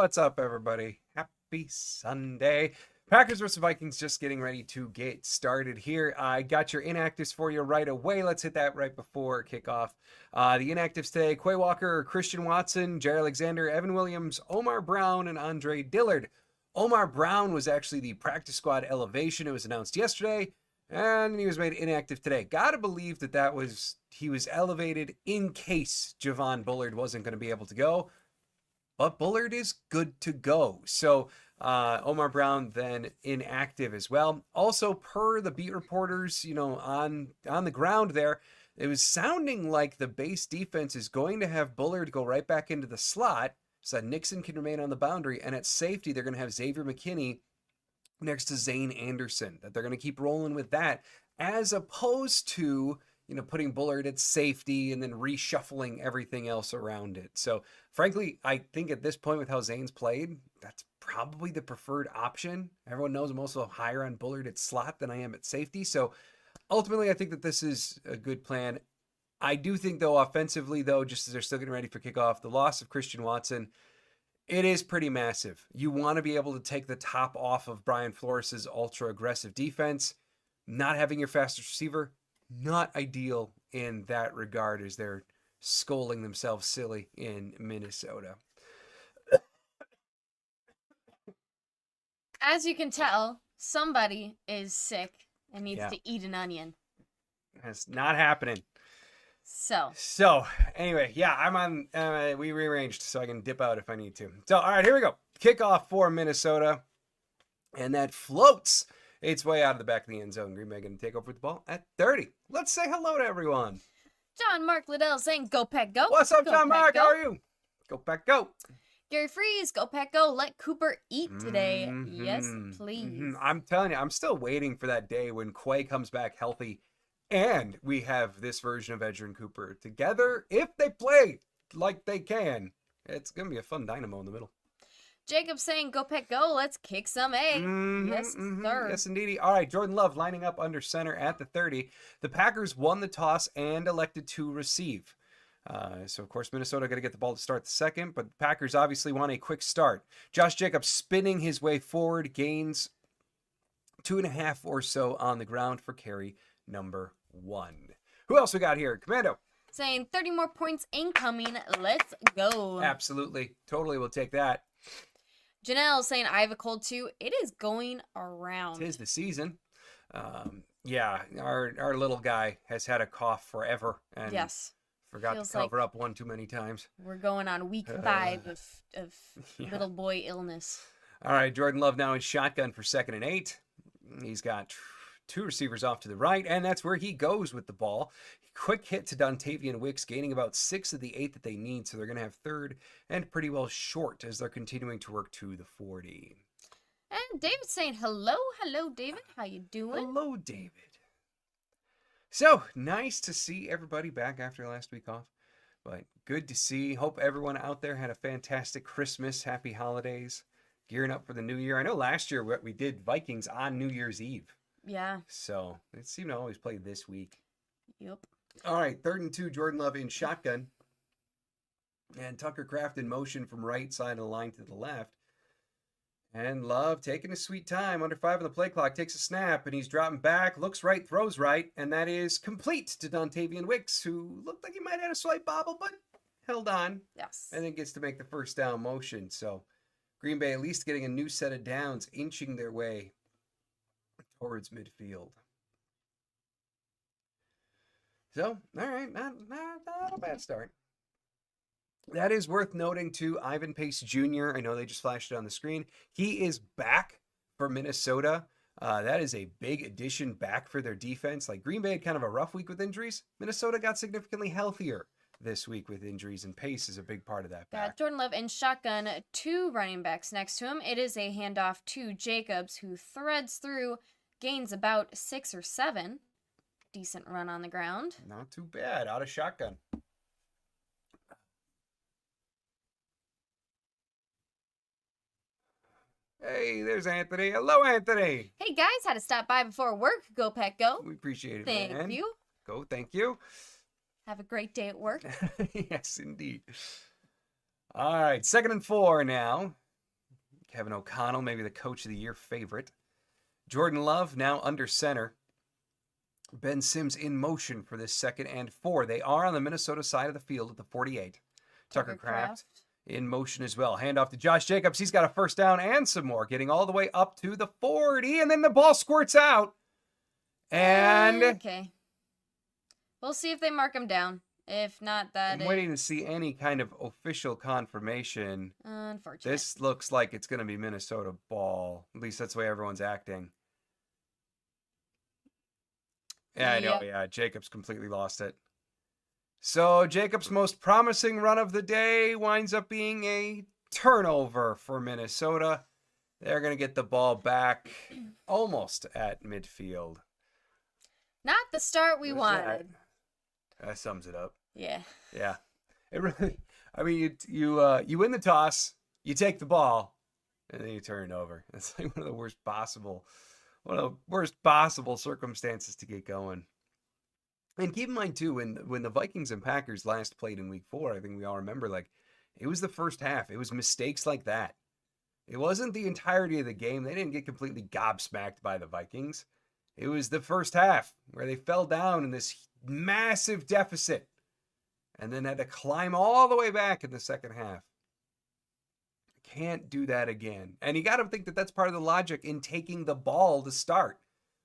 What's up, everybody? Happy Sunday. Packers versus Vikings just getting ready to get started here. I got your inactives for you right away. Let's hit that right before kickoff. The inactives today, Quay Walker, Christian Watson, Jair Alexander, Evan Williams, Omar Brown, and Andre Dillard. Omar Brown was actually the practice squad elevation. It was announced yesterday, and he was made inactive today. Gotta believe he was elevated in case Javon Bullard wasn't going to be able to go. But Bullard is good to go. So Omar Brown then inactive as well. Also, per the beat reporters, on the ground there, it was sounding like the base defense is going to have Bullard go right back into the slot so that Nixon can remain on the boundary. And at safety, they're going to have Xavier McKinney next to Zane Anderson. That they're going to keep rolling with that, as opposed to putting Bullard at safety and then reshuffling everything else around it. So, frankly, I think at this point with how Zane's played, that's probably the preferred option. Everyone knows I'm also higher on Bullard at slot than I am at safety. So, ultimately, I think that this is a good plan. I do think, though, offensively, though, just as they're still getting ready for kickoff, the loss of Christian Watson, it is pretty massive. You want to be able to take the top off of Brian Flores' ultra-aggressive defense. Not having your fastest receiver, not ideal in that regard, as they're scolding themselves silly in Minnesota. As you can tell, somebody is sick and needs to eat an onion. That's not happening. So anyway, yeah, I'm on, we rearranged so I can dip out if I need to. So, all right, here we go. Kickoff for Minnesota, and that floats its way out of the back of the end zone. Green Bay going to take over with the ball at 30. Let's say hello to everyone. John Mark Liddell saying, "Go Pack, go." What's up, John Mark? How are you? Go Pack, go. Gary Freeze, "Go Pack, go. Let Cooper eat today." Yes, please. I'm telling you, I'm still waiting for that day when Quay comes back healthy and we have this version of Edgerrin Cooper together. If they play like they can, it's going to be a fun dynamo in the middle. Jacob saying, "Go Pack, go. Let's kick some A." Yes, sir. Yes, indeedy. All right, Jordan Love lining up under center at the 30. The Packers won the toss and elected to receive. So, of course, Minnesota got to get the ball to start the second, but the Packers obviously want a quick start. Josh Jacobs spinning his way forward, gains 2.5 or so on the ground for carry number 1. Who else we got here? Commando. Saying 30 more points incoming. Let's go. Absolutely. Totally will take that. Janelle saying, "I have a cold too." It is going around. 'Tis the season. Yeah, our little guy has had a cough forever. And yes. Forgot to cover up one too many times. We're going on week 5 of little boy illness. All right, Jordan Love now in shotgun for 2nd and 8. He's got 2 receivers off to the right, and that's where he goes with the ball. Quick hit to Dontavian Wicks, gaining about 6 of the 8 that they need, so they're going to have 3rd and pretty well short as they're continuing to work to the 40. And David's saying, "Hello, David. How you doing?" Hello, David. So, nice to see everybody back after last week off. But good to see. Hope everyone out there had a fantastic Christmas. Happy holidays. Gearing up for the new year. I know last year we did Vikings on New Year's Eve. Yeah. So, it seemed to always play this week. Yep. All right, 3rd and 2, Jordan Love in shotgun. And Tucker Kraft in motion from right side of the line to the left. And Love taking his sweet time, under 5 on the play clock, takes a snap, and he's dropping back, looks right, throws right, and that is complete to Dontavian Wicks, who looked like he might have had a slight bobble, but held on. Yes. And then gets to make the first down motion. So Green Bay at least getting a new set of downs, inching their way towards midfield. So, all right, not a bad start. That is worth noting, too. Ivan Pace Jr., I know they just flashed it on the screen. He is back for Minnesota. That is a big addition back for their defense. Like, Green Bay had kind of a rough week with injuries. Minnesota got significantly healthier this week with injuries, and Pace is a big part of that back. Jordan Love in shotgun, 2 running backs next to him. It is a handoff to Jacobs, who threads through, gains about 6 or 7. Decent run on the ground. Not too bad. Out of shotgun. Hey, there's Anthony. Hello, Anthony. Hey, guys. Had to stop by before work. Go, Pack, go. We appreciate it, Thank man. you. Go, thank you. Have a great day at work. Yes, indeed. All right, 2nd and 4 now. Kevin O'Connell, maybe the coach of the year favorite. Jordan Love now under center. Ben Sims in motion for this 2nd and 4. They are on the Minnesota side of the field at the 48. Tucker Kraft in motion as well. Handoff to Josh Jacobs. He's got a first down and some more, getting all the way up to the 40, and then the ball squirts out. And okay. We'll see if they mark him down. If not, I'm waiting to see any kind of official confirmation. Unfortunate. This looks like it's going to be Minnesota ball. At least that's the way everyone's acting. Yeah, I know. Yeah, Jacobs completely lost it. So Jacobs' most promising run of the day winds up being a turnover for Minnesota. They're going to get the ball back almost at midfield. Not the start we wanted. That sums it up. Yeah. Yeah. It really. I mean, you win the toss, you take the ball, and then you turn it over. It's like one of the worst possible circumstances to get going. And keep in mind too, when the Vikings and Packers last played in Week 4, I think we all remember, like, it was the first half. It was mistakes like that. It wasn't the entirety of the game. They didn't get completely gobsmacked by the Vikings. It was the first half where they fell down in this massive deficit and then had to climb all the way back in the second half. Can't do that again. And you got to think that that's part of the logic in taking the ball to start,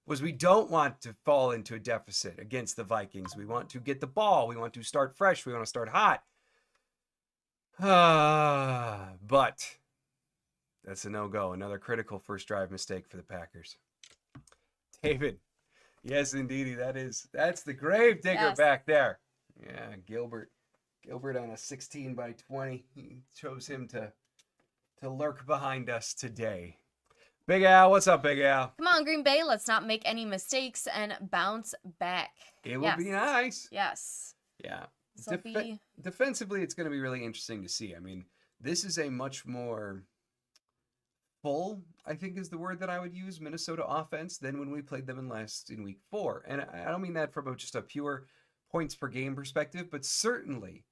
was we don't want to fall into a deficit against the Vikings. We want to get the ball. We want to start fresh. We want to start hot. But that's a no-go. Another critical first drive mistake for the Packers. David. Yes, indeedy. That's the grave digger back there. Yeah, Gilbert. Gilbert on a 16 by 20. He chose him to lurk behind us today. Big Al, what's up, Big Al? Come on, Green Bay. Let's not make any mistakes and bounce back. It will be nice. Yes. Yeah. Defensively, it's going to be really interesting to see. I mean, this is a much more full, I think is the word that I would use, Minnesota offense than when we played them in Week 4. And I don't mean that from just a pure points per game perspective, but certainly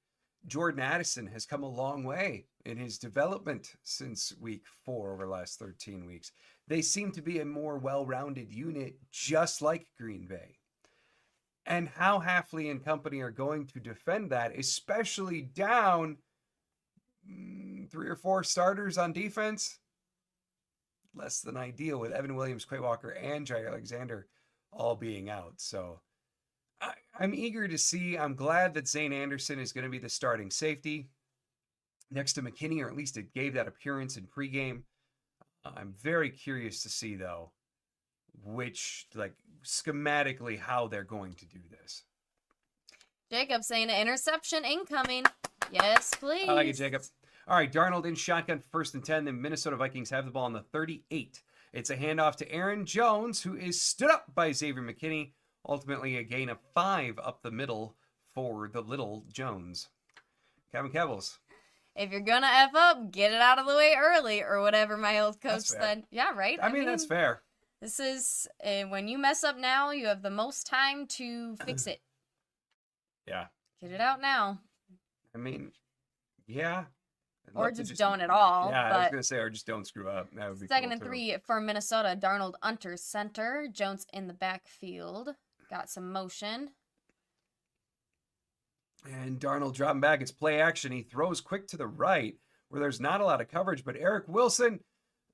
Jordan Addison has come a long way in his development since Week 4 over the last 13 weeks. They seem to be a more well-rounded unit, just like Green Bay. And how Hafley and company are going to defend that, especially down 3 or 4 starters on defense, less than ideal, with Evan Williams, Quay Walker, and Jair Alexander all being out. So I'm eager to see. I'm glad that Zane Anderson is going to be the starting safety next to McKinney, or at least it gave that appearance in pregame. I'm very curious to see, though, schematically how they're going to do this. Jacob saying an interception incoming. Yes, please. I like it, Jacob. All right, Darnold in shotgun for 1st and 10. The Minnesota Vikings have the ball on the 38. It's a handoff to Aaron Jones, who is stood up by Xavier McKinney. Ultimately, a gain of 5 up the middle for the little Jones. Kevin Kevels. If you're going to F up, get it out of the way early, or whatever my old coach said. Yeah, right? I mean, that's fair. This is, when you mess up now, you have the most time to fix it. Yeah. Get it out now. I mean, yeah. Or just don't at all. Yeah, I was going to say, or just don't screw up. That would be 2nd and 3 for Minnesota. Darnold under center. Jones in the backfield. Got some motion. And Darnold dropping back. It's play action. He throws quick to the right where there's not a lot of coverage, but Eric Wilson,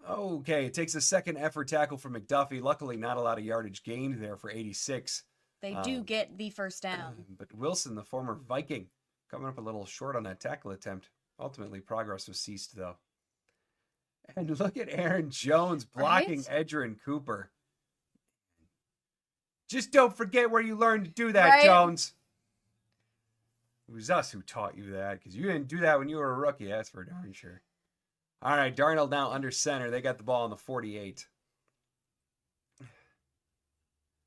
okay, it takes a second effort tackle from McDuffie. Luckily, not a lot of yardage gained there for 86. They do get the first down. But Wilson, the former Viking, coming up a little short on that tackle attempt. Ultimately, progress was ceased, though. And look at Aaron Jones blocking Edgerrin Cooper. Just don't forget where you learned to do that, Jones. It was us who taught you that, because you didn't do that when you were a rookie. That's for darn sure. All right, Darnold now under center. They got the ball on the 48.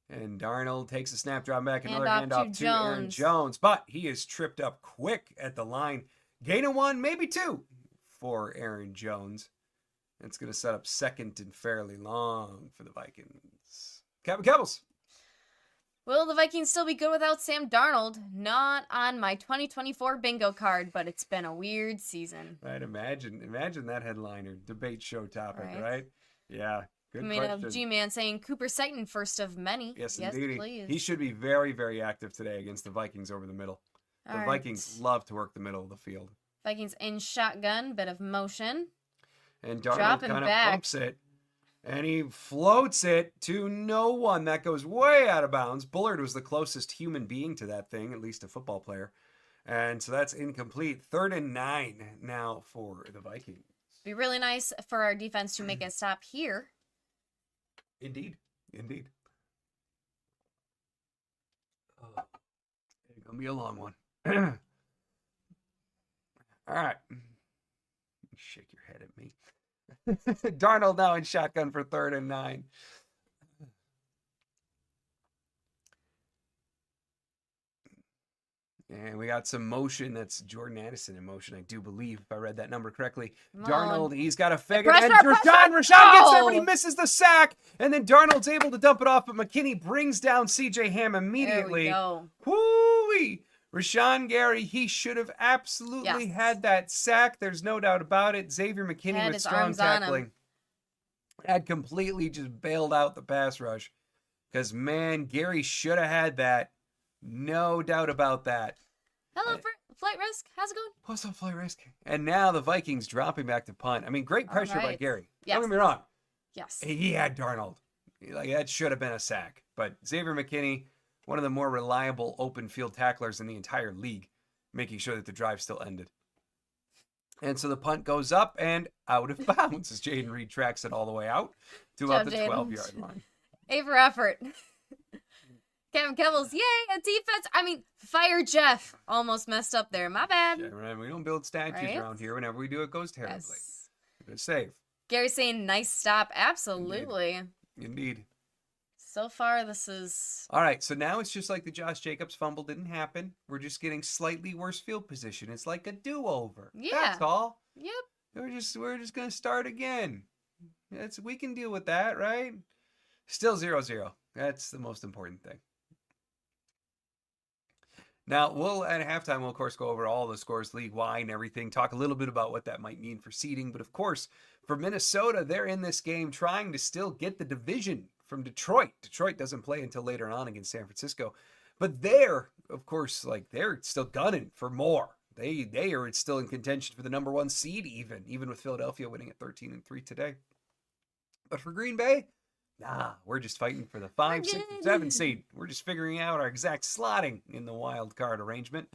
And Darnold takes a snap, drop back, another handoff to Aaron Jones. But he is tripped up quick at the line. Gain of 1, maybe 2 for Aaron Jones. It's going to set up 2nd and fairly long for the Vikings. Kevin Kebbles. Will the Vikings still be good without Sam Darnold? Not on my 2024 bingo card, but it's been a weird season. Right, imagine that headliner debate show topic, Right. right? Yeah, good Coming up, question. G-Man saying Cooper Sutton, first of many. Yes, indeed. Please. He should be very, very active today against the Vikings over the middle. The Vikings love to work the middle of the field. Vikings in shotgun, bit of motion. And Darnold kind of pumps it. And he floats it to no one. That goes way out of bounds. Bullard was the closest human being to that thing, at least a football player. And so that's incomplete. 3rd and 9 now for the Vikings. Be really nice for our defense to make a stop here. Indeed. Oh, it's going to be a long one. All right. Shake your head at me. Darnold now in shotgun for 3rd and 9. And we got some motion. That's Jordan Addison in motion, I do believe, if I read that number correctly. Darnold, he's got a figure. And Rashawn gets there, but he misses the sack. And then Darnold's able to dump it off, but McKinney brings down C.J. Ham immediately. There we go. Whoo-wee! Rashawn Gary, he should have absolutely had that sack. There's no doubt about it. Xavier McKinney with strong tackling had completely just bailed out the pass rush. Because, man, Gary should have had that. No doubt about that. Hello, Flight Risk. How's it going? What's up, Flight Risk? And now the Vikings dropping back to punt. I mean, great pressure by Gary. Don't get me wrong. Yes. He had Darnold. Like, that should have been a sack. But Xavier McKinney, one of the more reliable open field tacklers in the entire league, making sure that the drive still ended. And so the punt goes up and out of bounds as Jaden Reed tracks it all the way out to about the 12-yard line. A for effort. Kevin Kettles, yay, a defense. I mean, fire Jeff. Almost messed up there. My bad. Yeah, right. We don't build statues around here. Whenever we do, it goes terribly. Yes. Good save. Gary saying, nice stop. Absolutely. Indeed. So far, this is... All right, so now it's just like the Josh Jacobs fumble didn't happen. We're just getting slightly worse field position. It's like a do-over. Yeah. That's all. Yep. We're just going to start again. We can deal with that, right? Still 0-0. That's the most important thing. Now, at halftime, we'll, of course, go over all the scores league-wide and everything, talk a little bit about what that might mean for seeding. But, of course, for Minnesota, they're in this game trying to still get the division from Detroit. Detroit doesn't play until later on against San Francisco. But they're, of course, they're still gunning for more. They are still in contention for the number 1 seed even with Philadelphia winning at 13-3 today. But for Green Bay, nah, we're just fighting for the 5, 6, and 7 seed. We're just figuring out our exact slotting in the wild card arrangement.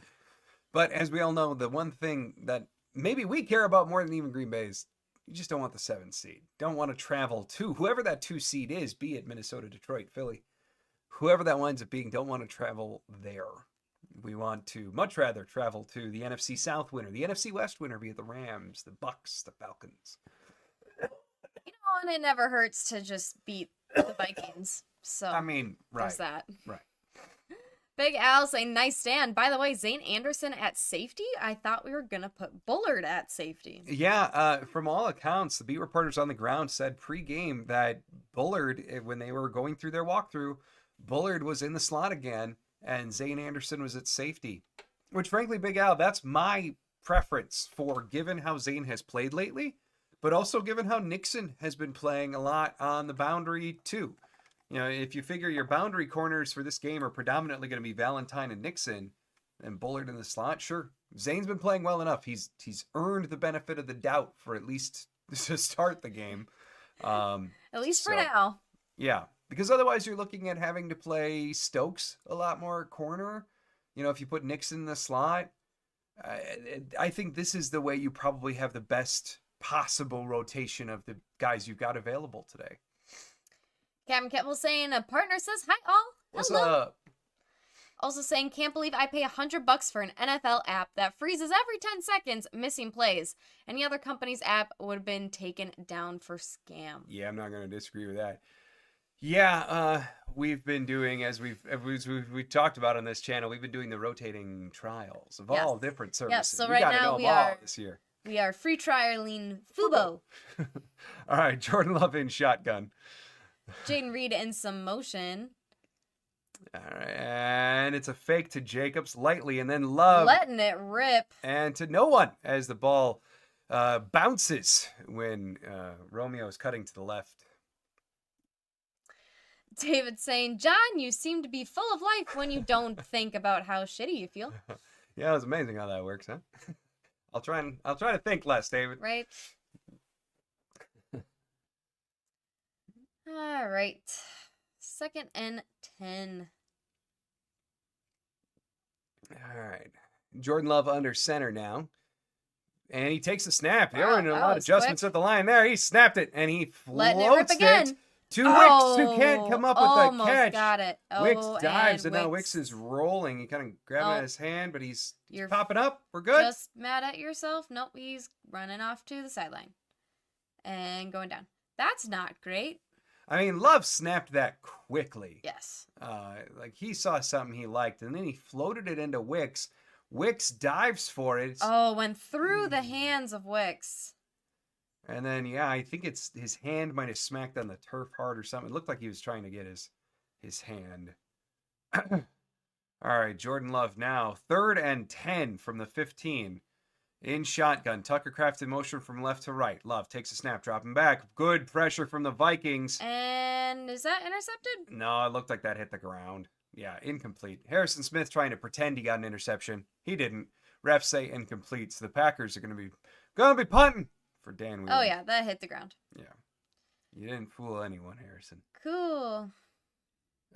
But as we all know, the one thing that maybe we care about more than even Green Bay is you just don't want the 7 seed. Don't want to travel to whoever that 2 seed is, be it Minnesota, Detroit, Philly. Whoever that winds up being, don't want to travel there. We want to much rather travel to the NFC South winner, the NFC West winner, be it the Rams, the Bucks, the Falcons. And it never hurts to just beat the Vikings. So I mean, right. There's that. Right. Big Al saying nice stand. By the way, Zane Anderson at safety? I thought we were going to put Bullard at safety. Yeah, from all accounts, the beat reporters on the ground said pre-game that Bullard, when they were going through their walkthrough, Bullard was in the slot again, and Zane Anderson was at safety. Which, frankly, Big Al, that's my preference for given how Zane has played lately, but also given how Nixon has been playing a lot on the boundary, too. You know, if you figure your boundary corners for this game are predominantly going to be Valentine and Nixon and Bullard in the slot, sure. Zane's been playing well enough. He's earned the benefit of the doubt for at least to start the game. At least for now. Yeah, because otherwise you're looking at having to play Stokes a lot more corner. You know, if you put Nixon in the slot, I think this is the way you probably have the best possible rotation of the guys you've got available today. Captain Kettle saying a partner says hi all. What's Hello. up? Also saying can't believe I pay $100 for an NFL app that freezes every 10 seconds, missing plays. Any other company's app would have been taken down for scam. Yeah, I'm not going to disagree with that. Yeah, we've been doing, as we've talked about on this channel, we've been doing the rotating trials of all different services. Yes, so right now we are this year. We are free trialing Fubo. All right, Jordan Love in shotgun. Jaden Reed in some motion. All right, and it's a fake to Jacobs lightly, and then Love Letting it rip. and to no one as the ball bounces when Romeo is cutting to the left. David saying, John, you seem to be full of life when you don't think about how shitty you feel. Yeah, it was amazing how that works, huh? I'll try to think less, David. Right? All right. 2nd and 10. All right. Jordan Love under center now. And he takes a snap. There Wow, weren't a that lot of was adjustments quick. at the line there. He snapped it, and he Letting it rip floats again. it to Wicks, who can't come up with the Almost catch. got it. Wicks Oh, dives, and now Wicks. Wicks is rolling. He kind of grabbing Oh. at his hand, but he's You're popping up. We're good. Just mad at yourself? Nope, he's running off to the sideline. And going down. That's not great. I mean, Love snapped that quickly. Yes. Like he saw something he liked, and then he floated it into Wicks. Wicks dives for it. Oh, went through the hands of Wicks. And then, yeah, I think it's his hand might have smacked on the turf hard or something. It looked like he was trying to get his hand. All right, Jordan Love now. 3rd and 10 from the 15. In shotgun. Tucker crafted motion from left to right. Love takes a snap, dropping back. Good pressure from the Vikings. And is that intercepted? No, it looked like that hit the ground. Yeah, incomplete. Harrison Smith trying to pretend he got an interception. He didn't. Refs say incomplete, so the Packers are going to be punting for Dan Wheeler. Oh, yeah, that hit the ground. Yeah. You didn't fool anyone, Harrison. Cool.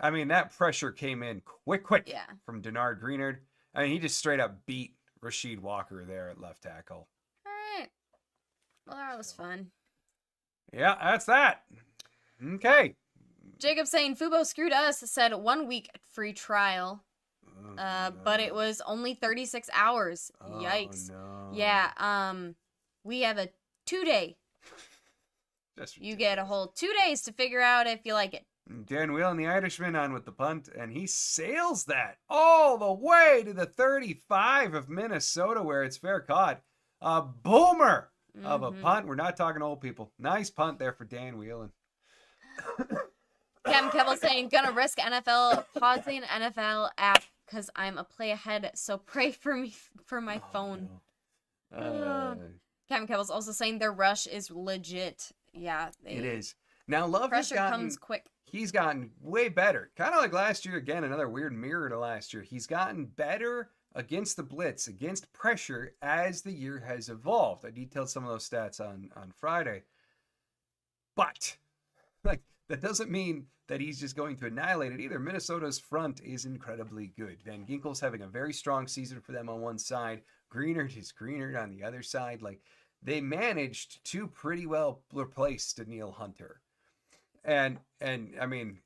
I mean, that pressure came in quick Yeah. from Denard Greenard. I mean, he just straight up beat Rasheed Walker there at left tackle. All right. Well, that was fun. Yeah, that's that. Okay. Jacob saying Fubo screwed us, said 1 week free trial. But it was only 36 hours. Yikes. No. Yeah, we have a 2-day. You get a whole 2 days to figure out if you like it. Dan Whelan, the Irishman, on with the punt, and he sails that all the way to the 35 of Minnesota, where it's fair caught. A boomer of a punt. We're not talking old people. Nice punt there for Dan Whelan. Kevin Kevel saying, gonna risk NFL pausing NFL app because I'm a play ahead, so pray for me for my phone. No. Kevin Kevel's also saying their rush is legit. Yeah, It is. Now, Love pressure has gotten, comes quick. he's gotten way better. Kind of like last year, again, another weird mirror to last year. He's gotten better against the blitz, against pressure as the year has evolved. I detailed some of those stats on Friday. But, like, that doesn't mean that he's just going to annihilate it either. Minnesota's front is incredibly good. Van Ginkel's having a very strong season for them on one side. Greenard is Greenard on the other side. Like, they managed to pretty well replace Daniil Hunter. And I mean,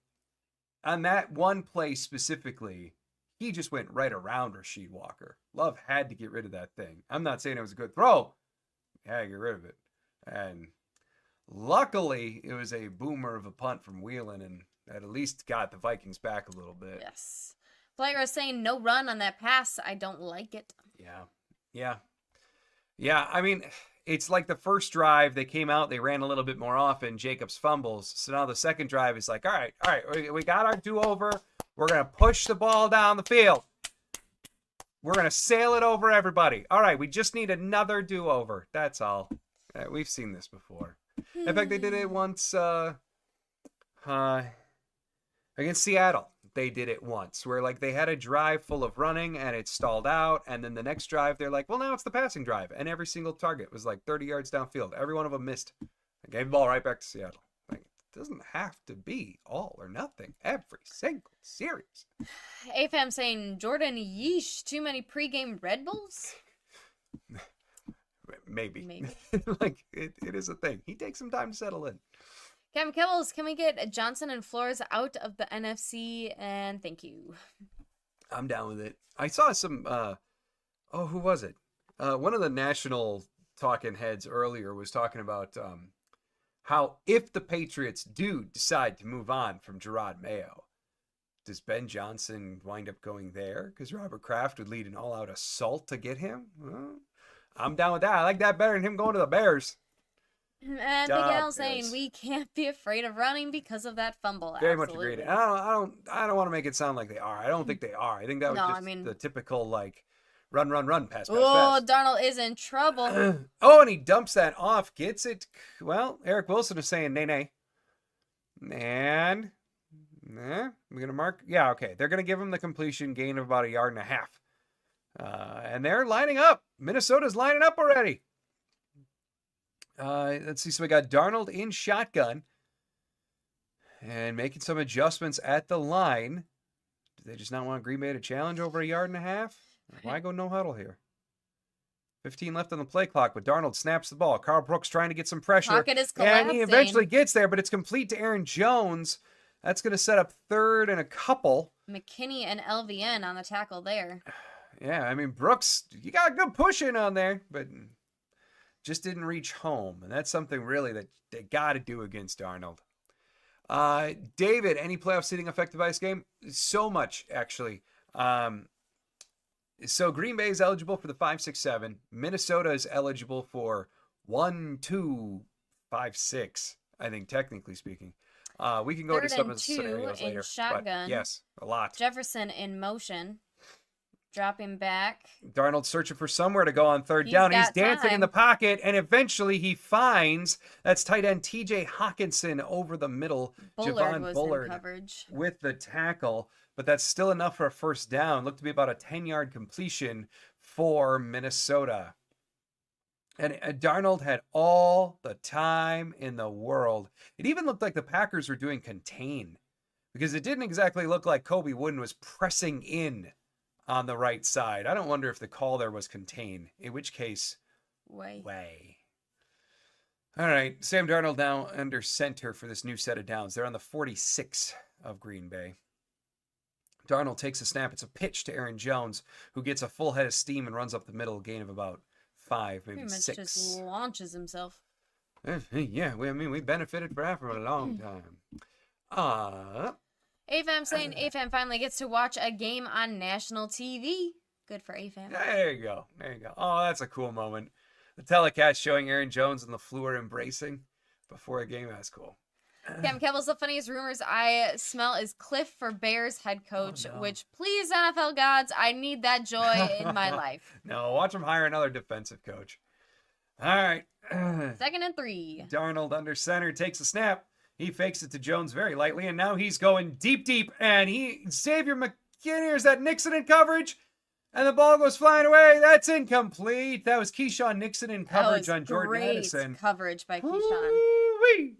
on that one play specifically, he just went right around Rasheed Walker. Love had to get rid of that thing. I'm not saying it was a good throw. He had to get rid of it. And luckily, it was a boomer of a punt from Whelan, and that at least got the Vikings back a little bit. Yes. Flagra saying no run on that pass. I don't like it. Yeah, I mean, it's like the first drive, they came out, they ran a little bit more often, Jacobs fumbles. So now the second drive is like, all right, we got our do-over. We're going to push the ball down the field. We're going to sail it over everybody. All right, we just need another do-over. That's all. We've seen this before. In fact, they did it once against Seattle. They did it once where like they had a drive full of running and it stalled out. And then the next drive, they're like, well, now it's the passing drive. And every single target was like 30 yards downfield. Every one of them missed. They gave the ball right back to Seattle. Like, it doesn't have to be all or nothing every single series. AFM saying, Jordan, yeesh, too many pregame Red Bulls? Maybe. Like, it is a thing. He takes some time to settle in. Kevin Kibbles, can we get Johnson and Flores out of the NFC? And thank you. I'm down with it. I saw some, who was it? One of the national talking heads earlier was talking about how if the Patriots do decide to move on from Gerard Mayo, does Ben Johnson wind up going there? Because Robert Kraft would lead an all-out assault to get him? Well, I'm down with that. I like that better than him going to the Bears. And Big Al saying we can't be afraid of running because of that fumble. Very Absolutely. much agreed. And I don't want to make it sound like they are. I don't think they are. I think that was just the typical like run, pass, pass. Darnold is in trouble. And he dumps that off, gets it. Well, Eric Wilson is saying nay. And we're gonna mark. Yeah, okay. They're gonna give him the completion, gain of about 1.5 yards. And they're lining up. Minnesota's lining up already. Let's see. So we got Darnold in shotgun and making some adjustments at the line. Do they just not want Green Bay to challenge over 1.5 yards? Why go no huddle here? 15 left on the play clock, but Darnold snaps the ball. Carl Brooks trying to get some pressure. Pocket is collapsing. And he eventually gets there, but it's complete to Aaron Jones. That's going to set up 3rd and a couple. McKinney and LVN on the tackle there. Yeah, I mean, Brooks, you got a good push in on there, but just didn't reach home. And that's something really that they got to do against Darnold. David, any playoff seeding affected by this game? So much, actually. So Green Bay is eligible for the 5, 6, 7. Minnesota is eligible for 1, 2, 5, 6, I think, technically speaking. We can go into some of the scenarios later. Shotgun. But yes, a lot. Jefferson in motion. Dropping back. Darnold searching for somewhere to go on 3rd down. He's dancing in the pocket, and eventually he finds that's tight end TJ Hawkinson over the middle. Javon Bullard with the tackle, but that's still enough for a 1st down. Looked to be about a 10-yard completion for Minnesota. And Darnold had all the time in the world. It even looked like the Packers were doing contain because it didn't exactly look like Kobe Wooden was pressing in on the right side. I don't wonder if the call there was contain, in which case, way. All right, Sam Darnold now under center for this new set of downs. They're on the 46 of Green Bay. Darnold takes a snap. It's a pitch to Aaron Jones, who gets a full head of steam and runs up the middle, gain of about 5, maybe 6. Pretty much just launches himself. Yeah, we benefited for a long time. AFAM saying AFAM finally gets to watch a game on national TV. Good for AFAM. There you go. Oh, that's a cool moment. The telecast showing Aaron Jones and LaFleur embracing before a game. That's cool. Cam Kebble's the funniest rumors I smell is Cliff for Bears head coach, which please NFL gods, I need that joy in my life. No, watch him hire another defensive coach. All right. 2nd and 3. Darnold under center takes a snap. He fakes it to Jones very lightly, and now he's going deep, and Xavier McKinney, is that Nixon in coverage? And the ball goes flying away. That's incomplete. That was Keyshawn Nixon in coverage on Jordan Addison. Coverage by Keyshawn.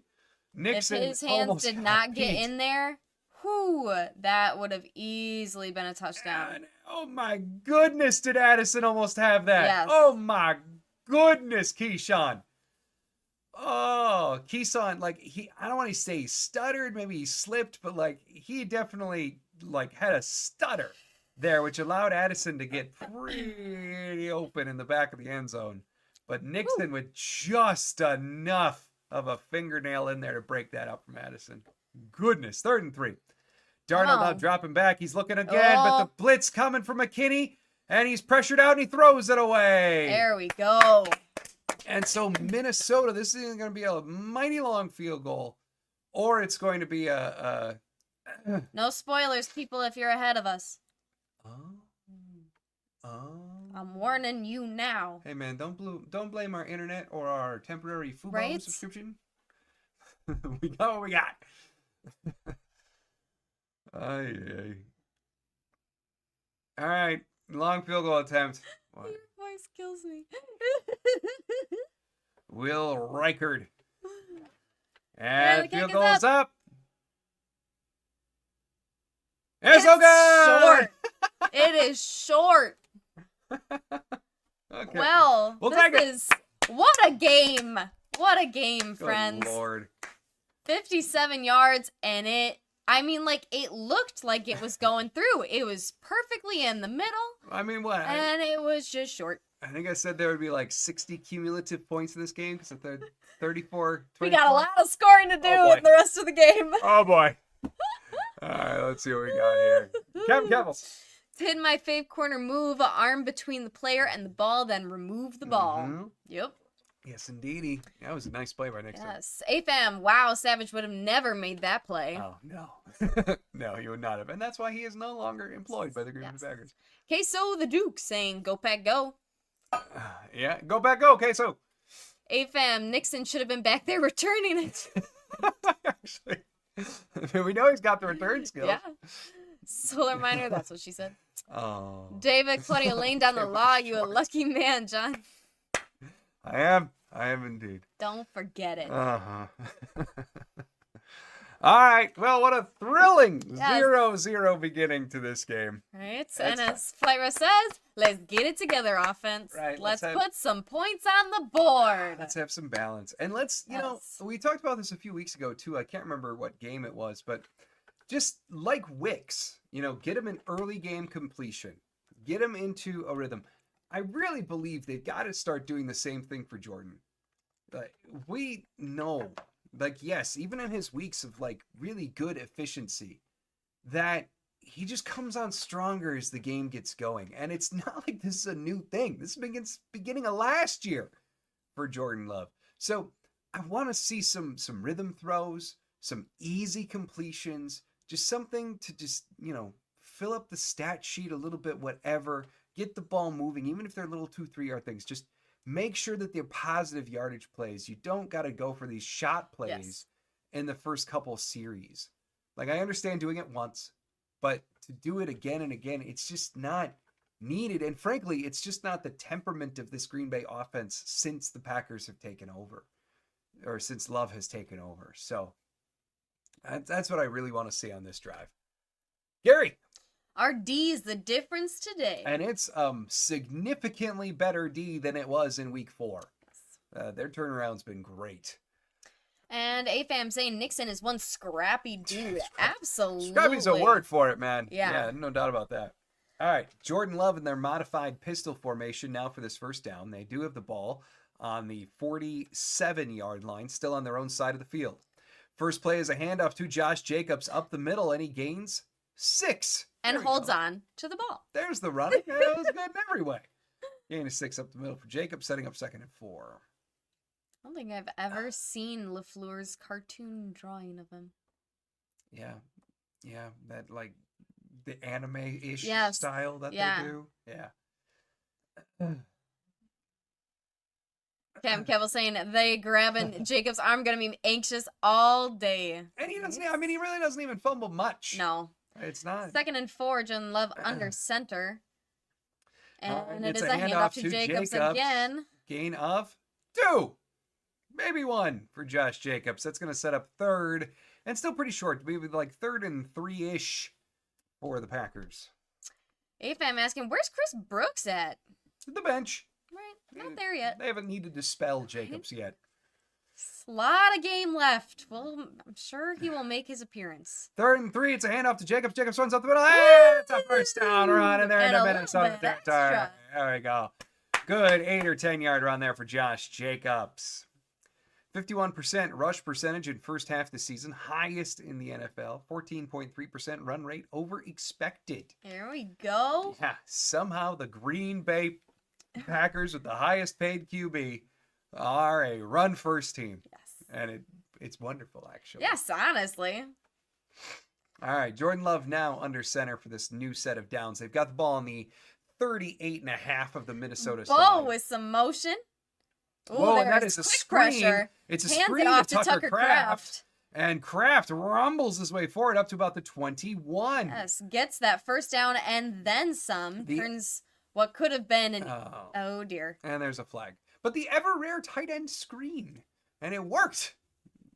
Nixon, if his hands did not get in there, that would have easily been a touchdown. And, oh my goodness, did Addison almost have that? Yes. Oh my goodness, Keyshawn. Oh, Keyshawn, I don't want to say he stuttered, maybe he slipped, but he definitely had a stutter there, which allowed Addison to get pretty open in the back of the end zone. But Nixon with just enough of a fingernail in there to break that up from Addison. Goodness, 3rd and 3. Darnold now dropping back. He's looking again, but the blitz coming from McKinney, and he's pressured out and he throws it away. There we go. And so Minnesota, this is going to be a mighty long field goal, or it's going to be a no spoilers, people, if you're ahead of us. I'm warning you now. Hey man, don't blame our internet or our temporary Fubo subscription. We got what we got. Aye. All right, long field goal attempt. Your voice kills me. Will Reichard. And field goal is up. It's so good. Short. It is short. Okay. Well, what a game. What a game, friends. Good Lord. 57 yards, and it looked like it was going through. It was perfectly in the middle. I mean, what? And it was just short. I think I said there would be 60 cumulative points in this game because they're 34, 24. We got a lot of scoring to do in the rest of the game. Oh, boy. All right, let's see what we got here. Kevin Kevels. Hit my fave corner move, arm between the player and the ball, then remove the ball. Mm-hmm. Yep. Yes, indeedy. That was a nice play by Nixon. Yes. AFAM, wow, Savage would have never made that play. Oh, no. No, he would not have. And that's why he is no longer employed by the Green Bay Packers. Queso the Duke saying, go Pack go. Yeah, go back, go, Queso. AFAM, Nixon should have been back there returning it. Actually, we know he's got the return skills. Yeah. Solar Miner, that's what she said. Oh. David, Claudia laying down the law, you a lucky man, John. I am indeed. Don't forget it. Uh-huh. All right. Well, what a thrilling 0-0 beginning to this game. Right. And as Flyra says, let's get it together, offense. Right, Let's put some points on the board. Let's have some balance. And let's, you know, we talked about this a few weeks ago, too. I can't remember what game it was, but just like Wicks, you know, get him an early game completion. Get him into a rhythm. I really believe they've got to start doing the same thing for Jordan. We know, like, yes, even in his weeks of, like, really good efficiency, that he just comes on stronger as the game gets going. And it's not like this is a new thing. This begins beginning of last year for Jordan Love. So I want to see some rhythm throws, some easy completions, just something to just, you know, fill up the stat sheet a little bit, whatever. Get the ball moving, even if they're little 2-3 yard things. Just make sure that they're positive yardage plays. You don't got to go for these shot plays in the first couple series. Like, I understand doing it once, but to do it again and again, it's just not needed. And frankly, it's just not the temperament of this Green Bay offense since the Packers have taken over, or since Love has taken over. So that's what I really want to see on this drive. Gary. Our D is the difference today. And it's significantly better D than it was in week 4. Their turnaround's been great. And AFAM saying Nixon is one scrappy dude. Absolutely. Scrappy's a word for it, man. Yeah, no doubt about that. All right, Jordan Love in their modified pistol formation now for this first down. They do have the ball on the 47-yard line, still on their own side of the field. First play is a handoff to Josh Jacobs up the middle, and he gains 6. And holds on to the ball. There's the running. It was good in every way. Gain of 6 up the middle for Jacobs, setting up 2nd and 4. I don't think I've ever seen LaFleur's cartoon drawing of him. Yeah, that, like, the anime-ish style that they do. Yeah. Cam Kevel saying they grabbing Jacobs' arm gonna be anxious all day. And he doesn't. I mean, he really doesn't even fumble much. No. It's not. 2nd and 4, Jordan Love under center. And it it's is a handoff to Jacobs again. Gain of 2. Maybe 1 for Josh Jacobs. That's going to set up 3rd. And still pretty short. Maybe like 3rd and 3-ish for the Packers. AFAM asking, where's Chris Brooks at? The bench. Right. Not there yet. They haven't needed to spell Jacobs yet. A lot of game left. Well, I'm sure he will make his appearance. 3rd and 3. It's a handoff to Jacobs. Jacobs runs up the middle. Hey, it's a first down run in there in the Minnesota territory. There we go. Good 8 or 10 yard run there for Josh Jacobs. 51% rush percentage in first half of the season, highest in the NFL. 14.3% run rate over expected. There we go. Yeah, somehow the Green Bay Packers with the highest paid QB are a run first team. Yes. And it's wonderful, actually. Yes, honestly. All right, Jordan Love now under center for this new set of downs. They've got the ball on the 38.5 of the Minnesota side. With some motion. Ooh, whoa, and that is a screen. Pressure. It's a Hands screen it off to Tucker Kraft. And Kraft rumbles his way forward up to about the 21. Yes, gets that first down and then some. Turns what could have been an... Oh, dear. And there's a flag. But the ever-rare tight end screen. And it worked.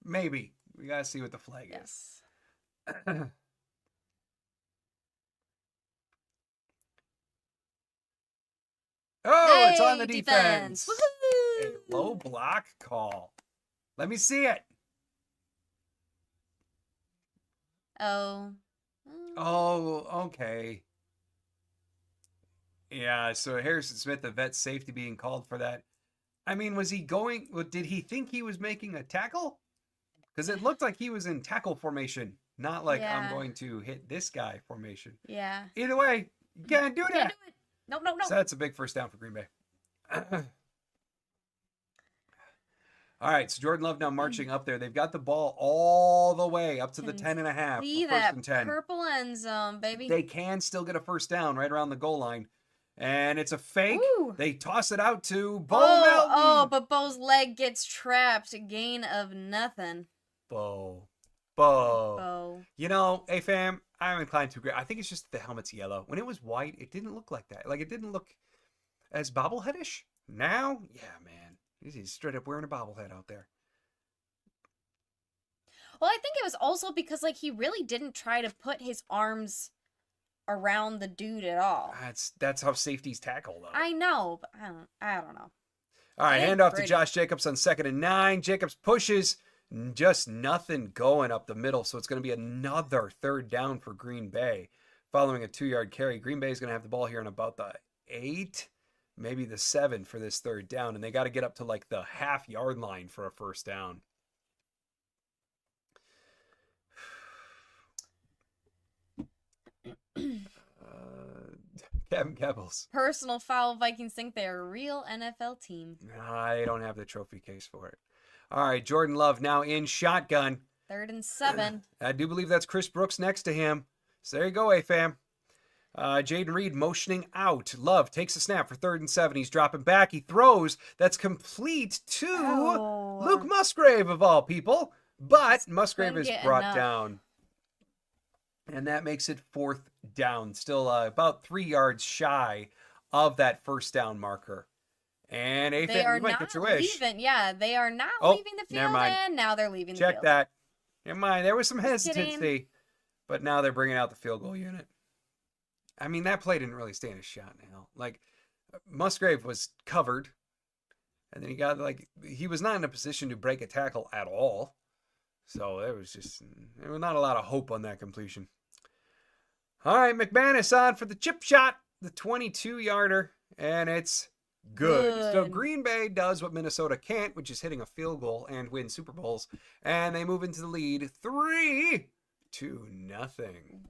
Maybe. We got to see what the flag is. Oh, it's on the defense. Woohoo! A low block call. Let me see it. Oh. Oh, okay. Yeah, so Harrison Smith, the vet safety, being called for that. I mean, was he going... Did he think he was making a tackle? Because it looked like he was in tackle formation, not like I'm going to hit this guy formation. Yeah. Either way, you can't do that. Can't do it. No. So that's a big first down for Green Bay. All right, so Jordan Love now marching up there. They've got the ball all the way up to the Can 10.5 see for first that and 10. purple end zone, baby. They can still get a first down right around the goal line. And it's a fake. Ooh. They toss it out to Bo Oh, Melton. but Bo's leg gets trapped. Gain of nothing. Bo. Bo. You know, hey fam, I'm inclined to agree. I think it's just the helmet's yellow. When it was white, it didn't look like that. Like, it didn't look as bobbleheadish. Now, yeah, man. He's straight up wearing a bobblehead out there. Well, I think it was also because, like, he really didn't try to put his arms around the dude at all. That's how safeties tackle, though. I know, but I don't know. All right, handoff to Josh Jacobs on 2nd and 9. Jacobs pushes, just nothing going up the middle, so it's going to be another third down for Green Bay. Following a 2-yard carry, Green Bay is going to have the ball here on about the 8, maybe the 7 for this third down, and they got to get up to like the half-yard line for a first down. Kevin Kebbels. Personal foul. Vikings think they're a real NFL team. I don't have the trophy case for it. All right, Jordan Love now in shotgun. 3rd and 7. I do believe that's Chris Brooks next to him. So there you go, A-fam. Jaden Reed motioning out. Love takes a snap for 3rd and 7. He's dropping back. He throws. That's complete to Luke Musgrave, of all people. But Musgrave is brought down. And that makes it 4th down. Still about 3 yards shy of that first down marker. And A-fam, you might get your wish. Yeah, they are not leaving the field, and now they're leaving the field. Check that. Never mind. There was some hesitancy. But now they're bringing out the field goal unit. I mean, that play didn't really stand a shot now. Like, Musgrave was covered. And then he was not in a position to break a tackle at all. So there was not a lot of hope on that completion. All right, McManus on for the chip shot, the 22-yarder, and it's good. So Green Bay does what Minnesota can't, which is hitting a field goal and win Super Bowls, and they move into the lead 3-0.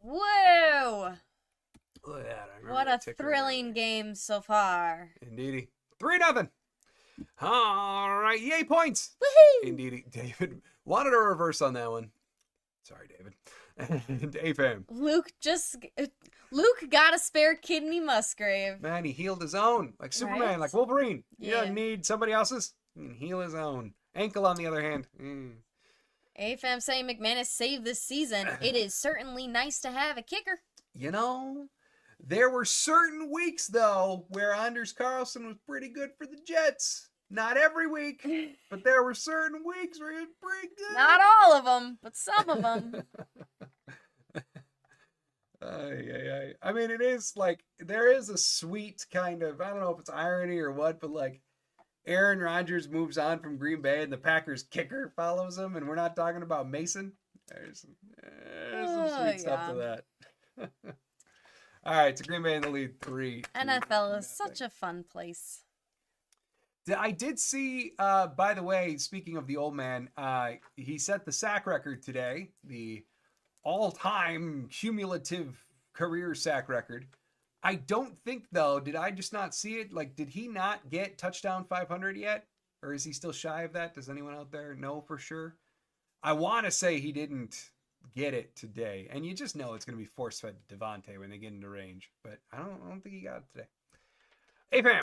Whoa! Look at that. What a thrilling game so far. Indeedy. 3-0. All right, yay points. Woohoo! Indeedy. David wanted a reverse on that one. Sorry, David. And A-fam. Luke got a spare kidney Musgrave. Man, he healed his own. Like Superman, like Wolverine. He doesn't need somebody else's. He can heal his own. Ankle, on the other hand. A-fam saying McManus saved this season. It is certainly nice to have a kicker. You know, there were certain weeks, though, where Anders Carlson was pretty good for the Jets. Not every week, but there were certain weeks where he was pretty good. Not all of them, but some of them. I mean, it is like, there is a sweet kind of, I don't know if it's irony or what, but like, Aaron Rodgers moves on from Green Bay and the Packers kicker follows him, and we're not talking about Mason. There's some sweet stuff to that. All right, so Green Bay in the lead 3. NFL is such a fun place. I did see, by the way, speaking of the old man, he set the sack record today, the all-time cumulative career sack record. I don't think, though, did I just not see it? Like, did he not get touchdown 500 yet? Or is he still shy of that? Does anyone out there know for sure? I want to say he didn't get it today. And you just know it's going to be force-fed to Devontae when they get into range. But I don't think he got it today. Hey, Pam.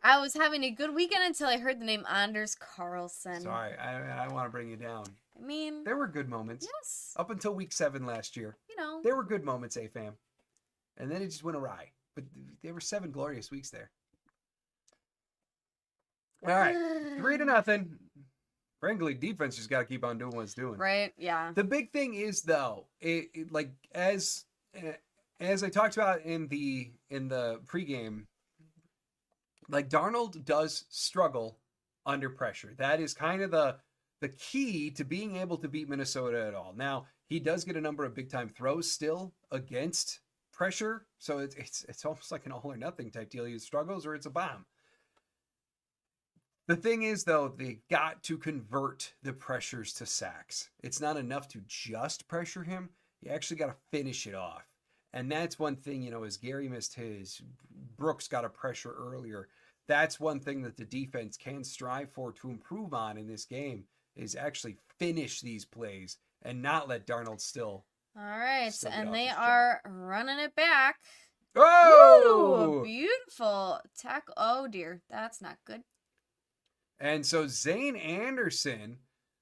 I was having a good weekend until I heard the name Anders Carlson. Sorry, I want to bring you down. I mean, there were good moments. Yes. Up until week 7 last year. You know. There were good moments, A-fam. And then it just went awry. But there were 7 glorious weeks there. All right. 3-0. Frankly, defense just got to keep on doing what it's doing. Right, yeah. The big thing is, though, like as I talked about in the pregame, like Darnold does struggle under pressure. That is kind of the key to being able to beat Minnesota at all. Now, he does get a number of big time throws still against pressure, so it's almost like an all or nothing type deal. He struggles or it's a bomb. The thing is, though, they got to convert the pressures to sacks. It's not enough to just pressure him. You actually got to finish it off. And that's one thing, as Gary missed his, Brooks got a pressure earlier. that's one thing that the defense can strive for to improve on in this game is actually finish these plays and not let Darnold still All right, get and off they his job. are running it back. Woo! Oh! Beautiful tackle. Oh dear, that's not good. And so Zane Anderson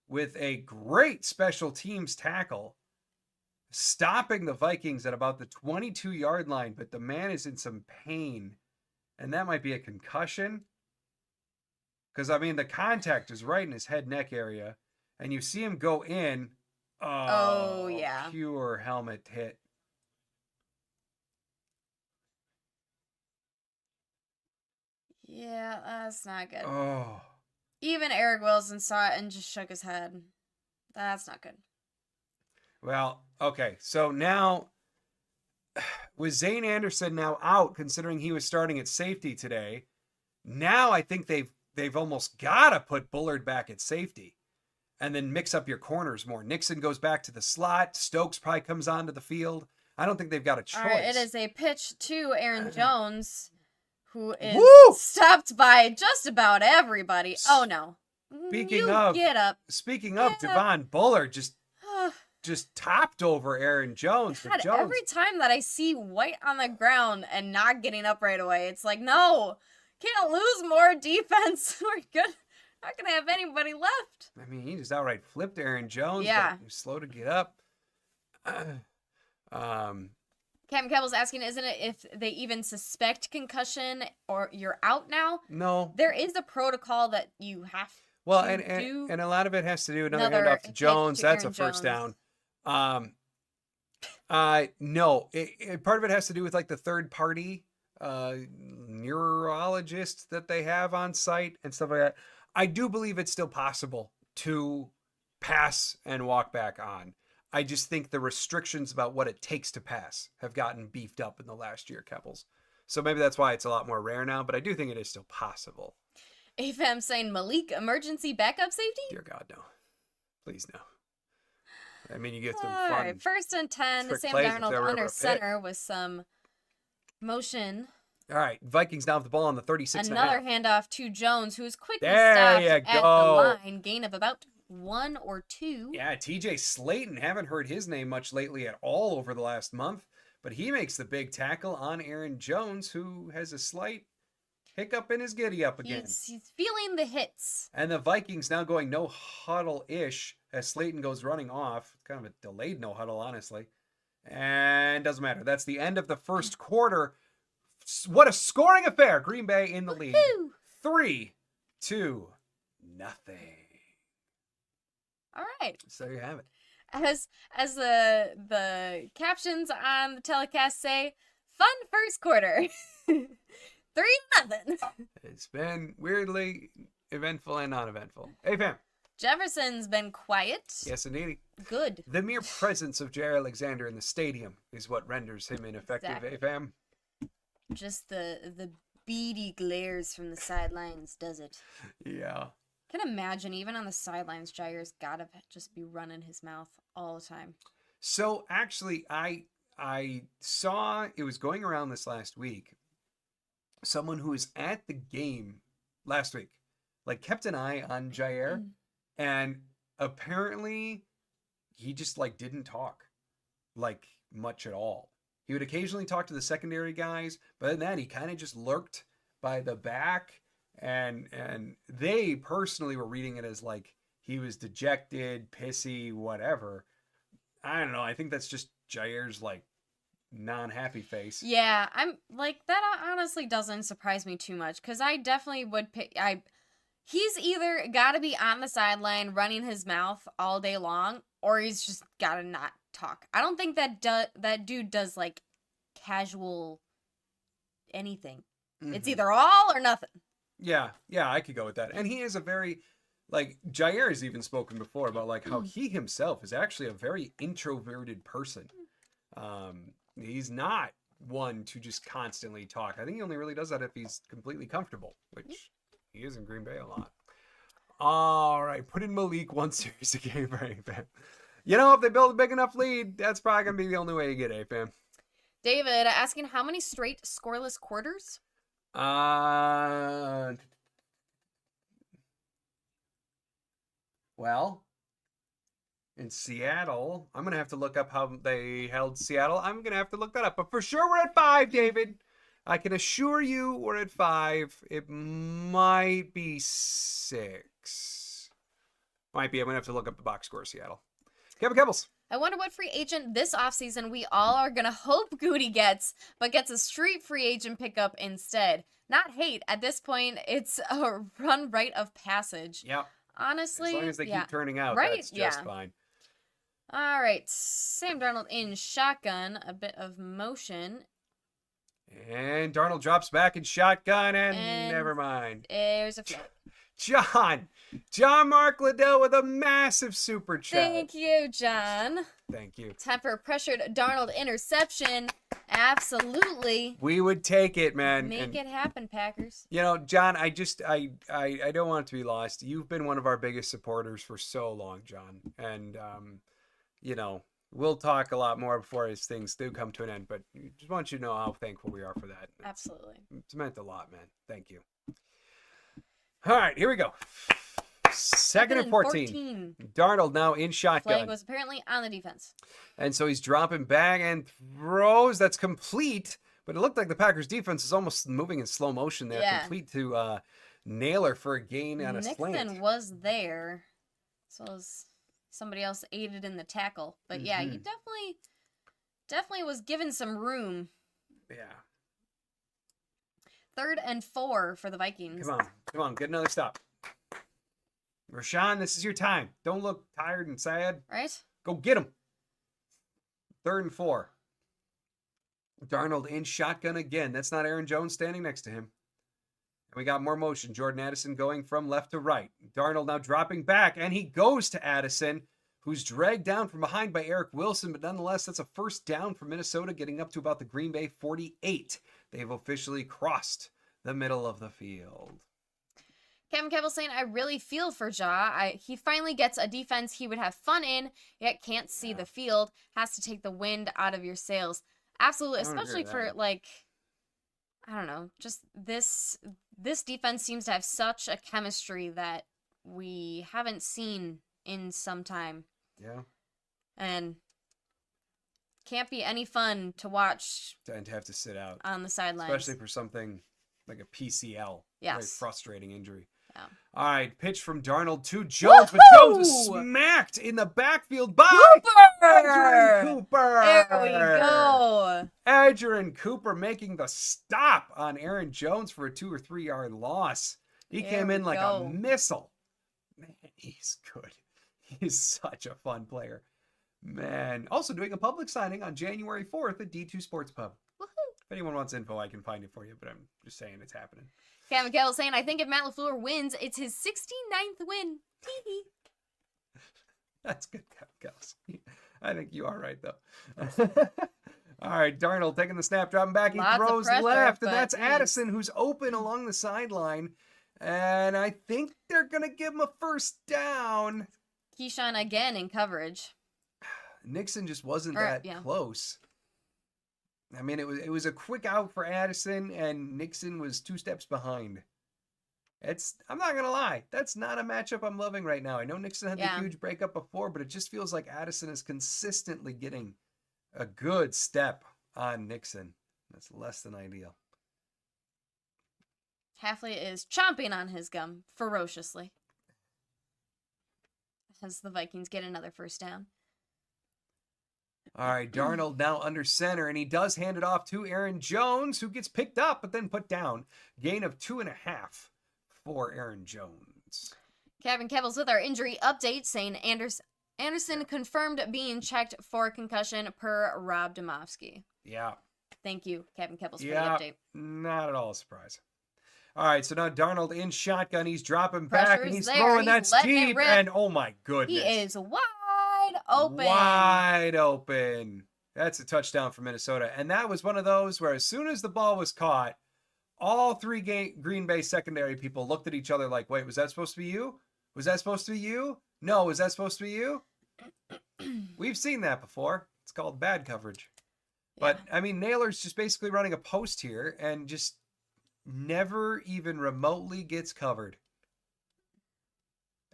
with a great special teams tackle, stopping the Vikings at about the 22-yard line, but the man is in some pain. And that might be a concussion. Because, I mean, the contact is right in his head neck area. And you see him go in. Oh yeah. Pure helmet hit. Yeah, that's not good. Oh. Even Eric Wilson saw it and just shook his head. That's not good. Well, okay. So now, with Zane Anderson now out, considering he was starting at safety today, now I think they've almost got to put Bullard back at safety and then mix up your corners more. Nixon goes back to the slot. Stokes probably comes onto the field. I don't think they've got a choice. All right, it is a pitch to Aaron Jones, who is Woo! stopped by just about everybody. Oh no. Speaking of, Devon Bullard just topped over Aaron Jones. God, every time that I see White on the ground and not getting up right away, it's like, no, can't lose more defense. We're good. Not gonna have anybody left. I mean, he just outright flipped Aaron Jones. Yeah, but he was slow to get up. Captain Kebble's asking, isn't it if they even suspect concussion or you're out now? No, there is a protocol that you have. Well, and a lot of it has to do with another handoff to Jones. That's a first down. No, part of it has to do with like the third party neurologist that they have on site and stuff like that. I do believe it's still possible to pass and walk back on. I just think the restrictions about what it takes to pass have gotten beefed up in the last year, Keppels. So maybe that's why it's a lot more rare now, but I do think it is still possible. AFM saying Malik, emergency backup safety? Dear God, no. Please, no. I mean, you get some fun. Right, 1st and 10. Sam Darnold under center with some motion. All right, Vikings now have the ball on the 36. Another handoff to Jones, who is quickly stopped at the line. Gain of about 1 or 2. Yeah, TJ Slayton. Haven't heard his name much lately at all over the last month, but he makes the big tackle on Aaron Jones, who has a slight hiccup in his giddy up again. He's feeling the hits. And the Vikings now going no huddle-ish as Slayton goes running off. Kind of a delayed no huddle, honestly. And doesn't matter. That's the end of the first quarter. What a scoring affair. Green Bay in the lead. 3-2-0. All right. So you have it. As the captions on the telecast say, fun first quarter. 3-0. It's been weirdly eventful and non-eventful. Hey, fam. Jefferson's been quiet. Yes, indeed. Good. The mere presence of Jair Alexander in the stadium is what renders him ineffective. Exactly. Hey, fam. Just the beady glares from the sidelines does it. Yeah. Can imagine, even on the sidelines, Jair's gotta just be running his mouth all the time. So actually, I saw it was going around this last week. Someone who was at the game last week, like, kept an eye on Jair, and apparently he just like didn't talk like much at all. He would occasionally talk to the secondary guys, but other than that, he kind of just lurked by the back, and they personally were reading it as like he was dejected, pissy, whatever. I don't know. I think that's just Jair's like non-happy face. Yeah, I'm like, that honestly doesn't surprise me too much, because I definitely would pick. He's either got to be on the sideline running his mouth all day long, or he's just got to not talk. I don't think that dude does like casual anything. Mm-hmm. It's either all or nothing. Yeah, I could go with that. And he is a very, like, Jair has even spoken before about like how he himself is actually a very introverted person. He's not one to just constantly talk. I think he only really does that if he's completely comfortable, which he is in Green Bay a lot. All right, put in Malik one series a game for AFAM. You know, if they build a big enough lead, that's probably going to be the only way to get AFAM. David asking, how many straight scoreless quarters? Uh, well, in Seattle, I'm going to have to look up how they held Seattle. I'm going to have to look that up. But for sure, we're at 5, David. I can assure you we're at 5. It might be 6. Might be. I'm going to have to look up the box score of Seattle. Kevin Kebbles. I wonder what free agent this offseason we all are going to hope Goody gets, but gets a street free agent pickup instead. Not hate. At this point, it's a run rite of passage. Yep. Honestly, As long as they yeah. keep turning out, Right? that's just Yeah. fine. All right. Sam Darnold in shotgun. A bit of motion. And Darnold drops back in shotgun, and never mind. There's a flip. John Mark Liddell with a massive super chat. Thank you, John. Thank you. Temper pressured Darnold interception. Absolutely. We would take it, man. Make it happen, Packers. You know, John, I don't want it to be lost. You've been one of our biggest supporters for so long, John. And, you know, we'll talk a lot more before as things do come to an end. But just want you to know how thankful we are for that. Absolutely. It's meant a lot, man. Thank you. All right, here we go. Second and 14. Darnold now in shotgun. Flag was apparently on the defense. And so he's dropping back and throws. That's complete. But it looked like the Packers defense is almost moving in slow motion there. Yeah. Complete to Naylor for a gain on a slant. Nixon was there. So was somebody else aided in the tackle. But yeah, he definitely was given some room. Yeah. 3rd and 4 for the Vikings. Come on, get another stop. Rashawn, this is your time. Don't look tired and sad. Right? Go get him. 3rd and 4. Darnold in shotgun again. That's not Aaron Jones standing next to him. And we got more motion. Jordan Addison going from left to right. Darnold now dropping back, and he goes to Addison, who's dragged down from behind by Eric Wilson, but nonetheless, that's a first down for Minnesota, getting up to about the Green Bay 48. They've officially crossed the middle of the field. Kevin Kevel saying, I really feel for Ja. He finally gets a defense he would have fun in, yet can't see the field. Has to take the wind out of your sails. Absolutely, especially for, like, I don't know, just this defense seems to have such a chemistry that we haven't seen in some time. Yeah. And can't be any fun to watch. And to have to sit out. On the sidelines. Especially for something like a PCL. Yes. Very frustrating injury. Yeah. All right, pitch from Darnold to Jones, but Jones was smacked in the backfield by Adrian Cooper. There we go. Adrian Cooper making the stop on Aaron Jones for a 2 or 3 yard loss. He came in like a missile. Man, he's good. He's such a fun player. Man. Also doing a public signing on January 4th at D2 Sports Pub. Woohoo. If anyone wants info, I can find it for you, but I'm just saying it's happening. Cam McKell saying, I think if Matt LaFleur wins, it's his 69th win. Tee-hee. That's good, Kels. I think you are right, though. All right, Darnold taking the snap, dropping back. He throws left, and that's Addison, who's open along the sideline. And I think they're going to give him a first down. Keyshawn again in coverage. Nixon just wasn't close. I mean, it was a quick out for Addison, and Nixon was 2 steps behind. I'm not going to lie. That's not a matchup I'm loving right now. I know Nixon had the huge breakup before, but it just feels like Addison is consistently getting a good step on Nixon. That's less than ideal. Halfley is chomping on his gum ferociously as the Vikings get another first down. All right, Darnold now under center, and he does hand it off to Aaron Jones, who gets picked up but then put down. Gain of 2.5 for Aaron Jones. Kevin Kevels with our injury update saying Anderson confirmed being checked for concussion per Rob Domofsky. Yeah. Thank you, Kevin Kevels, for the update. Not at all a surprise. All right, so now Darnold in shotgun. He's dropping back, and he's throwing that deep, and oh my goodness. He is wide open. Wide open. That's a touchdown for Minnesota. And that was one of those where as soon as the ball was caught, all 3 Green Bay secondary people looked at each other like, wait, was that supposed to be you? Was that supposed to be you? No, was that supposed to be you? We've seen that before. It's called bad coverage. But, I mean, Naylor's just basically running a post here and just never even remotely gets covered.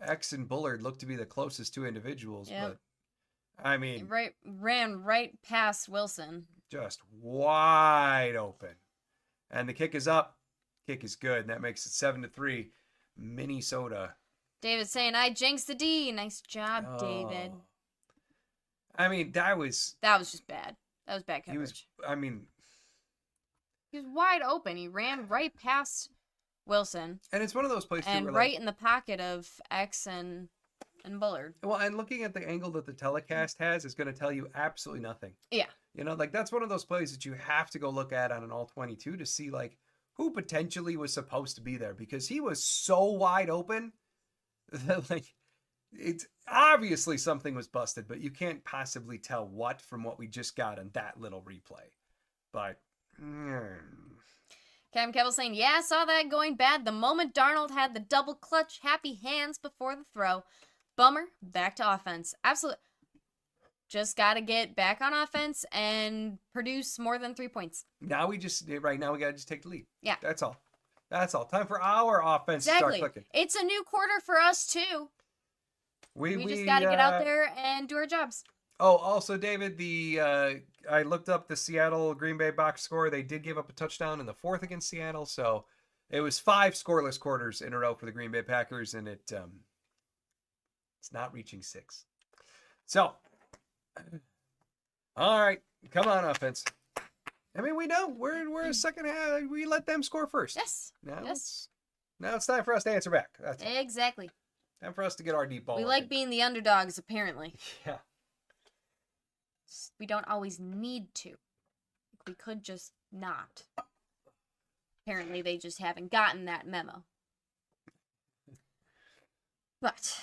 X and Bullard look to be the closest two individuals, Yep. but I mean, Ran right past Wilson. just wide open. And the kick is up. Kick is good. And that makes it 7-3. Minnesota. David saying, I jinxed the D. Nice job, David. Oh. I mean, that was just bad. That was bad he coverage. was. I mean, He was wide open. He ran right past Wilson. and it's one of those places And where, right in the pocket of X and Bullard. well, and looking at the angle that the telecast has is going to tell you absolutely nothing. Yeah. You know, like that's one of those plays that you have to go look at on an all 22 to see like who potentially was supposed to be there, because he was so wide open that like it's obviously something was busted, but you can't possibly tell what from what we just got in that little replay. But Cam Kevel saying, yeah, I saw that going bad the moment Darnold had the double clutch happy hands before the throw. Bummer. Back to offense. Absolutely. Just got to get back on offense and produce more than 3 points. now we just right now we got to just take the lead. Yeah. That's all. That's all. Time for our offense Exactly. to start clicking. It's a new quarter for us, too. We just got to get out there and do our jobs. Oh, also, David, I looked up the Seattle Green Bay box score. They did give up a touchdown in the fourth against Seattle, so it was 5 scoreless quarters in a row for the Green Bay Packers, and it's not reaching 6. So, all right, come on, offense. I mean, we know we're a second half. We let them score first. Yes. Now it's time for us to answer back. That's all. Exactly. Time for us to get our deep ball. We like being the underdogs, apparently. Yeah. We don't always need to. We could just not. Apparently, they just haven't gotten that memo. But,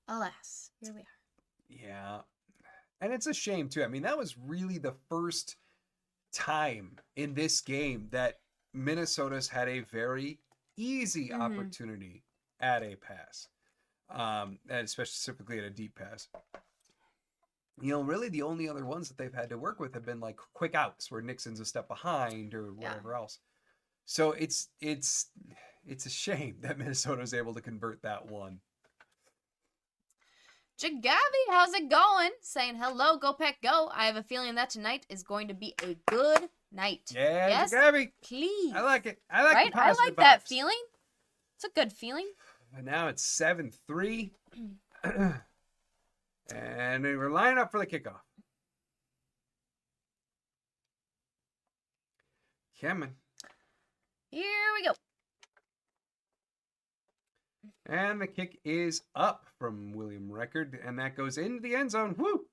alas, here we are. Yeah. And it's a shame, too. I mean, that was really the first time in this game that Minnesota's had a very easy opportunity at a pass. And especially specifically at a deep pass. You know, really the only other ones that they've had to work with have been like quick outs where Nixon's a step behind or whatever else. So it's a shame that Minnesota is able to convert that one. Jagavi, how's it going? Saying hello, go Pack, go. I have a feeling that tonight is going to be a good night. Yeah, yes, Jagavi. Please. I like it. I like right? the I positive like that vibes. feeling. It's a good feeling. And now it's 7-3. And we're lining up for the kickoff. Coming. Here we go. And the kick is up from William Record, and that goes into the end zone. Woo!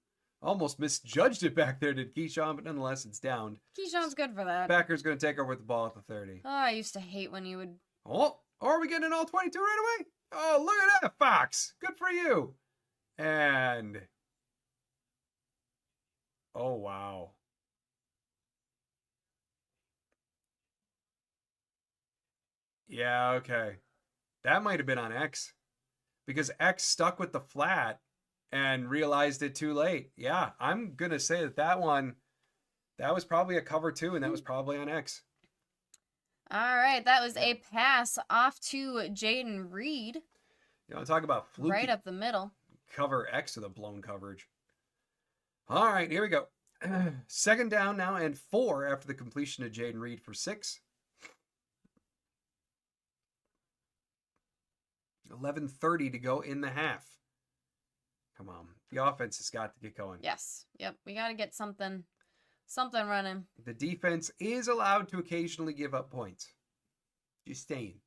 Almost misjudged it back there, did Keyshawn, but nonetheless, it's downed. Keyshawn's good for that. Packers going to take over with the ball at the 30. Oh, I used to hate when you would... Oh, are we getting an all 22 right away? Oh, look at that, Fox. Good for you. And... oh, wow. Yeah, okay. That might have been on X. Because X stuck with the flat and realized it too late. Yeah, I'm going to say that one, that was probably a cover 2, and that was probably on X. All right, that was a pass off to Jaden Reed. You know, talk about fluky. Right up the middle. Cover X with a blown coverage. All right, here we go. Second down now and 4 after the completion of Jaden Reed for 6. 11:30 to go in the half. Come on. The offense has got to get going. Yes. Yep. We got to get something running. The defense is allowed to occasionally give up points. Just staying.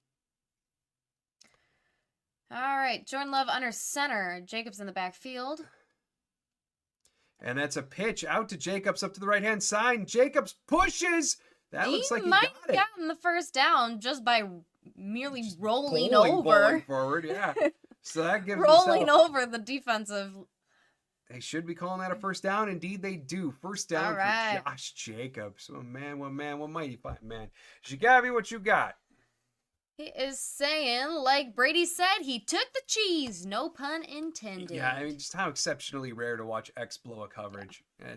All right. Jordan Love under center. Jacobs in the backfield. And that's a pitch out to Jacobs up to the right-hand side. Jacobs pushes. That looks like he might got have it. gotten the first down just by merely Just rolling bowling forward, yeah. So that gives rolling himself... over the defensive. They should be calling that a first down. Indeed, they do. First down All right. for Josh Jacobs. Oh, man, what mighty fine man. Shagavi, what you got? He is saying, like Brady said, he took the cheese. No pun intended. Yeah, I mean, just how exceptionally rare to watch X blow a coverage. Yeah.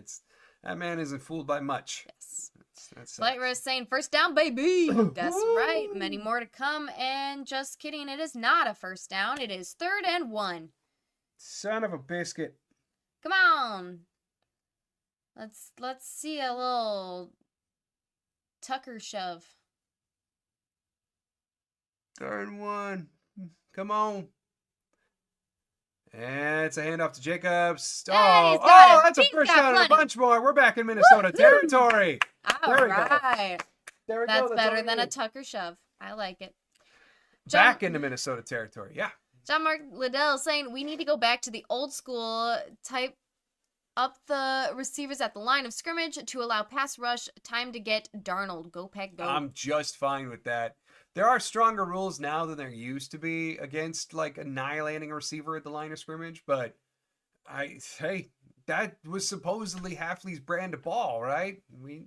That man isn't fooled by much. Yes. That Slight sucks. Rose saying, first down, baby. That's right. Many more to come. And just kidding, it is not a first down. It is 3rd and 1. Son of a biscuit. Come on. Let's see a little Tucker shove. 3rd and 1. Come on. And it's a handoff to Jacobs. That's a first down and a bunch more. We're back in Minnesota territory. All right. There we go. That's better than a Tucker shove. I like it. Back into Minnesota territory. Yeah. John Mark Liddell saying we need to go back to the old school, type up the receivers at the line of scrimmage to allow pass rush time to get Darnold. Go Pack, go. I'm just fine with that. There are stronger rules now than there used to be against like annihilating a receiver at the line of scrimmage, but that was supposedly Hafley's brand of ball, right?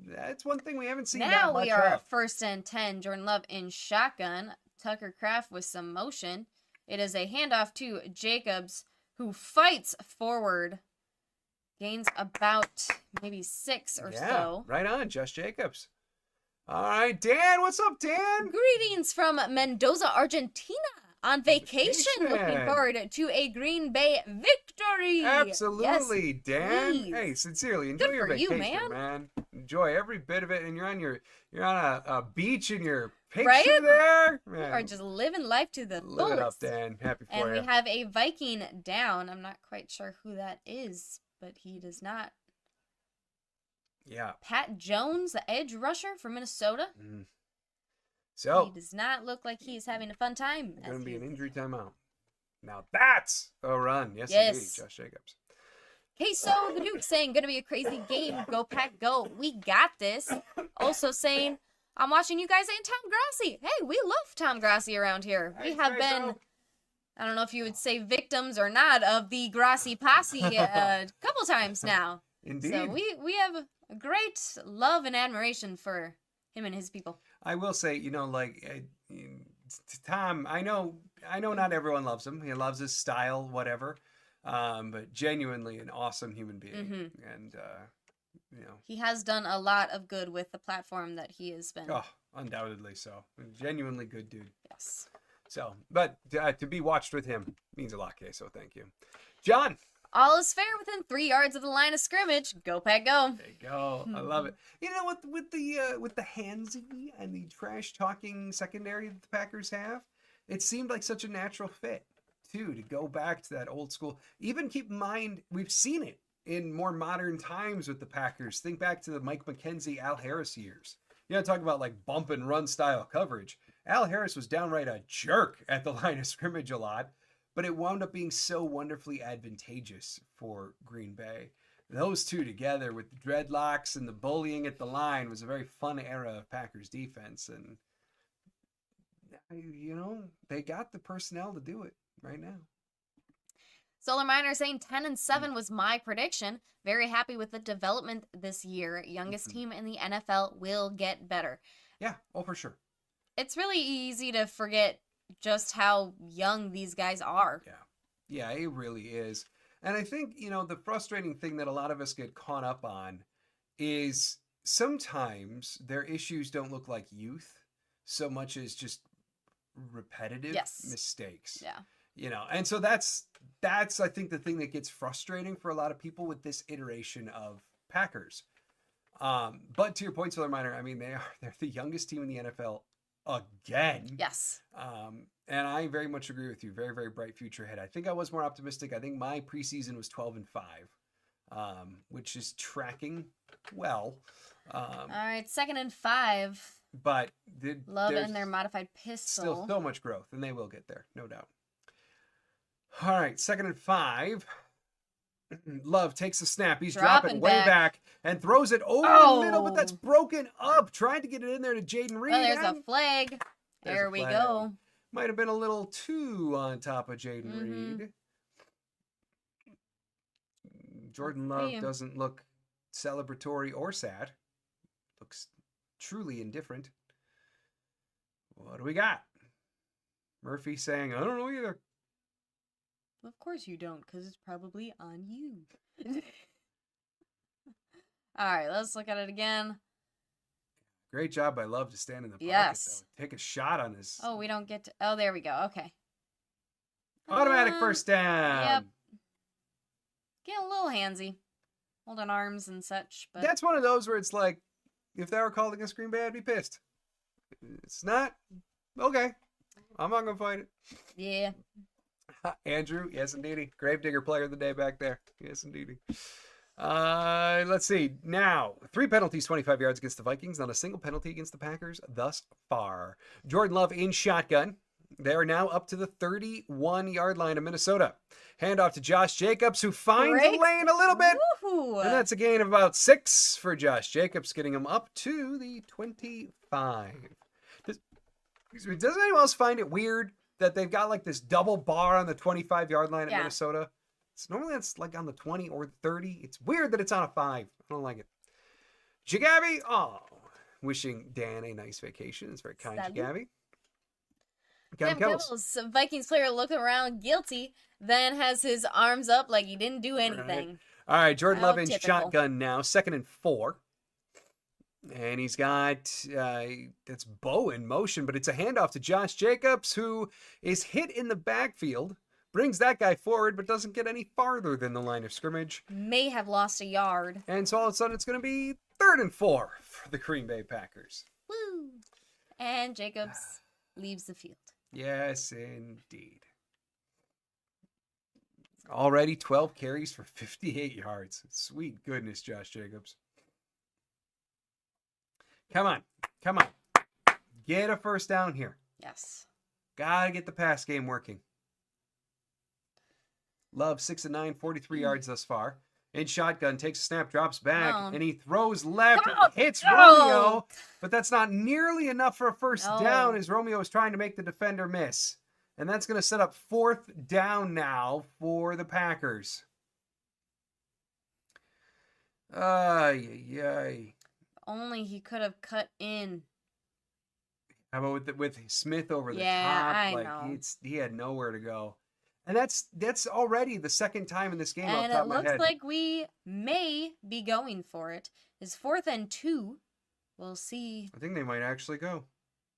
That's one thing we haven't seen that Now much we are of. at 1st and 10. Jordan Love in shotgun. Tucker Kraft with some motion. It is a handoff to Jacobs, who fights forward. Gains about maybe 6 or so. Right on, Josh Jacobs. All right, Dan, what's up, Dan? Greetings from Mendoza, Argentina. On vacation. Looking forward to a Green Bay victory. Absolutely, yes, Dan. please. Hey, sincerely, enjoy Good your for you, vacation, man. Enjoy every bit of it, and you're on a beach in your picture right? there. You Man, are just living life to the live it up, fullest. Dan. Happy for And you. we have a Viking down. I'm not quite sure who that is, but he does not. Yeah. Pat Jones, the edge rusher from Minnesota. So he does not look like he's having a fun time. Going to be an injury timeout. Now that's a run. Yes, indeed, Josh Jacobs. Okay, so the Duke saying, going to be a crazy game. Go Pack, go. We got this. Also saying, I'm watching you guys and Tom Grassi. Hey, we love Tom Grassi around here. We have been, I don't know if you would say victims or not, of the Grassi posse a couple times now. Indeed. So we have a great love and admiration for him and his people. I will say, Tom, I know not everyone loves him. He loves his style, whatever. But genuinely an awesome human being. And, he has done a lot of good with the platform that he has been. Oh, undoubtedly so. Genuinely good dude. Yes. So, but to be watched with him means a lot, Kay, so thank you. John. All is fair within 3 yards of the line of scrimmage. Go Pack, go. There you go. I love it. You know what, with the handsy and the trash talking secondary that the Packers have, it seemed like such a natural fit too to go back to that old school. Even keep in mind we've seen it in more modern times with the Packers. Think back to the Mike McKenzie, Al Harris years. You know, talk about like bump and run style coverage. Al Harris was downright a jerk at the line of scrimmage a lot. But it wound up being so wonderfully advantageous for Green Bay. Those two together with the dreadlocks and the bullying at the line was a very fun era of Packers defense. And, they got the personnel to do it right now. Solar Miner saying 10-7 was my prediction. Very happy with the development this year. Youngest team in the NFL will get better. Yeah, for sure. It's really easy to forget just how young these guys are. Yeah, it really is. And I think, the frustrating thing that a lot of us get caught up on is sometimes their issues don't look like youth so much as just repetitive mistakes. Yeah. And so that's I think the thing that gets frustrating for a lot of people with this iteration of Packers. But to your point, Solar Miner, I mean, they're the youngest team in the NFL again. Yes. And I very much agree with you. Very, very bright future ahead. I think I was more optimistic. I think my preseason was 12-5, which is tracking well. All right, 2nd and 5. But Love and their modified pistol. Still so much growth, and they will get there, no doubt. All right, 2nd and 5. Love takes the snap. He's dropping way back and throws it over the middle, but that's broken up. Trying to get it in there to Jaden Reed. Oh, there's a flag. There we go. Might have been a little too on top of Jaden Reed. Jordan Love doesn't look celebratory or sad. Looks truly indifferent. What do we got? Murphy saying, I don't know either. Of course you don't, because it's probably on you. All right, let's look at it again. Great job by Love to stand in the pocket, Yes. though. Take a shot on his Oh, we don't get to. Oh, there we go. Okay. automatic first down. Yep. Getting a little handsy. Holding arms and such, but That's one of those where it's like, if that were called against Green Bay, I'd be pissed. It's not. Okay. I'm not going to fight it. yeah. Andrew, yes, indeedy. Gravedigger player of the day back there. Yes, indeedy. Let's see. Now, 3 penalties, 25 yards against the Vikings, not a single penalty against the Packers thus far. Jordan Love in shotgun. They are now up to the 31-yard line of Minnesota. Handoff to Josh Jacobs, who finds the lane a little bit. Woohoo! And that's a gain of about 6 for Josh Jacobs, getting him up to the 25. Does anyone else find it weird that they've got like this double bar on the 25-yard line at Minnesota? Normally that's like on the 20 or 30. It's weird that it's on a 5. I don't like it. Jagabi, wishing Dan a nice vacation. It's very kind, Jagabi. Kevin Kibbles, Vikings player looking around guilty, then has his arms up like he didn't do anything. All right, Jordan Love in typical. shotgun now, 2nd and 4. And he's got, that's Bo in motion, but it's a handoff to Josh Jacobs, who is hit in the backfield, brings that guy forward, but doesn't get any farther than the line of scrimmage. May have lost a yard. And so all of a sudden it's going to be 3rd and 4 for the Green Bay Packers. Woo! And Jacobs leaves the field. Yes, indeed. Already 12 carries for 58 yards. Sweet goodness, Josh Jacobs. Come on. Get a first down here. Yes. Gotta get the pass game working. Love 6 of 9, 43 yards thus far. In shotgun, takes a snap, drops back, and he throws left, hits Romeo, but that's not nearly enough for a first down as Romeo is trying to make the defender miss. And that's going to set up 4th down now for the Packers. Only he could have cut in. How about with Smith over the top? I know. He had nowhere to go. And that's already the 2nd time in this game. And it looks like we may be going for it. It's 4th and 2. We'll see. I think they might actually go.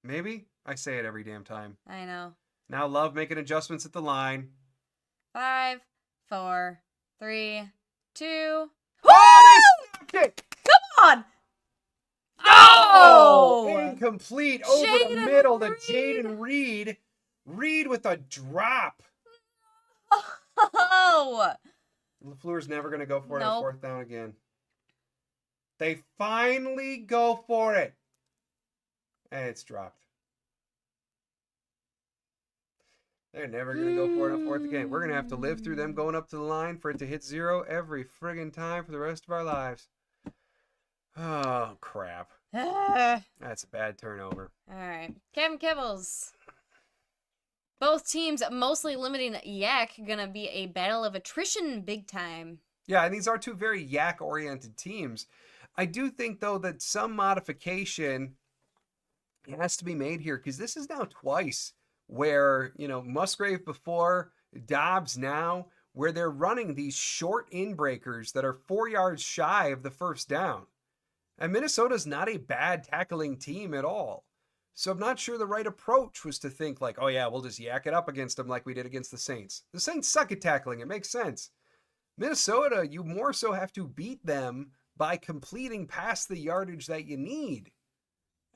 Maybe. I say it every damn time. I know. Now Love making adjustments at the line. 5, 4, 3, 2. Oh, they snapped it! Come on! Oh! Incomplete over the middle to Jaden Reed. Reed with a drop. Oh! LaFleur's never going to go for it on 4th down again. They finally go for it. And it's dropped. They're never going to go for it on 4th again. We're going to have to live through them going up to the line for it to hit 0 every friggin' time for the rest of our lives. Oh, crap. That's a bad turnover. All right. Kevin Kibbles. Both teams mostly limiting Yak. Gonna be a battle of attrition big time. Yeah, and these are 2 very Yak-oriented teams. I do think, though, that some modification has to be made here, because this is now twice where, Musgrave before, Dobbs now, where they're running these short in-breakers that are 4 yards shy of the first down. And Minnesota's not a bad tackling team at all. So I'm not sure the right approach was to think like, oh yeah, we'll just yak it up against them like we did against the Saints. The Saints suck at tackling. It makes sense. Minnesota, you more so have to beat them by completing past the yardage that you need.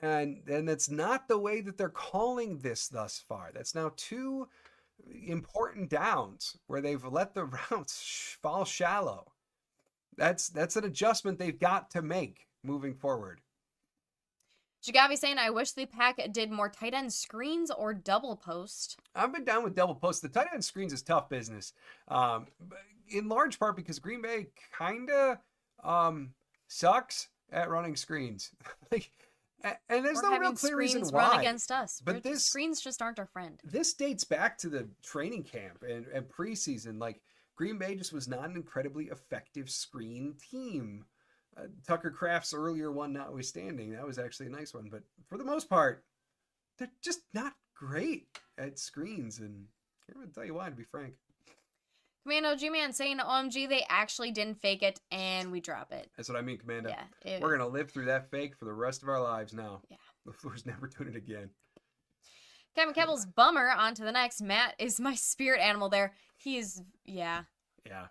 And that's not the way that they're calling this thus far. That's now 2 important downs where they've let the routes fall shallow. That's an adjustment they've got to make moving forward. Jagabi saying, I wish the Pack did more tight end screens or double post. I've been down with double post. The tight end screens is tough business. In large part because Green Bay kind of sucks at running screens. And there's no real clear reason why. Run against us. But screens just aren't our friend. This dates back to the training camp and preseason. Like, Green Bay just was not an incredibly effective screen team. Tucker Kraft's earlier one notwithstanding, that was actually a nice one. But for the most part, they're just not great at screens. And I can't really tell you why, to be frank. Commando G-Man saying, OMG, they actually didn't fake it, and we drop it. That's what I mean, Commando. Yeah. We're going to live through that fake for the rest of our lives now. Yeah. LaFleur's never doing it again. Kevin Kebble's bummer. On to the next. Matt is my spirit animal there. He is, yeah. Yeah.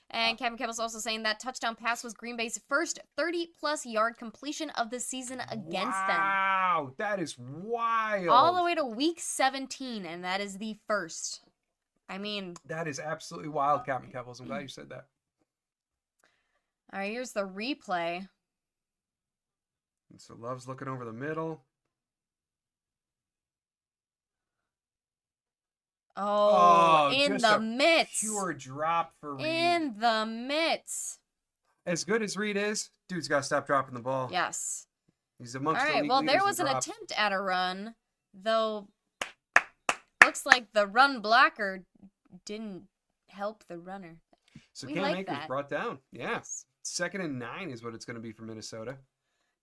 And Kevin Kebble's also saying that touchdown pass was Green Bay's first 30-plus yard completion of the season against them. Wow, that is wild. All the way to week 17, and that is the first. I mean... That is absolutely wild, Captain Kebbles. I'm glad you said that. All right, here's the replay. And so Love's looking over the middle. Oh, in the mitts. Pure drop for Reed. In the mitts. As good as Reed is, dude's got to stop dropping the ball. Yes. He's amongst All the right, league well, leaders there in was an drops. attempt at a run, though looks like the run blocker didn't help the runner. So we Cam like Akers that. brought down. Yes. 2nd and 9 is what it's going to be for Minnesota.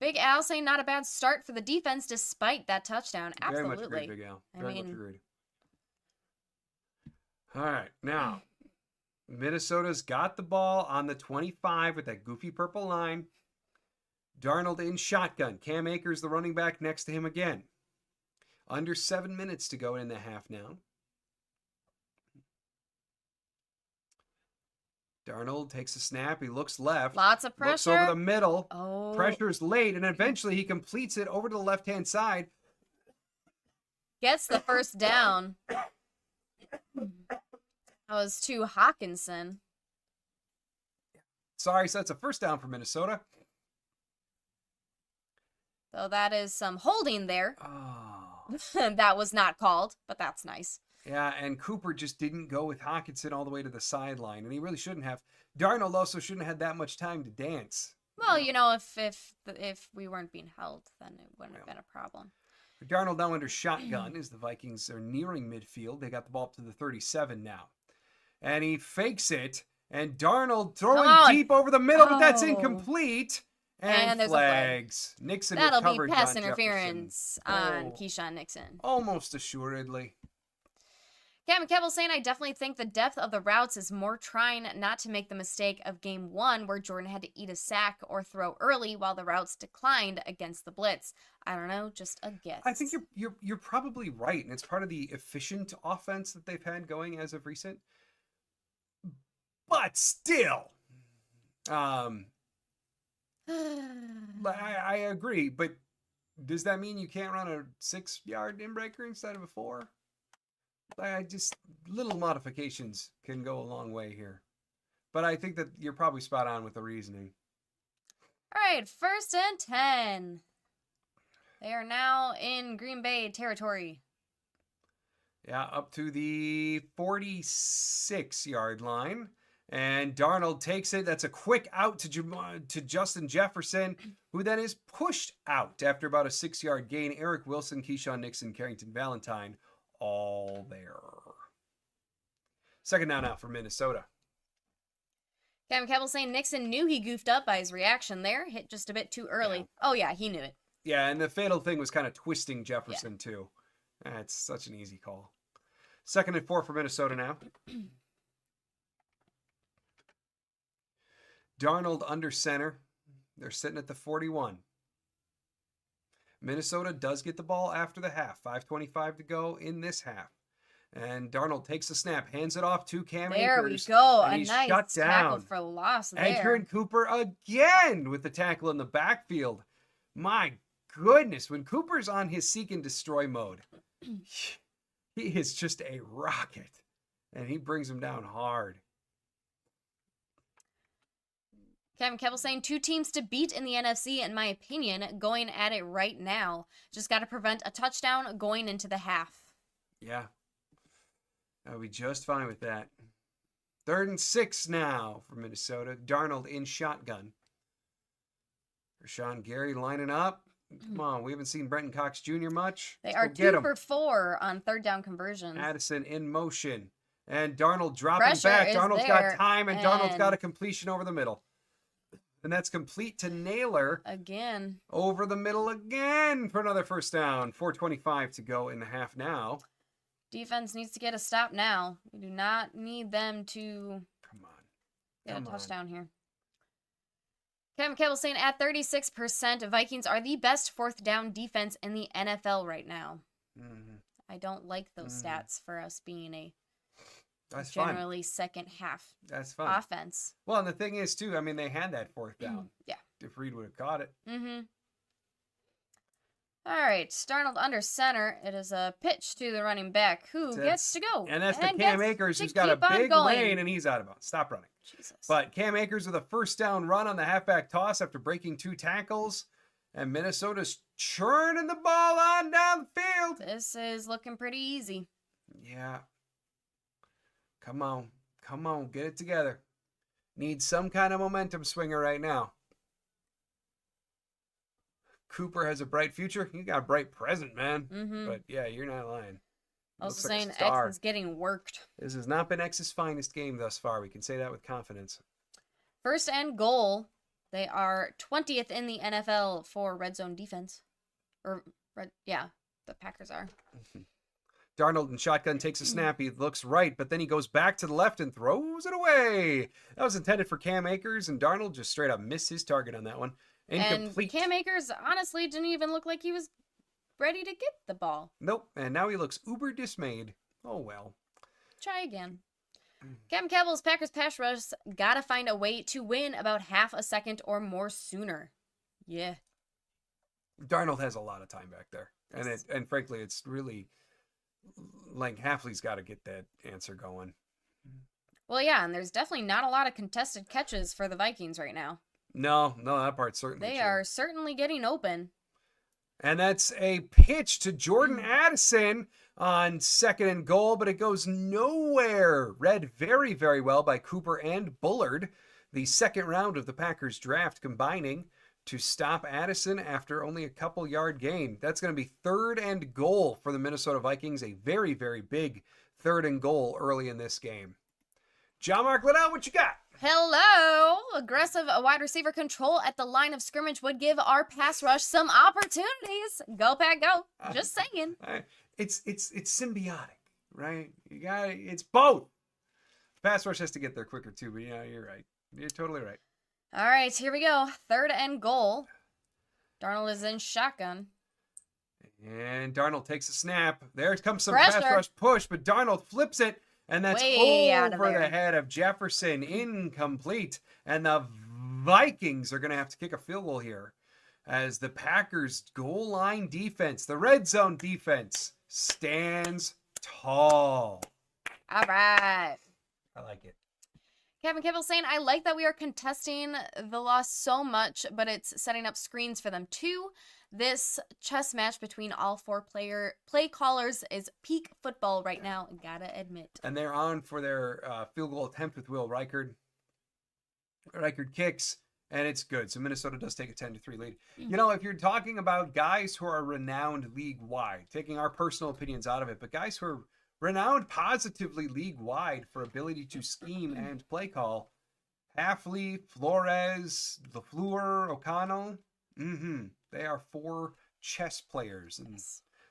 Big Al saying not a bad start for the defense despite that touchdown. Absolutely. Very much agreed, Big Al. Very much mean- agreed. All right, now, Minnesota's got the ball on the 25 with that goofy purple line. Darnold in shotgun. Cam Akers, the running back, next to him again. Under 7 minutes to go in the half now. Darnold takes a snap. He looks left. Lots of pressure. Looks over the middle. Oh. Pressure's late, and eventually he completes it over to the left-hand side. Gets the first down. That was to Hawkinson. Sorry, so that's a first down for Minnesota. So that is some holding there. Oh. That was not called, but that's nice. Yeah, and Cooper just didn't go with Hawkinson all the way to the sideline, and he really shouldn't have. Darnold also shouldn't have had that much time to dance. Well, you know, if we weren't being held, then it wouldn't have been a problem. Darnold now under shotgun as the Vikings are nearing midfield. They got the ball up to the 37 now. And he fakes it, and Darnold throwing deep over the middle, but that's incomplete. And there's a flag. flags. Nixon That'll with be coverage pass on interference Jefferson. on Keyshawn Nixon. Almost assuredly. Kevin Kebbell saying, I definitely think the depth of the routes is more trying not to make the mistake of game 1 where Jordan had to eat a sack or throw early while the routes declined against the blitz. I don't know, just a guess. I think you're probably right, and it's part of the efficient offense that they've had going as of recent. But still, I agree. But does that mean you can't run a 6-yard inbreaker instead of a 4? Little modifications can go a long way here. But I think that you're probably spot on with the reasoning. All right, 1st and 10. They are now in Green Bay territory. Yeah, up to the 46-yard line. And Darnold takes it. That's a quick out to Justin Jefferson, who then is pushed out after about a 6-yard gain. Eric Wilson, Keyshawn Nixon, Carrington Valentine, all there. 2nd down now for Minnesota. Kevin Kebbell saying Nixon knew he goofed up by his reaction there. Hit just a bit too early. Yeah. Oh, yeah, he knew it. Yeah, and the fatal thing was kind of twisting Jefferson, too. That's such an easy call. 2nd and 4 for Minnesota now. Darnold under center. They're sitting at the 41. Minnesota does get the ball after the half. 5:25 to go in this half. And Darnold takes the snap, hands it off to Cam Akers. There we go. And A he's nice shut tackle down. for loss there. Adrian Cooper again with the tackle in the backfield. My goodness, when Cooper's on his seek and destroy mode, he is just a rocket. And he brings him down hard. Kevin Kebbell saying 2 teams to beat in the NFC, in my opinion, going at it right now. Just got to prevent a touchdown going into the half. Yeah. I'll be just fine with that. 3rd and 6 now for Minnesota. Darnold in shotgun. Rashawn Gary lining up. Come on, we haven't seen Brenton Cox Jr. much. They Let's are go get 2 him. for 4 on 3rd down conversions. Addison in motion. And Darnold dropping Pressure back. is Darnold's there, got time, and Darnold's and- got a completion over the middle. And that's complete to Naylor. Again. Over the middle again for another first down. 4:25 to go in the half now. Defense needs to get a stop now. We do not need them to Come on. get Come a on. touchdown here. Kevin Campbell saying at 36%, Vikings are the best fourth down defense in the NFL right now. Mm-hmm. I don't like those stats for us being a That's generally second half That's fun. offense. Well, and the thing is, too, I mean, they had that fourth down. Yeah. If Reed would have caught it. Mm-hmm. All right, Darnold under center. It is a pitch to the running back who gets to go. And that's the Cam Akers who's got a big lane and he's out of bounds. Stop running. Jesus. But Cam Akers with a first down run on the halfback toss after breaking 2 tackles. And Minnesota's churning the ball on down the field. This is looking pretty easy. Yeah. Come on. Come on. Get it together. Need some kind of momentum swinger right now. Cooper has a bright future. You got a bright present, man. Mm-hmm. But yeah, you're not lying. Also Looks like saying a star. X is getting worked. This has not been X's finest game thus far. We can say that with confidence. First and goal. They are 20th in the NFL for red zone defense. The Packers are. Darnold in shotgun takes a snap. He looks right, but then he goes back to the left and throws it away. That was intended for Cam Akers, and Darnold just straight up missed his target on that one. Incomplete. And Cam Akers honestly didn't even look like he was ready to get the ball. Nope. And now he looks uber dismayed. Oh, well. Try again. Kevin Campbell's Packers pass rush gotta find a way to win about half a second or more sooner. Yeah. Darnold has a lot of time back there. And frankly, it's really like Hafley's got to get that answer going. Well, yeah, and there's definitely not a lot of contested catches for the Vikings right now. No, that part's certainly They true. are certainly getting open. And that's a pitch to Jordan Addison on second and goal, but it goes nowhere. Read very, very well by Cooper and Bullard. The second round of the Packers draft combining to stop Addison after only a couple yard gain. That's going to be third and goal for the Minnesota Vikings. A very, very big third and goal early in this game. John Mark Liddell, what you got? Hello! Aggressive wide receiver control at the line of scrimmage would give our pass rush some opportunities. Go, Pack, go. Just saying. It's symbiotic, right? It's both. Pass rush has to get there quicker too, but yeah, you're right. You're totally right. All right, here we go. Third and goal. Darnold is in shotgun. And Darnold takes a snap. There comes some Pressure. pass rush push, but Darnold flips it. And that's Way out of over the there. head of Jefferson. Incomplete. And the Vikings are going to have to kick a field goal here as the Packers goal line defense, the red zone defense, stands tall. All right. I like it. Kevin Campbell saying, I like that we are contesting the loss so much, but it's setting up screens for them too. This chess match between all four play callers is peak football right now, gotta admit. And they're on for their field goal attempt with Will Reichard. Reichard kicks, and it's good. So Minnesota does take a 10-3 lead. You know, if you're talking about guys who are renowned league-wide, taking our personal opinions out of it, but guys who are renowned positively league-wide for ability to scheme and play call, Hafley, Flores, LaFleur, O'Connell, they are 4 chess players. And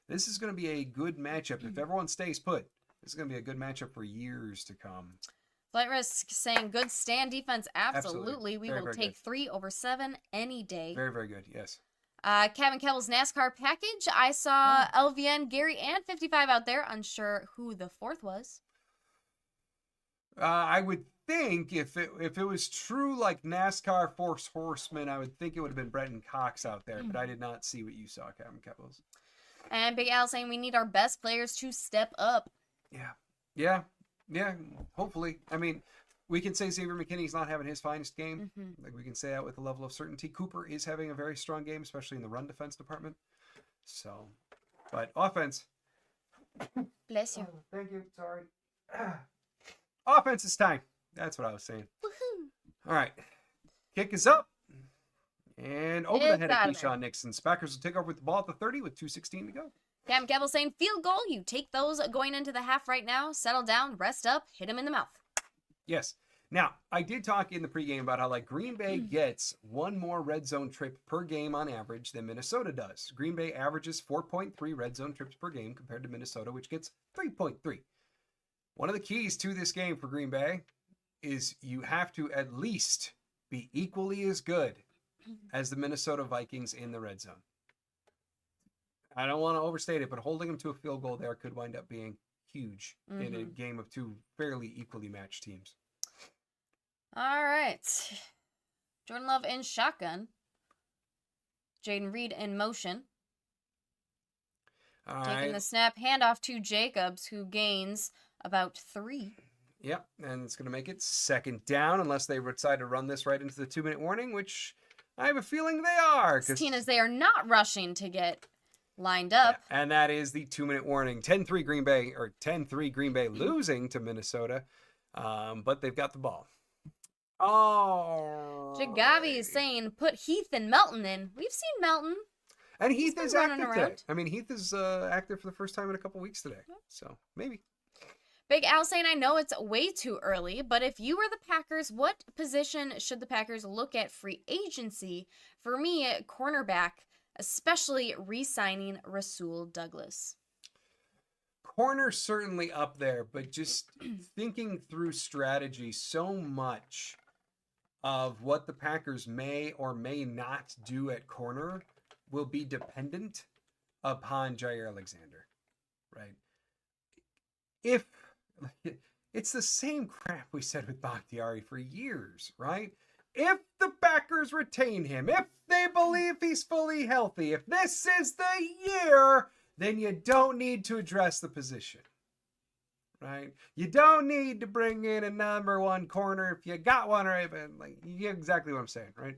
this is going to be a good matchup. If everyone stays put, this is going to be a good matchup for years to come. Flight Risk saying, good stand defense. Absolutely. Absolutely. We Very, will very take good. 3 over 7 any day. Very, very good. Yes. Kevin Campbell's NASCAR package. I saw LVN, Gary, and 55 out there. Unsure who the 4th was. I would think if it was true like NASCAR Force Horsemen, I would think it would have been Brenton Cox out there, but I did not see what you saw, Kevin Keppels. And Big Al saying we need our best players to step up. Yeah. Hopefully. I mean, we can say Xavier McKinney's not having his finest game. Like we can say that with a level of certainty. Cooper is having a very strong game, especially in the run defense department. So, but offense. Bless you. Thank you. Sorry. Offense is time. That's what I was saying. Woohoo. All right. Kick is up. And over the It's head of out of Keyshawn Nixon. Packers will take over with the ball at the 30 with 2:16 to go. Cam Campbell saying field goal. You take those going into the half right now. Settle down, rest up, hit him in the mouth. Yes. Now, I did talk in the pregame about how like Green Bay gets one more red zone trip per game on average than Minnesota does. Green Bay averages 4.3 red zone trips per game compared to Minnesota, which gets 3.3. One of the keys to this game for Green Bay is you have to at least be equally as good as the Minnesota Vikings in the red zone. I don't want to overstate it, but holding them to a field goal there could wind up being huge in a game of two fairly equally matched teams. All right. Jordan Love in shotgun. Jaden Reed in motion. Taking the snap, handoff to Jacobs, who gains about 3. Yep, and it's going to make it second down unless they decide to run this right into the 2-minute warning, which I have a feeling they are. As they are not rushing to get lined up. Yeah, and that is the 2-minute warning. 10-3 Green Bay, or 10-3 Green Bay losing to Minnesota, but they've got the ball. Oh. Jagavi is saying put Heath and Melton in. We've seen Melton. And Heath is active today. I mean, Heath is active for the first time in a couple weeks today. So, maybe. Big Al saying, I know it's way too early, but if you were the Packers, what position should the Packers look at free agency? For me, cornerback, especially re-signing Rasul Douglas. Corner certainly up there, but just thinking through strategy, so much of what the Packers may or may not do at corner will be dependent upon Jair Alexander, right? If it's the same crap we said with Bakhtiari for years, right? If the Packers retain him, if they believe he's fully healthy, if this is the year, then you don't need to address the position, right? You don't need to bring in a number one corner if you got one, right? But like, you get exactly what I'm saying, right?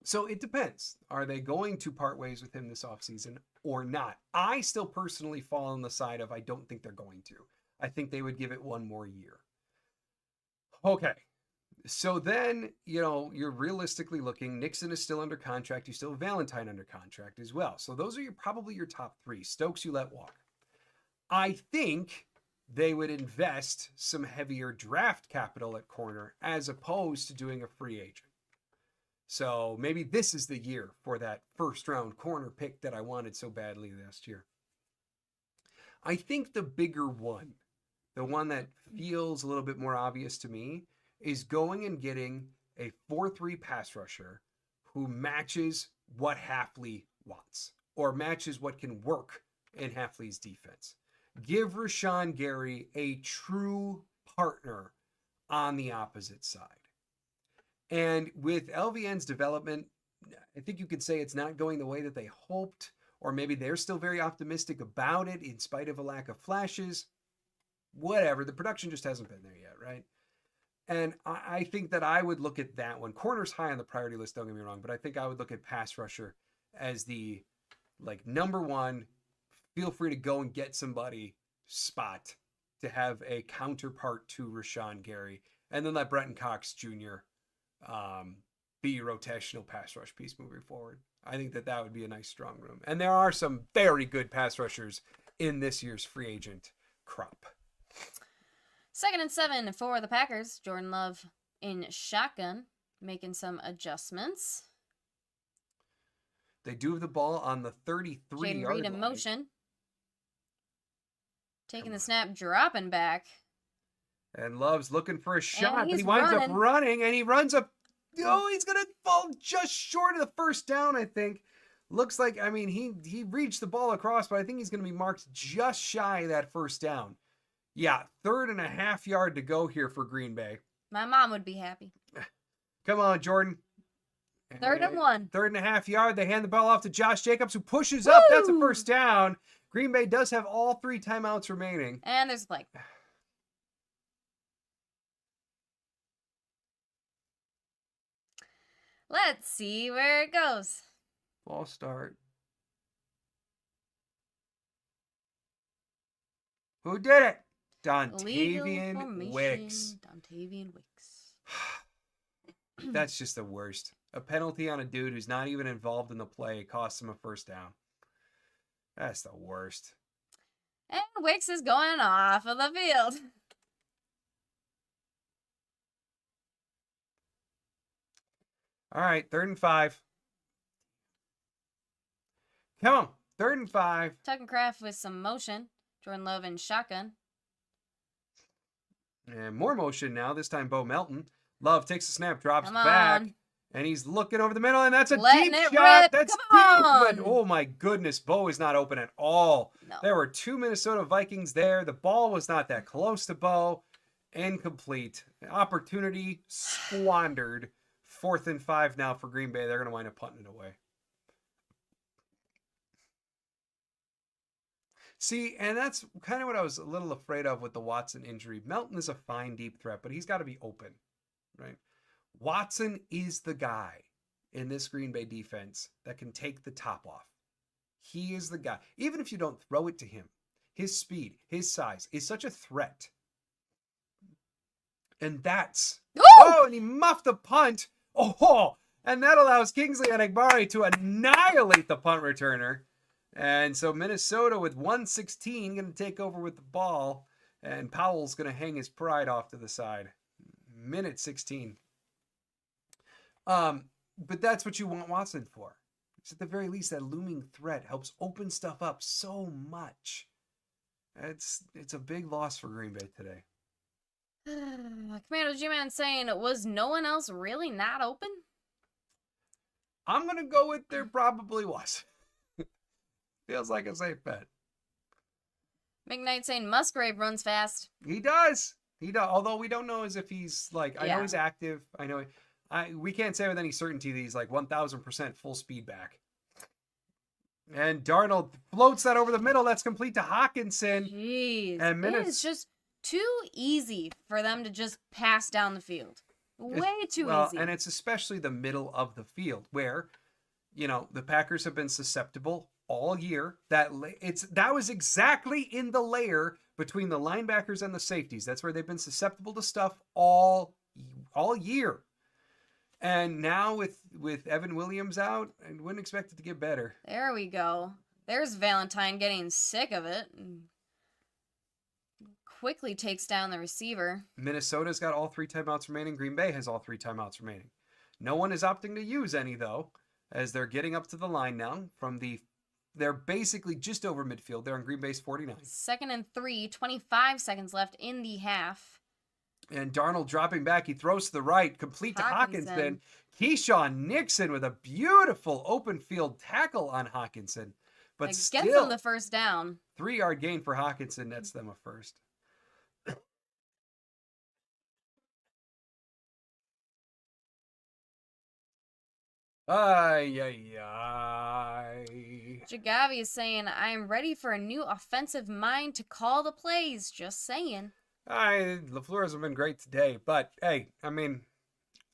So it depends. Are they going to part ways with him this offseason or not? I still personally fall on the side of I don't think they're going to. I think they would give it one more year. Okay. So then, you're realistically looking. Nixon is still under contract. You still have Valentine under contract as well. So those are probably your top 3. Stokes, you let walk. I think they would invest some heavier draft capital at corner as opposed to doing a free agent. So maybe this is the year for that first round corner pick that I wanted so badly last year. I think the bigger one, the one that feels a little bit more obvious to me, is going and getting a 4-3 pass rusher who matches what Hafley wants or matches what can work in Hafley's defense. Give Rashawn Gary a true partner on the opposite side. And with LVN's development, I think you could say it's not going the way that they hoped, or maybe they're still very optimistic about it in spite of a lack of flashes. Whatever, the production just hasn't been there yet, right? And I think that I would look at that one. Corner's high on the priority list, don't get me wrong, but I think I would look at pass rusher as the number one, feel free to go and get somebody spot to have a counterpart to Rashawn Gary. And then let Brenton Cox Jr. Be your rotational pass rush piece moving forward. I think that would be a nice strong room. And there are some very good pass rushers in this year's free agent crop. 2nd and 7 for the Packers. Jordan Love in shotgun, making some adjustments. They do have the ball on the 33-yard line. Jaden Reed in motion. Taking the snap, dropping back. And Love's looking for a shot, but he winds up running, and he runs up. Oh, he's going to fall just short of the first down, I think. Looks like, he reached the ball across, but I think he's going to be marked just shy of that first down. Yeah, 3.5 yards to go here for Green Bay. My mom would be happy. Come on, Jordan. 3rd and 1. 3.5 yards. They hand the ball off to Josh Jacobs, who pushes up. That's a first down. Green Bay does have all 3 timeouts remaining. And there's a flag. Let's see where it goes. Ball start. Who did it? Dontavian Wicks. Dontavian Wicks. That's just the worst. A penalty on a dude who's not even involved in the play costs him a first down. That's the worst. And Wicks is going off of the field. All right, 3rd and 5. Come on, 3rd and 5. Tuck Craft with some motion. Jordan Love in shotgun. And more motion now, this time Bo Melton. Love takes a snap, drops Come back, on. and he's looking over the middle, and that's a Letting deep it shot. rip. That's Come deep, but on. oh my goodness, Bo is not open at all. No. There were 2 Minnesota Vikings there. The ball was not that close to Bo. Incomplete. Opportunity squandered. 4th and 5 now for Green Bay. They're going to wind up punting it away. See, and that's kind of what I was a little afraid of with the Watson injury. Melton is a fine deep threat, but he's got to be open, right? Watson is the guy in this Green Bay defense that can take the top off. He is the guy. Even if you don't throw it to him, his speed, his size is such a threat. And that's... Oh, and he muffed the punt. Oh, and that allows Kingsley Enagbare to annihilate the punt returner. And so Minnesota with 1:16 going to take over with the ball. And Powell's going to hang his pride off to the side. Minute 16. But that's what you want Watson for. It's at the very least that looming threat helps open stuff up so much. It's a big loss for Green Bay today. Commando G-Man saying, was no one else really not open? I'm going to go with there probably was. Feels like a safe bet. McKnight saying Musgrave runs fast. He does. He does. Although we don't know as if he's like, I know he's active. I know we can't say with any certainty that he's like 1,000% full speed back. And Darnold floats that over the middle. That's complete to Hawkinson. Jeez. And It's just too easy for them to just pass down the field. Way too easy. And it's especially the middle of the field where, you know, the Packers have been susceptible all year. That was exactly in the layer between the linebackers and the safeties. That's where they've been susceptible to stuff all year. And now with Evan Williams out, I wouldn't expect it to get better. There we go. There's Valentine getting sick of it. Quickly takes down the receiver. Minnesota's got all 3 timeouts remaining. Green Bay has all 3 timeouts remaining. No one is opting to use any, though, as they're getting up to the line now they're basically just over midfield. They're on Green Bay's 49. 2nd and 3, 25 seconds left in the half. And Darnold dropping back. He throws to the right, complete to Hawkinson. Keyshawn Nixon with a beautiful open field tackle on Hawkinson. But gets still, them the first down. 3-yard gain for Hawkinson nets them a first. Ay. Jagavi is saying, I am ready for a new offensive mind to call the plays. Just saying. LaFleur hasn't been great today, but hey, I mean,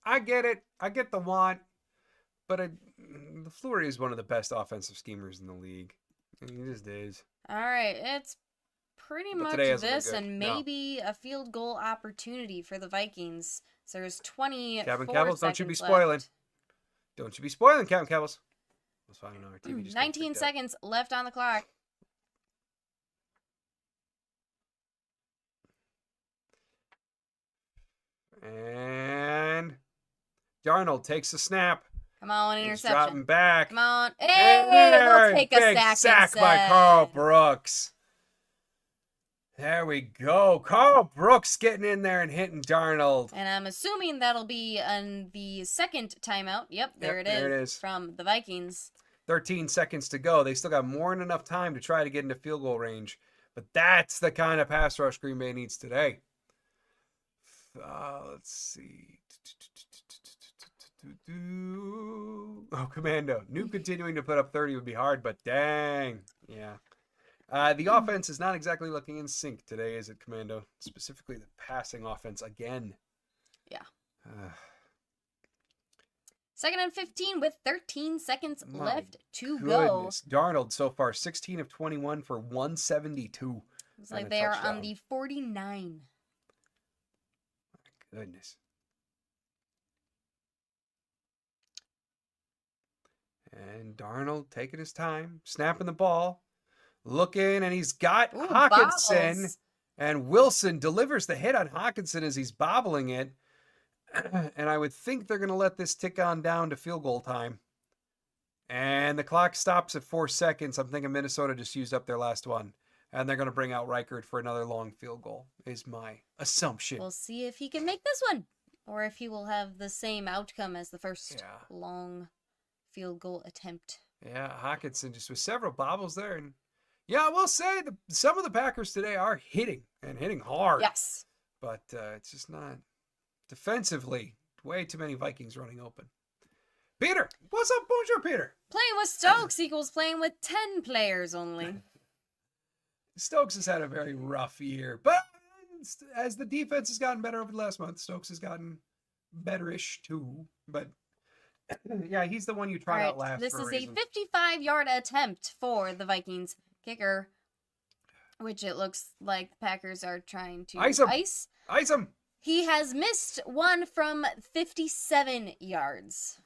I get it. I get the want, but LaFleur is one of the best offensive schemers in the league. He just is. All right, it's pretty much this and maybe a field goal opportunity for the Vikings. So there's 24 Captain Cabbles, seconds don't you be left. spoiling. Don't you be spoiling, Captain Cabbles. That's fine. Our TV just 19 seconds left on the clock. And Darnold takes the snap. Come on, interception. He's dropping back. Come on. Hey, we'll take a sack by Carl Brooks. There we go. Carl Brooks getting in there and hitting Darnold. And I'm assuming that'll be on the second timeout. Yep, there it is. From the Vikings. 13 seconds to go. They still got more than enough time to try to get into field goal range. But that's the kind of pass rush Green Bay needs today. Let's see. Oh, Commando. Knew continuing to put up 30 would be hard, but dang. Yeah. The offense is not exactly looking in sync today, is it, Commando? Specifically the passing offense again. Yeah. 2nd and 15 with 13 seconds left to go. Darnold so far 16 of 21 for 172. It's like they are on the 49. My goodness. And Darnold taking his time, snapping the ball, looking, and he's got Hawkinson. Bobbles. And Wilson delivers the hit on Hawkinson as he's bobbling it. And I would think they're going to let this tick on down to field goal time. And the clock stops at 4 seconds. I'm thinking Minnesota just used up their last one. And they're going to bring out Reichert for another long field goal, is my assumption. We'll see if he can make this one. Or if he will have the same outcome as the first long field goal attempt. Yeah, Hawkinson just with several bobbles there. And yeah, I will say some of the Packers today are hitting and hitting hard. Yes. But it's just not defensively. Way too many Vikings running open. Peter, what's up, Bonjour, Peter? Playing with Stokes equals playing with 10 players only. Stokes has had a very rough year, but as the defense has gotten better over the last month, Stokes has gotten better-ish too. But yeah, he's the one you tried out last. This is a 55-yard attempt for the Vikings kicker, which it looks like the Packers are trying to ice. Ice him. He has missed one from 57 yards.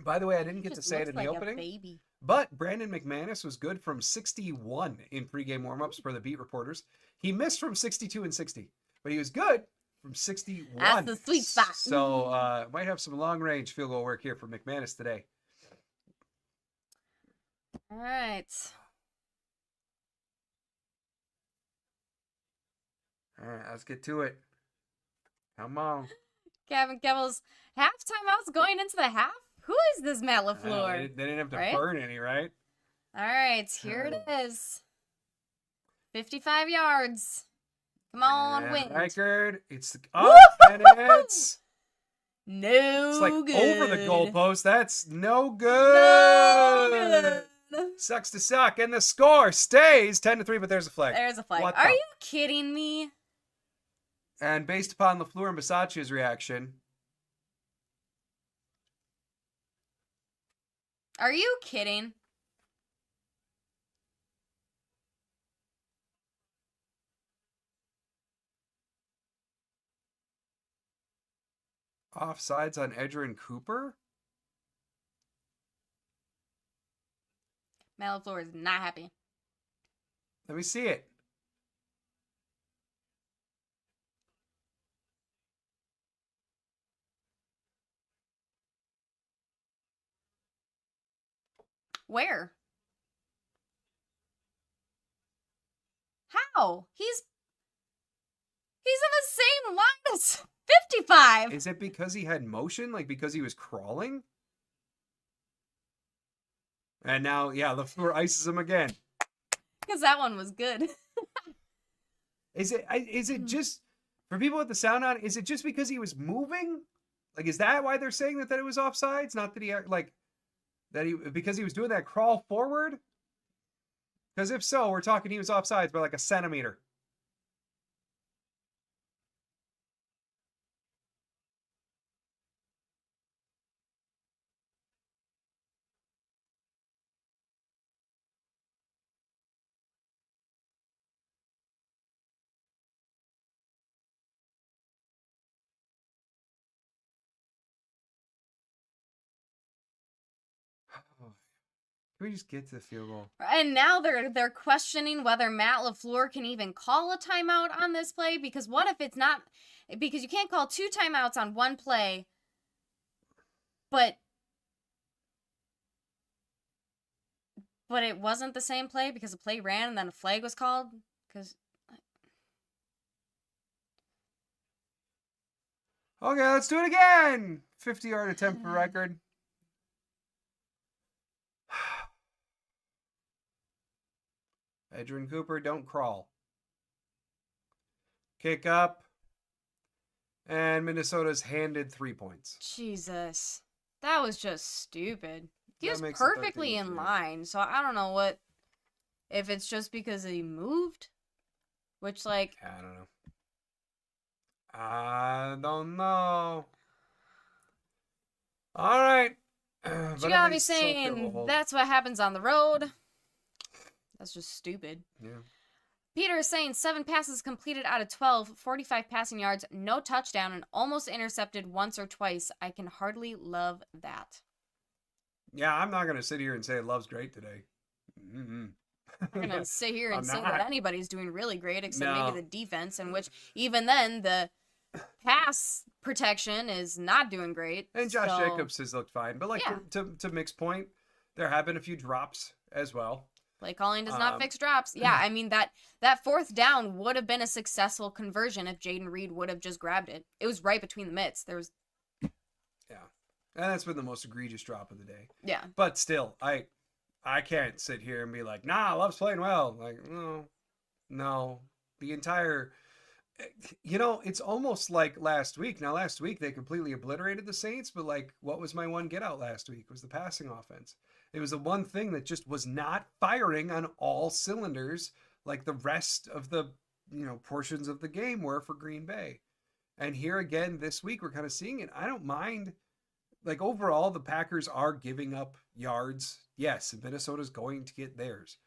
By the way, I didn't get to say it in the opening, baby. but Brandon McManus was good from 61 in pregame warmups per the beat reporters. He missed from 62 and 60, but he was good from 61. That's the sweet spot. So might have some long-range field goal work here for McManus today. All right. All right, let's get to it. Come on. Gavin Kebble's halftime outs going into the half? Who is this Matt LaFleur? They didn't have to burn any, right? All right, here it is. 55 yards. Come on, win. Record. It's up, and it's... No it's like good. Over the goalpost. That's no good. No good. Sucks to suck. And the score stays 10-3, but there's a flag. There's a flag. Are you kidding me? And based upon LaFleur and Bisaccia's reaction... Are you kidding? Offsides on Edgerrin Cooper? Matt LaFleur is not happy. Let me see it. Where? How? He's in the same line as 55. Is it because he had motion? Like because he was crawling? And now, yeah, LaFleur ices him again. Because that one was good. Is it just, for people with the sound on, is it just because he was moving? Like, is that why they're saying that it was offsides? Not that he, like... because he was doing that crawl forward? Because if so, we're talking he was offsides by like a centimeter. Can we just get to the field goal? And now they're questioning whether Matt LaFleur can even call a timeout on this play, because what if it's not, because you can't call 2 timeouts on one play, but it wasn't the same play because the play ran and then a flag was called? Because okay, let's do it again. 50-yard attempt for record. Edgerrin Cooper, don't crawl. Kick up. And Minnesota's handed 3 points. Jesus. That was just stupid. He was That makes it perfectly 13-3. in line, so I don't know if it's just because he moved, which, like... I don't know. I don't know. All right. But you gotta be saying that's what happens on the road. That's just stupid. Yeah. Peter is saying 7 passes completed out of 12, 45 passing yards, no touchdown, and almost intercepted once or twice. I can hardly love that. Yeah, I'm not going to sit here and say Love's great today. I'm going to sit here and I'm say not. that anybody's doing really great except No. maybe the defense, in which even then the pass protection is not doing great. And Josh So, Jacobs has looked fine. But like yeah, to Mick's point, there have been a few drops as well. play calling does not Um, fix drops. Yeah, I mean that fourth down would have been a successful conversion if Jaden Reed would have just grabbed it. It was right between the mitts. There was yeah. And that's been the most egregious drop of the day. yeah. But still, I can't sit here and be like, nah, Love's playing well. Like, no. The entire it's almost like last week. Now, last week they completely obliterated the Saints, but like, what was my one get out last week? It was the passing offense. It was the one thing that just was not firing on all cylinders like the rest of the portions of the game were for Green Bay. And here again this week we're kind of seeing it. I don't mind. Like overall, the Packers are giving up yards. Yes, and Minnesota's going to get theirs.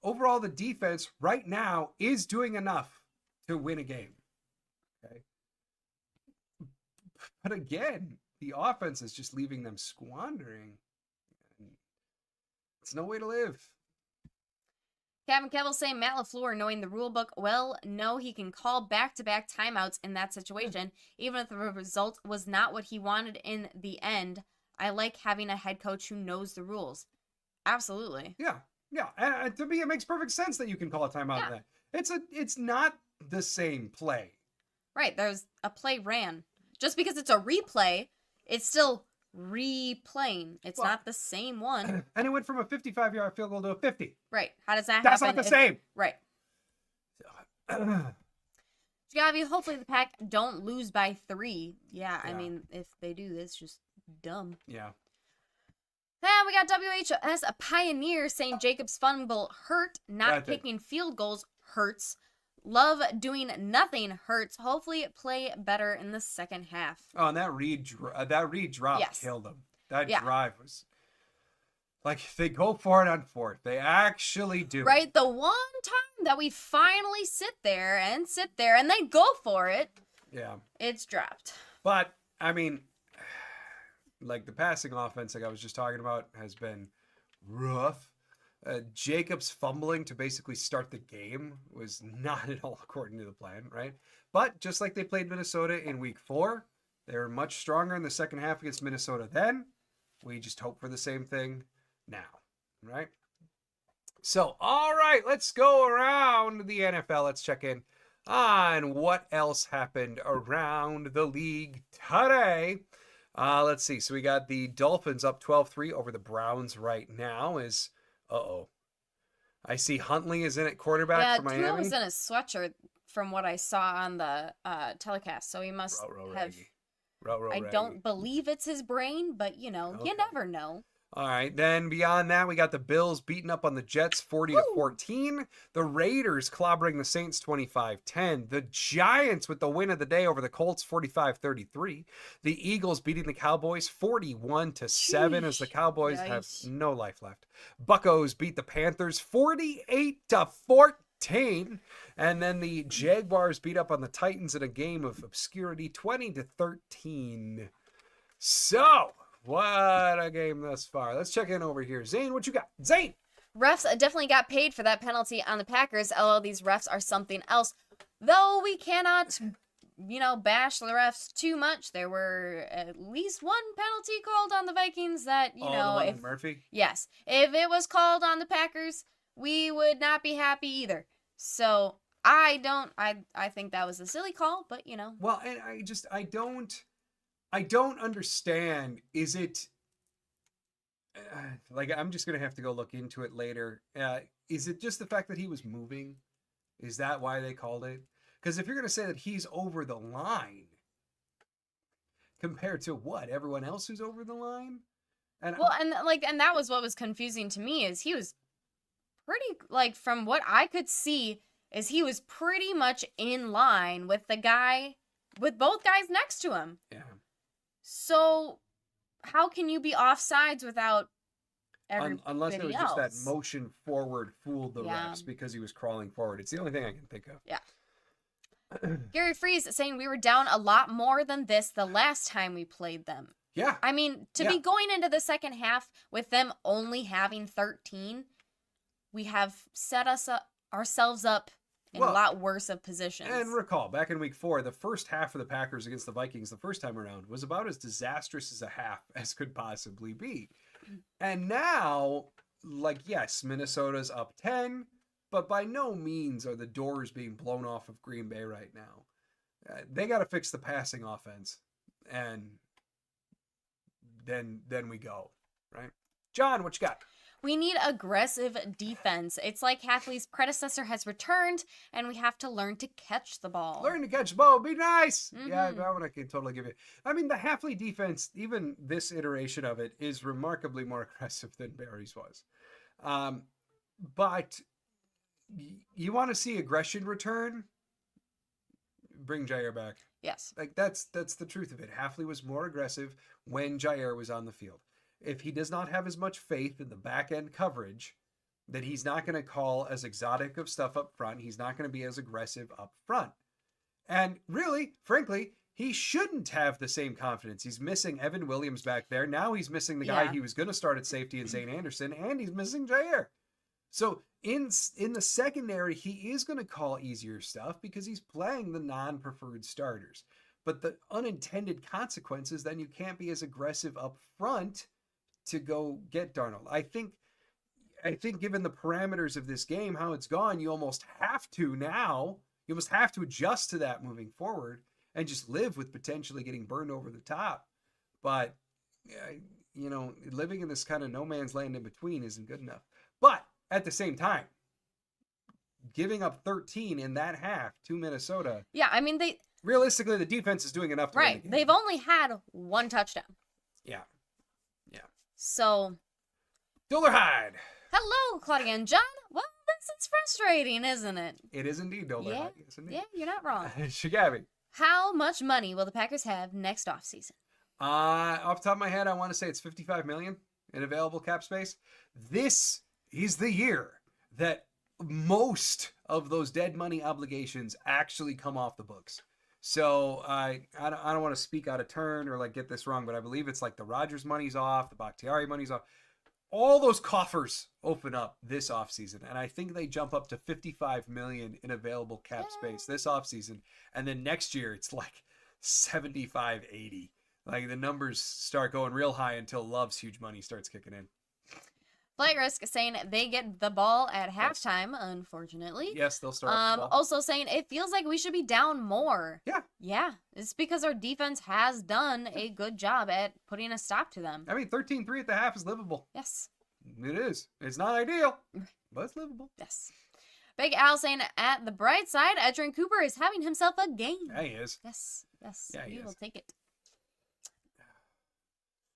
Overall, the defense right now is doing enough to win a game. Okay. But again, the offense is just leaving them squandering. It's no way to live. Captain Kevel saying Matt LaFleur, knowing the rule book well, know he can call back-to-back timeouts in that situation, even if the result was not what he wanted in the end. I like having a head coach who knows the rules. Absolutely. Yeah. Yeah. And to me, it makes perfect sense that you can call a timeout in that. It's not the same play. Right. There's a play ran. Just because it's a replay, it's still replaying. It's not the same one. And it went from a 55-yard field goal to a 50. Right. How does that happen? That's not the same. Right. Javi, hopefully the Pack don't lose by 3. Yeah, I mean, if they do, it's just dumb. Yeah. And we got WHS, a pioneer, saying Jacob's fumble hurt, not kicking field goals hurts. Love doing nothing hurts. Hopefully play better in the second half. Oh, and that Reed drop killed him. That drive was like, they go for it on fourth. They actually do. Right, the one time that we finally sit there and they go for it. Yeah. It's dropped. But, I mean, like the passing offense, like I was just talking about, has been rough. Jacobs fumbling to basically start the game was not at all according to the plan, right? But just like they played Minnesota in week 4, they were much stronger in the second half against Minnesota then. We just hope for the same thing now, right? So, all right, let's go around the NFL. Let's check in on what else happened around the league today. Let's see. So we got the Dolphins up 12-3 over the Browns right now. I see Huntley is in at quarterback for Miami. Yeah, Tua was in a sweatshirt from what I saw on the telecast, so he must have... I don't believe it's his brain, but, you never know. All right, then beyond that, we got the Bills beating up on the Jets 40-14. The Raiders clobbering the Saints 25-10. The Giants with the win of the day over the Colts 45-33. The Eagles beating the Cowboys 41-7 as the Cowboys have no life left. Buccos beat the Panthers 48-14. And then the Jaguars beat up on the Titans in a game of obscurity 20-13. So, what a game thus far. Let's check in over here. Zane, what you got? Zane! Refs definitely got paid for that penalty on the Packers. LOL, these refs are something else. Though we cannot, bash the refs too much. There were at least one penalty called on the Vikings that, the one if Murphy? Yes. If it was called on the Packers, we would not be happy either. So, I think that was a silly call, but, Well, and I don't understand. Is it like, I'm just going to have to go look into it later. Is it just the fact that he was moving? Is that why they called it? Because if you're going to say that he's over the line compared to what? Everyone else who's over the line? And that was what was confusing to me is he was pretty, from what I could see, is he was pretty much in line with both guys next to him. Yeah. So, how can you be offsides without everybody unless it was else? just that motion forward fooled the refs because he was crawling forward. It's the only thing I can think of. Yeah. Gary Freeze saying we were down a lot more than this the last time we played them. Yeah. I mean, to be going into the second half with them only having 13, we have set ourselves up in a lot worse of positions. And recall, back in week 4, the first half of the Packers against the Vikings the first time around was about as disastrous as a half as could possibly be. And now, like, yes, Minnesota's up 10, but by no means are the doors being blown off of Green Bay right now. They got to fix the passing offense, and then we go, right? John, what you got? We need aggressive defense. It's like Hafley's predecessor has returned, and we have to learn to catch the ball. Learn to catch the ball would be nice. Yeah, that one I can totally give you. I mean, the Hafley defense, even this iteration of it, is remarkably more aggressive than Barry's was. But you want to see aggression return? Bring Jair back. Yes. Like, that's the truth of it. Hafley was more aggressive when Jair was on the field. If he does not have as much faith in the back end coverage, then he's not going to call as exotic of stuff up front. He's not going to be as aggressive up front. And really, frankly, he shouldn't have the same confidence. He's missing Evan Williams back there. Now he's missing the guy he was going to start at safety in Zane Anderson, and he's missing Jair. So in the secondary, he is going to call easier stuff because he's playing the non-preferred starters. But the unintended consequences, then you can't be as aggressive up front to go get Darnold. I think given the parameters of this game, how it's gone, you almost have to now. You almost have to adjust to that moving forward and just live with potentially getting burned over the top. But, living in this kind of no man's land in between isn't good enough. But at the same time, giving up 13 in that half to Minnesota. Yeah, I mean, realistically, the defense is doing enough to win the game. They've only had one touchdown. Yeah. So, Diller Hyde. Hello, Claudia and John. Well, this is frustrating, isn't it? It is indeed, Diller Hyde. Yes, indeed. Yeah, you're not wrong. Shagabi. How much money will the Packers have next offseason? Off the top of my head, I want to say it's $55 million in available cap space. This is the year that most of those dead money obligations actually come off the books. So I don't want to speak out of turn or get this wrong, but I believe it's like the Rodgers money's off, the Bakhtiari money's off. All those coffers open up this offseason, and I think they jump up to $55 million in available cap space this offseason, and then next year it's like 75, 80. Like the numbers start going real high until Love's huge money starts kicking in. Flight Risk saying they get the ball at halftime, unfortunately. Yes, they'll start the ball. Also saying it feels like we should be down more. Yeah. Yeah. It's because our defense has done a good job at putting a stop to them. I mean, 13-3 at the half is livable. Yes. It is. It's not ideal, but it's livable. Yes. Big Al saying at the bright side, Edgerrin Cooper is having himself a game. Yeah, he is. Yes. Yeah, he is. will take it.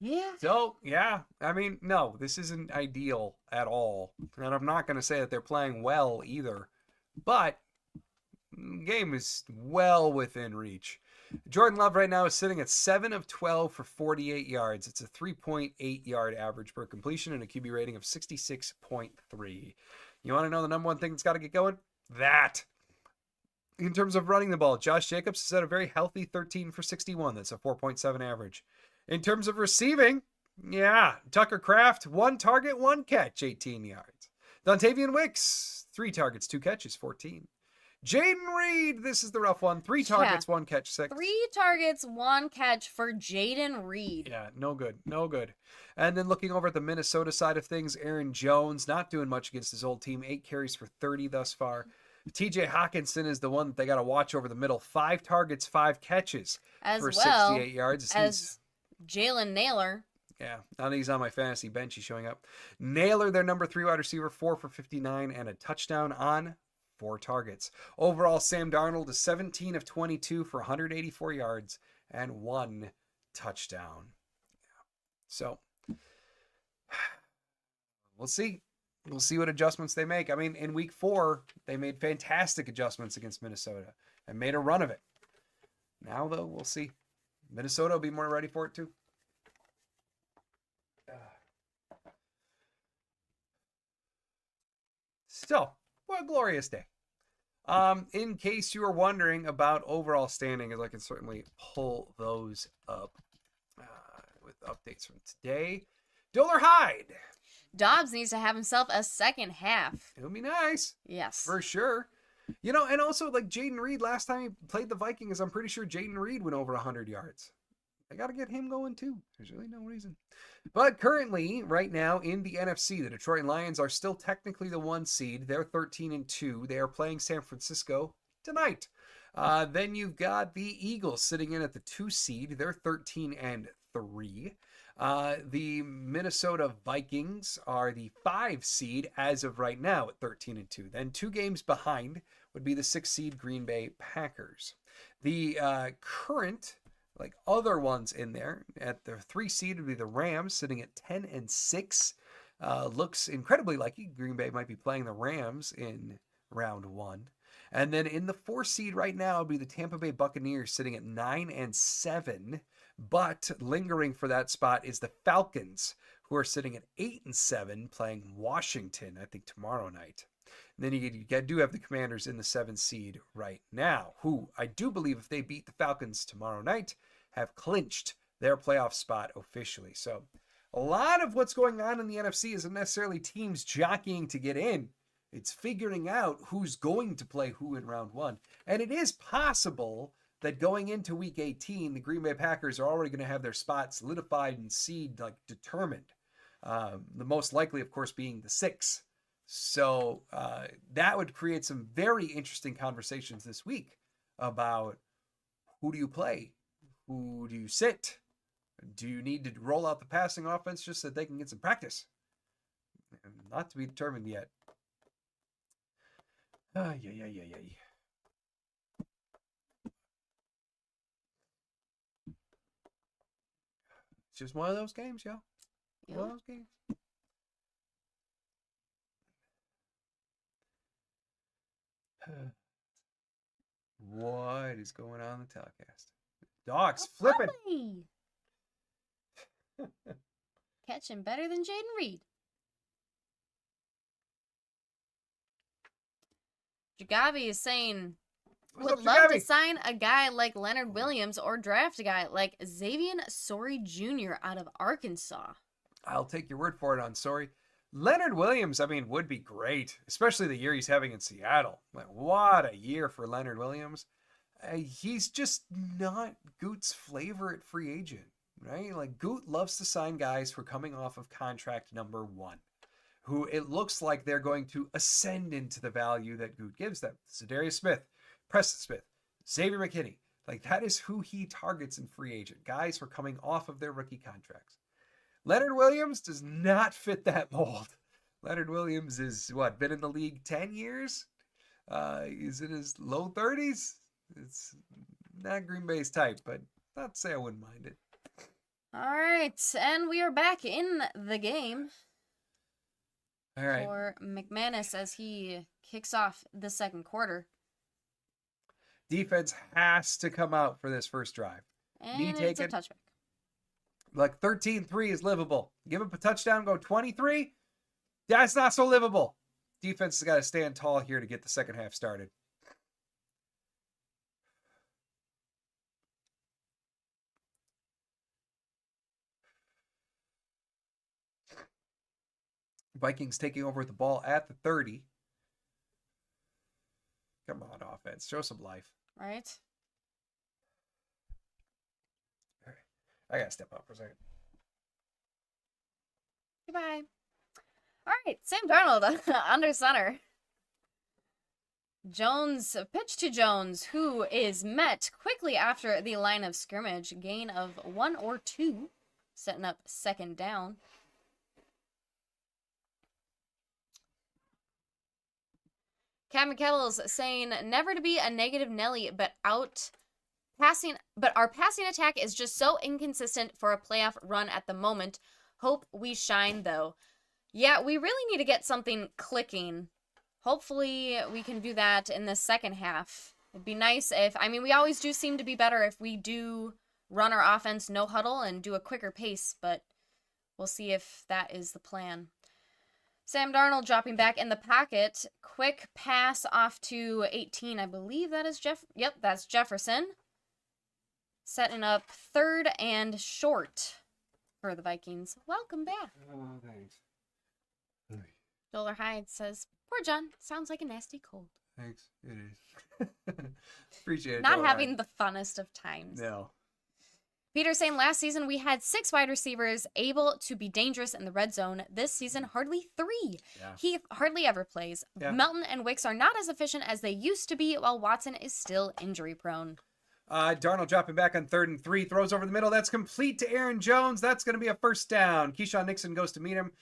Yeah. So, yeah, I mean, no, this isn't ideal at all. And I'm not going to say that they're playing well either. But the game is well within reach. Jordan Love right now is sitting at 7 of 12 for 48 yards. It's a 3.8 yard average per completion and a QB rating of 66.3. You want to know the number one thing that's got to get going? That. In terms of running the ball, Josh Jacobs is at a very healthy 13 for 61. That's a 4.7 average. In terms of receiving, Tucker Kraft, 1 target, 1 catch, 18 yards. Dontavian Wicks, 3 targets, 2 catches, 14. Jaden Reed, this is the rough one. 3 targets, 1 catch, 6. 3 targets, 1 catch for Jaden Reed. Yeah, no good. And then looking over at the Minnesota side of things, Aaron Jones, not doing much against his old team. 8 carries for 30 thus far. TJ Hawkinson is the one that they got to watch over the middle. 5 targets, 5 catches for 68 yards. As Jalen Naylor. Yeah, now that he's on my fantasy bench, he's showing up. Naylor, their number 3 wide receiver, 4 for 59 and a touchdown on 4 targets. Overall, Sam Darnold is 17 of 22 for 184 yards and 1 touchdown. So, we'll see. We'll see what adjustments they make. I mean, in week 4, they made fantastic adjustments against Minnesota and made a run of it. Now, though, we'll see. Minnesota will be more ready for it, too. So, what a glorious day. In case you are wondering about overall standing, as I can certainly pull those up with updates from today. Diller Hyde. Dobbs needs to have himself a second half. It'll be nice. Yes. For sure. You know, and also like Jaden Reed, last time he played the Vikings, I'm pretty sure Jaden Reed went over 100 yards. I got to get him going too. There's really no reason. But currently, right now in the NFC, the Detroit Lions are still technically the 1 seed. They're 13-2. They are playing San Francisco tonight. Then you've got the Eagles sitting in at the 2 seed. They're 13-3. The Minnesota Vikings are the 5 seed as of right now at 13-2. Then 2 games behind would be the 6 seed Green Bay Packers. The current like other ones in there at the 3 seed would be the Rams sitting at 10-6. Looks incredibly likely Green Bay might be playing the Rams in round 1. And then in the 4 seed right now would be the Tampa Bay Buccaneers sitting at 9-7. But lingering for that spot is the Falcons, who are sitting at 8-7, playing Washington, I think, tomorrow night. And then you do have the Commanders in the 7 seed right now, who I do believe if they beat the Falcons tomorrow night, have clinched their playoff spot officially. So a lot of what's going on in the NFC isn't necessarily teams jockeying to get in. It's figuring out who's going to play who in round 1. And it is possible that going into week 18, the Green Bay Packers are already going to have their spot solidified and seed like determined. The most likely, of course, being the 6. So that would create some very interesting conversations this week about who do you play? Who do you sit? Do you need to roll out the passing offense just so that they can get some practice? Not to be determined yet. Yeah. It's just one of those games, y'all. Yep. One of those games. What is going on in the telecast? Dogs flipping. Hey. Catching better than Jaden Reed. Jagavi is saying, What's would up, love to Jagavi? sign a guy like Leonard Williams or draft a guy like Xavier Sorey Jr. out of Arkansas. I'll take your word for it on sorry. Leonard Williams, I mean, would be great, especially the year he's having in Seattle. Like, what a year for Leonard Williams. He's just not Goot's favorite free agent, right? Like, Goot loves to sign guys who are coming off of contract number 1, who it looks like they're going to ascend into the value that Goot gives them. Zadarius Smith, Preston Smith, Xavier McKinney. Like, that is who he targets in free agent. Guys who are coming off of their rookie contracts. Leonard Williams does not fit that mold. Leonard Williams is, been in the league 10 years? He's in his low 30s? It's not Green Bay's type, but not to say I wouldn't mind it. All right, and we are back in the game. All right. For McManus as he kicks off the second quarter. Defense has to come out for this first drive. And it's a touchback. Like 13-3 is livable. Give up a touchdown, go 23. That's not so livable. Defense has got to stand tall here to get the second half started. Vikings taking over the ball at the 30. Come on, offense. Show some life. Right. All right. I got to step up for a second. Goodbye. All right, Sam Darnold under center. Jones, pitch to Jones, who is met quickly after the line of scrimmage. Gain of 1 or 2, setting up second down. Cam McKell's saying, never to be a negative Nelly, but our passing attack is just so inconsistent for a playoff run at the moment. Hope we shine, though. Yeah, we really need to get something clicking. Hopefully we can do that in the second half. It'd be nice if, we always do seem to be better if we do run our offense no huddle and do a quicker pace, but we'll see if that is the plan. Sam Darnold dropping back in the pocket. Quick pass off to 18. I believe that is Yep, that's Jefferson. Setting up 3rd and short for the Vikings. Welcome back. Oh, thanks. Dollar Hyde says, poor John, sounds like a nasty cold. Thanks. It is. Appreciate it. Not Don't having the funnest of times. No. Peter saying last season we had 6 wide receivers able to be dangerous in the red zone. This season, hardly 3. Yeah. He hardly ever plays. Yeah. Melton and Wicks are not as efficient as they used to be, while Watson is still injury prone. Darnold dropping back on 3rd and 3, throws over the middle. That's complete to Aaron Jones. That's going to be a first down. Keyshawn Nixon goes to meet him,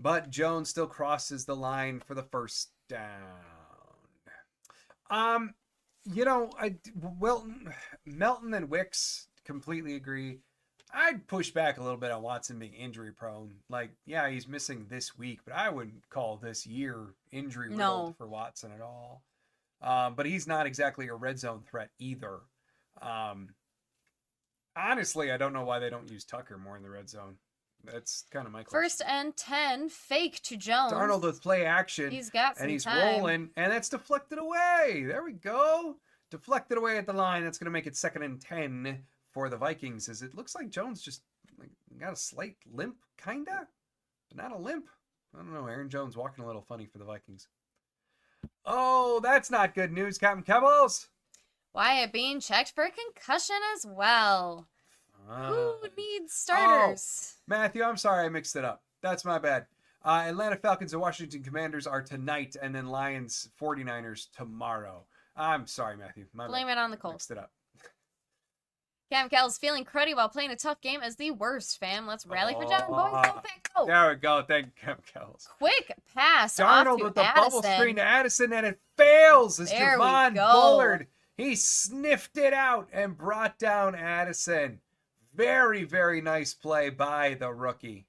but Jones still crosses the line for the first down. Melton and Wicks completely agree. I'd push back a little bit on Watson being injury prone. Like, yeah, he's missing this week, but I wouldn't call this year injury riddled for Watson at all. But he's not exactly a red zone threat either. Honestly, I don't know why they don't use Tucker more in the red zone. That's kind of my question. 1st and 10, fake to Jones. Darnold with play action. He's got some and he's time. rolling, and that's deflected away. There we go. Deflected away at the line. That's going to make it 2nd and 10 for the Vikings. As it looks like Jones just got a slight limp, kinda, but not a limp. I don't know. Aaron Jones walking a little funny for the Vikings. Oh, that's not good news, Captain Kebbles. Wyatt being checked for concussion as well. Who needs starters? Matthew, I'm sorry I mixed it up. That's my bad. Atlanta Falcons and Washington Commanders are tonight, and then Lions 49ers tomorrow. I'm sorry, Matthew. Blame it on the Colts. Mixed it up. Cam Kells feeling cruddy while playing a tough game as the worst, fam. Let's rally for John. Boys, go back, go. There we go. Thank you, Cam Kells. Quick pass Darnold off to with the Addison. bubble screen to Addison, and it fails as There we Javon go. Bullard. He sniffed it out and brought down Addison. Very, very nice play by the rookie.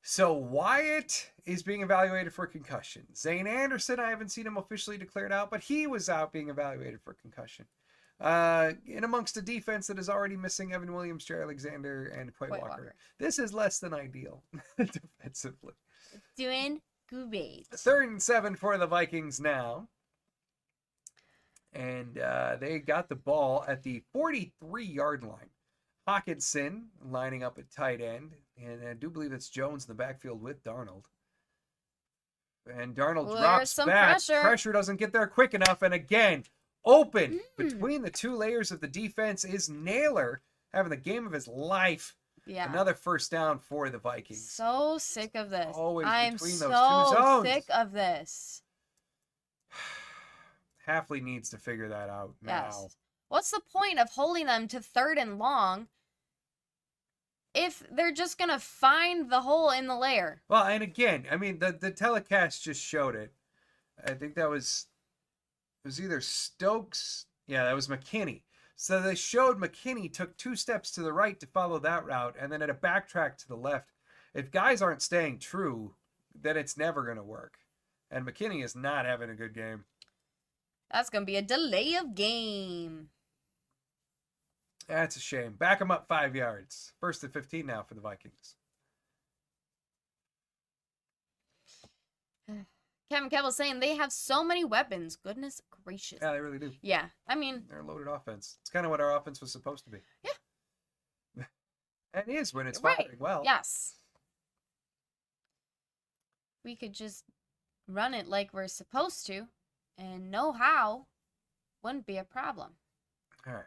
So Wyatt is being evaluated for concussion. Zane Anderson, I haven't seen him officially declared out, but he was out being evaluated for concussion. In amongst a defense that is already missing Evan Williams, Jay Alexander, and Quay Walker. This is less than ideal defensively. Doing great. 3rd and 7 for the Vikings now. And they got the ball at the 43-yard line. Hawkinson lining up at tight end. And I do believe it's Jones in the backfield with Darnold. And Darnold drops back. Pressure doesn't get there quick enough. And again, open between the 2 layers of the defense is Naylor having the game of his life. Yeah. Another first down for the Vikings. So sick of this. Always I'm between so those 2 zones. sick of this. Hafley needs to figure that out now. Yes. What's the point of holding them to 3rd and long if they're just going to find the hole in the layer? Well, and again, I mean, the telecast just showed it. I think it was either Stokes. Yeah, that was McKinney. So they showed McKinney took 2 steps to the right to follow that route and then had a backtrack to the left. If guys aren't staying true, then it's never going to work. And McKinney is not having a good game. That's going to be a delay of game. That's a shame. Back him up 5 yards. 1st and 15 now for the Vikings. Kevin Kebble's saying they have so many weapons. Goodness gracious. Yeah, they really do. Yeah, I mean, they're a loaded offense. It's kind of what our offense was supposed to be. Yeah. And it is when it's right. firing well. Yes. We could just run it like we're supposed to and know how wouldn't be a problem. All right.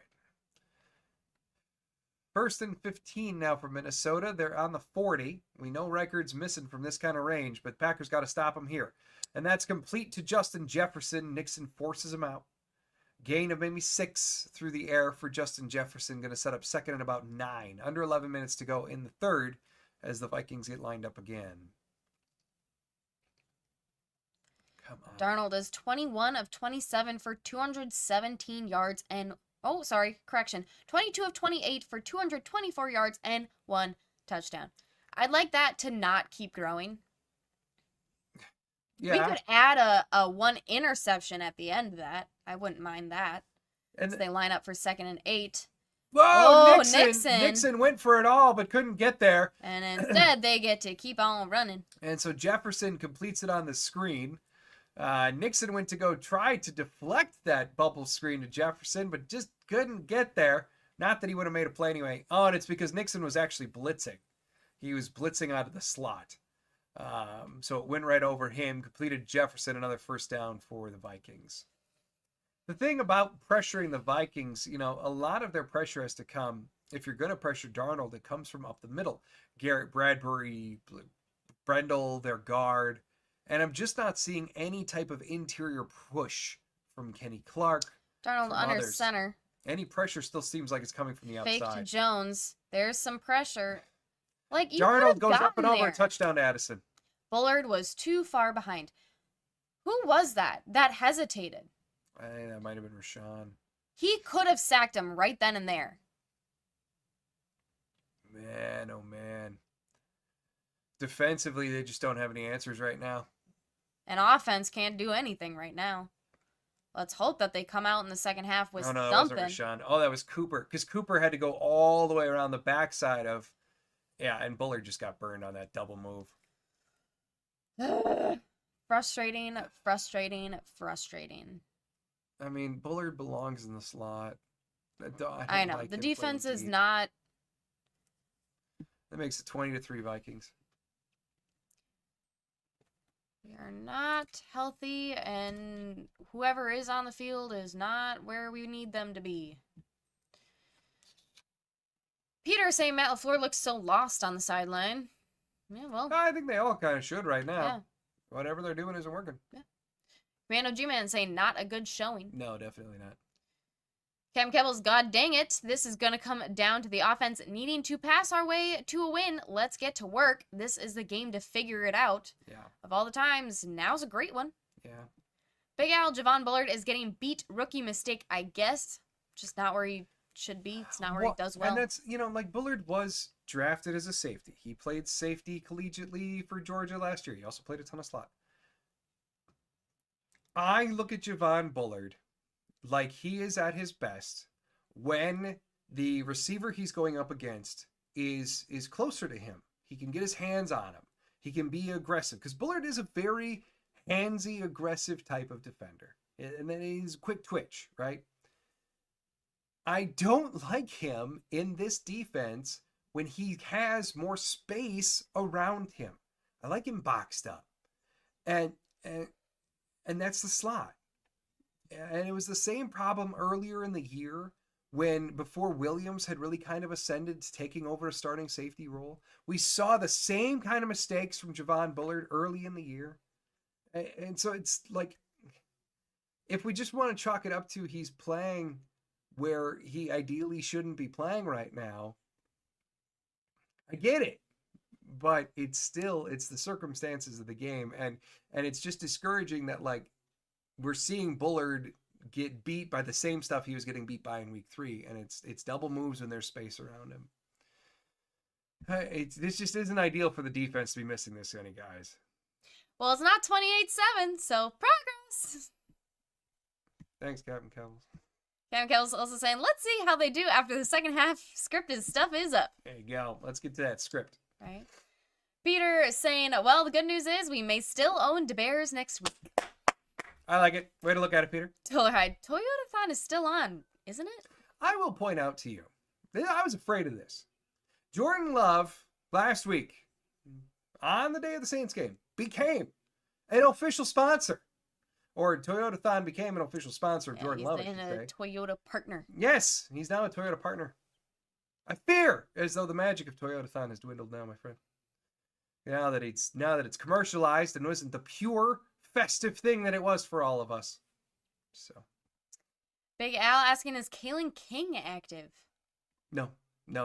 1st and 15 now for Minnesota. They're on the 40. We know Reichard's missing from this kind of range, but Packers got to stop him here. And that's complete to Justin Jefferson. Nixon forces him out. Gain of maybe 6 through the air for Justin Jefferson. Going to set up 2nd and about 9. Under 11 minutes to go in the 3rd as the Vikings get lined up again. Come on. Darnold is 21 of 27 for 217 yards and 22 of 28 for 224 yards and 1 touchdown. I'd like that to not keep growing. Yeah. We could add a 1 interception at the end of that. I wouldn't mind that. And they line up for 2nd and 8. Whoa, Nixon! Nixon went for it all, but couldn't get there. And instead, they get to keep on running. And so Jefferson completes it on the screen. Nixon went to go try to deflect that bubble screen to Jefferson, but just couldn't get there. Not that he would have made a play anyway. Oh, and it's because Nixon was actually blitzing. He was blitzing out of the slot. So it went right over him, completed Jefferson, another first down for the Vikings. The thing about pressuring the Vikings, a lot of their pressure has to come, if you're going to pressure Darnold, it comes from up the middle. Garrett Bradbury, Brendel, their guard. And I'm just not seeing any type of interior push from Kenny Clark. Darnold from under others. center. Any pressure still seems like it's coming from the Fake outside. to Jones. There's some pressure. Like, you Darnold goes up and over there. a touchdown to Addison. Bullard was too far behind. Who was that hesitated? I think that might have been Rashawn. He could have sacked him right then and there. Man, oh man. Defensively, they just don't have any answers right now. And offense can't do anything right now. Let's hope that they come out in the second half with something. That wasn't Rashawn. Oh, that was Cooper. Because Cooper had to go all the way around the backside of... Yeah, and Bullard just got burned on that double move. Frustrating. I mean, Bullard belongs in the slot. I know. The defense is not... That makes it 20-3 Vikings. We are not healthy, and whoever is on the field is not where we need them to be. Peter saying Matt LaFleur looks so lost on the sideline. Yeah, well. I think they all kind of should right now. Yeah. Whatever they're doing isn't working. Yeah. Commando G-Man saying not a good showing. No, definitely not. Cam Kebble's, God dang it. This is going to come down to the offense needing to pass our way to a win. Let's get to work. This is the game to figure it out. Yeah. Of all the times, now's a great one. Yeah. Big Al, Javon Bullard is getting beat. Rookie mistake, I guess. Just not where he should be. It's not where he does well. And that's, like Bullard was drafted as a safety. He played safety collegiately for Georgia last year. He also played a ton of slot. I look at Javon Bullard like he is at his best when the receiver he's going up against is closer to him. He can get his hands on him. He can be aggressive because Bullard is a very handsy, aggressive type of defender. And then he's quick twitch, right? I don't like him in this defense when he has more space around him. I like him boxed up. And that's the slot. And it was the same problem earlier in the year before Williams had really kind of ascended to taking over a starting safety role. We saw the same kind of mistakes from Javon Bullard early in the year. And so it's like, if we just want to chalk it up to he's playing where he ideally shouldn't be playing right now, I get it. But it's the circumstances of the game. And it's just discouraging that, like, we're seeing Bullard get beat by the same stuff he was getting beat by in week 3. And it's double moves when there's space around him. This just isn't ideal for the defense to be missing this many guys. Well, it's not 28-7, so progress. Thanks, Captain Kevels. Captain Kevels also saying, let's see how they do after the second half scripted stuff is up. There you go. Let's get to that script. Right. Peter is saying, well, the good news is we may still own the Bears next week. I like it. Way to look at it, Peter. Toyota Thon is still on, isn't it? I will point out to you, I was afraid of this. Jordan Love, last week, on the day of the Saints game, became an official sponsor. Or Toyota Thon became an official sponsor of Jordan Love. He's a Toyota partner. Yes, he's now a Toyota partner. I fear as though the magic of Toyota Thon has dwindled now, my friend. Now that it's commercialized and wasn't the pure festive thing that it was for all of us. So. Big Al asking, is Kalen King active? No,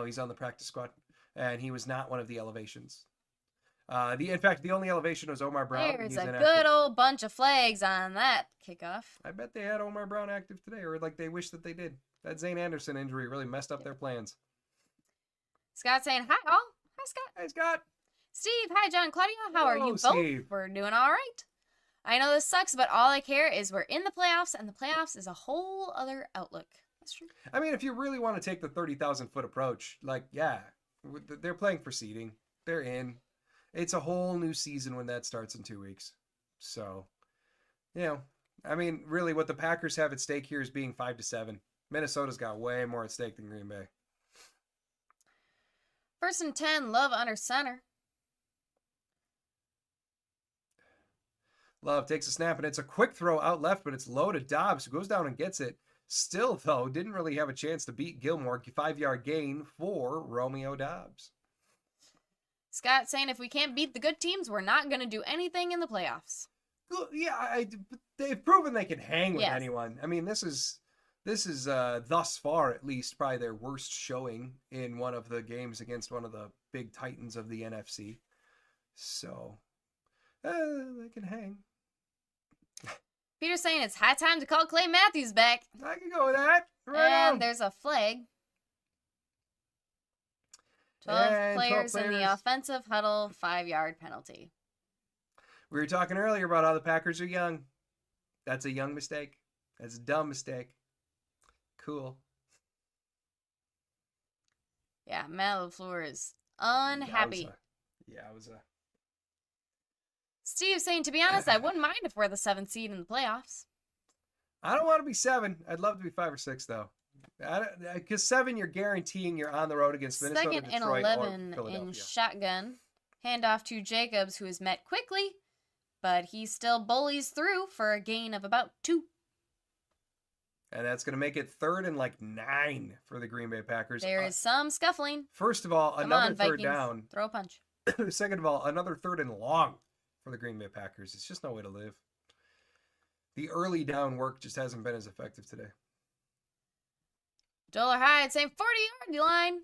he's on the practice squad, and he was not one of the elevations. In fact, the only elevation was Omar Brown. There's a good old bunch of flags on that kickoff. I bet they had Omar Brown active today, or like they wish that they did. That Zane Anderson injury really messed up their plans. Scott saying, hi all. Hi, Scott. Hey, Scott. Steve, hi, John, Claudia. How are you both? Steve. We're doing all right. I know this sucks, but all I care is we're in the playoffs, and the playoffs is a whole other outlook. That's true. I mean, if you really want to take the 30,000-foot approach, like, yeah, they're playing for seeding. They're in. It's a whole new season when that starts in 2 weeks. So, I mean, really what the Packers have at stake here is being 5-7. Minnesota's got way more at stake than Green Bay. 1st and 10, Love under center. Love takes a snap, and it's a quick throw out left, but it's low to Dobbs, who goes down and gets it. Still, though, didn't really have a chance to beat Gilmore. 5-yard gain for Romeo Dobbs. Scott saying if we can't beat the good teams, we're not going to do anything in the playoffs. Yeah, they've proven they can hang with anyone. I mean, this is thus far at least probably their worst showing in one of the games against one of the big titans of the NFC. So they can hang. Peter's saying it's high time to call Clay Matthews back. I can go with that. And there's a flag. 12 players in the offensive huddle, 5-yard penalty. We were talking earlier about how the Packers are young. That's a young mistake. That's a dumb mistake. Cool. Yeah, Matt LaFleur is unhappy. It was a... Steve saying, to be honest, I wouldn't mind if we're the 7th seed in the playoffs. I don't want to be 7. I'd love to be 5 or 6, though. Because 7, you're guaranteeing you're on the road against Minnesota, Second Detroit, and 11 or in shotgun. Handoff to Jacobs, who is met quickly, but he still bullies through for a gain of about 2. And that's going to make it 3rd and 9 for the Green Bay Packers. There is some scuffling. First of all, another third down. Throw a punch. Second of all, another 3rd and long for the Green Bay Packers. It's just no way to live. The early down work just hasn't been as effective today. Dollar Hyde saying 40-yard line.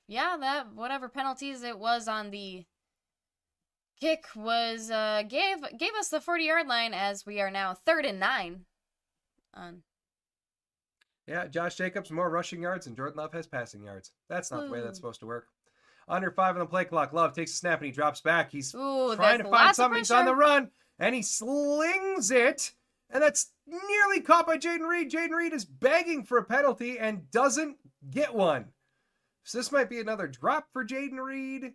Yeah, that whatever penalties it was on the kick was gave us the 40-yard line as we are now 3rd and 9. Yeah, Josh Jacobs more rushing yards and Jordan Love has passing yards. That's not the way that's supposed to work. Under 5 on the play clock. Love takes a snap and he drops back. He's trying to find somebody. He's on the run and he slings it. And that's nearly caught by Jaden Reed. Jaden Reed is begging for a penalty and doesn't get one. So this might be another drop for Jaden Reed.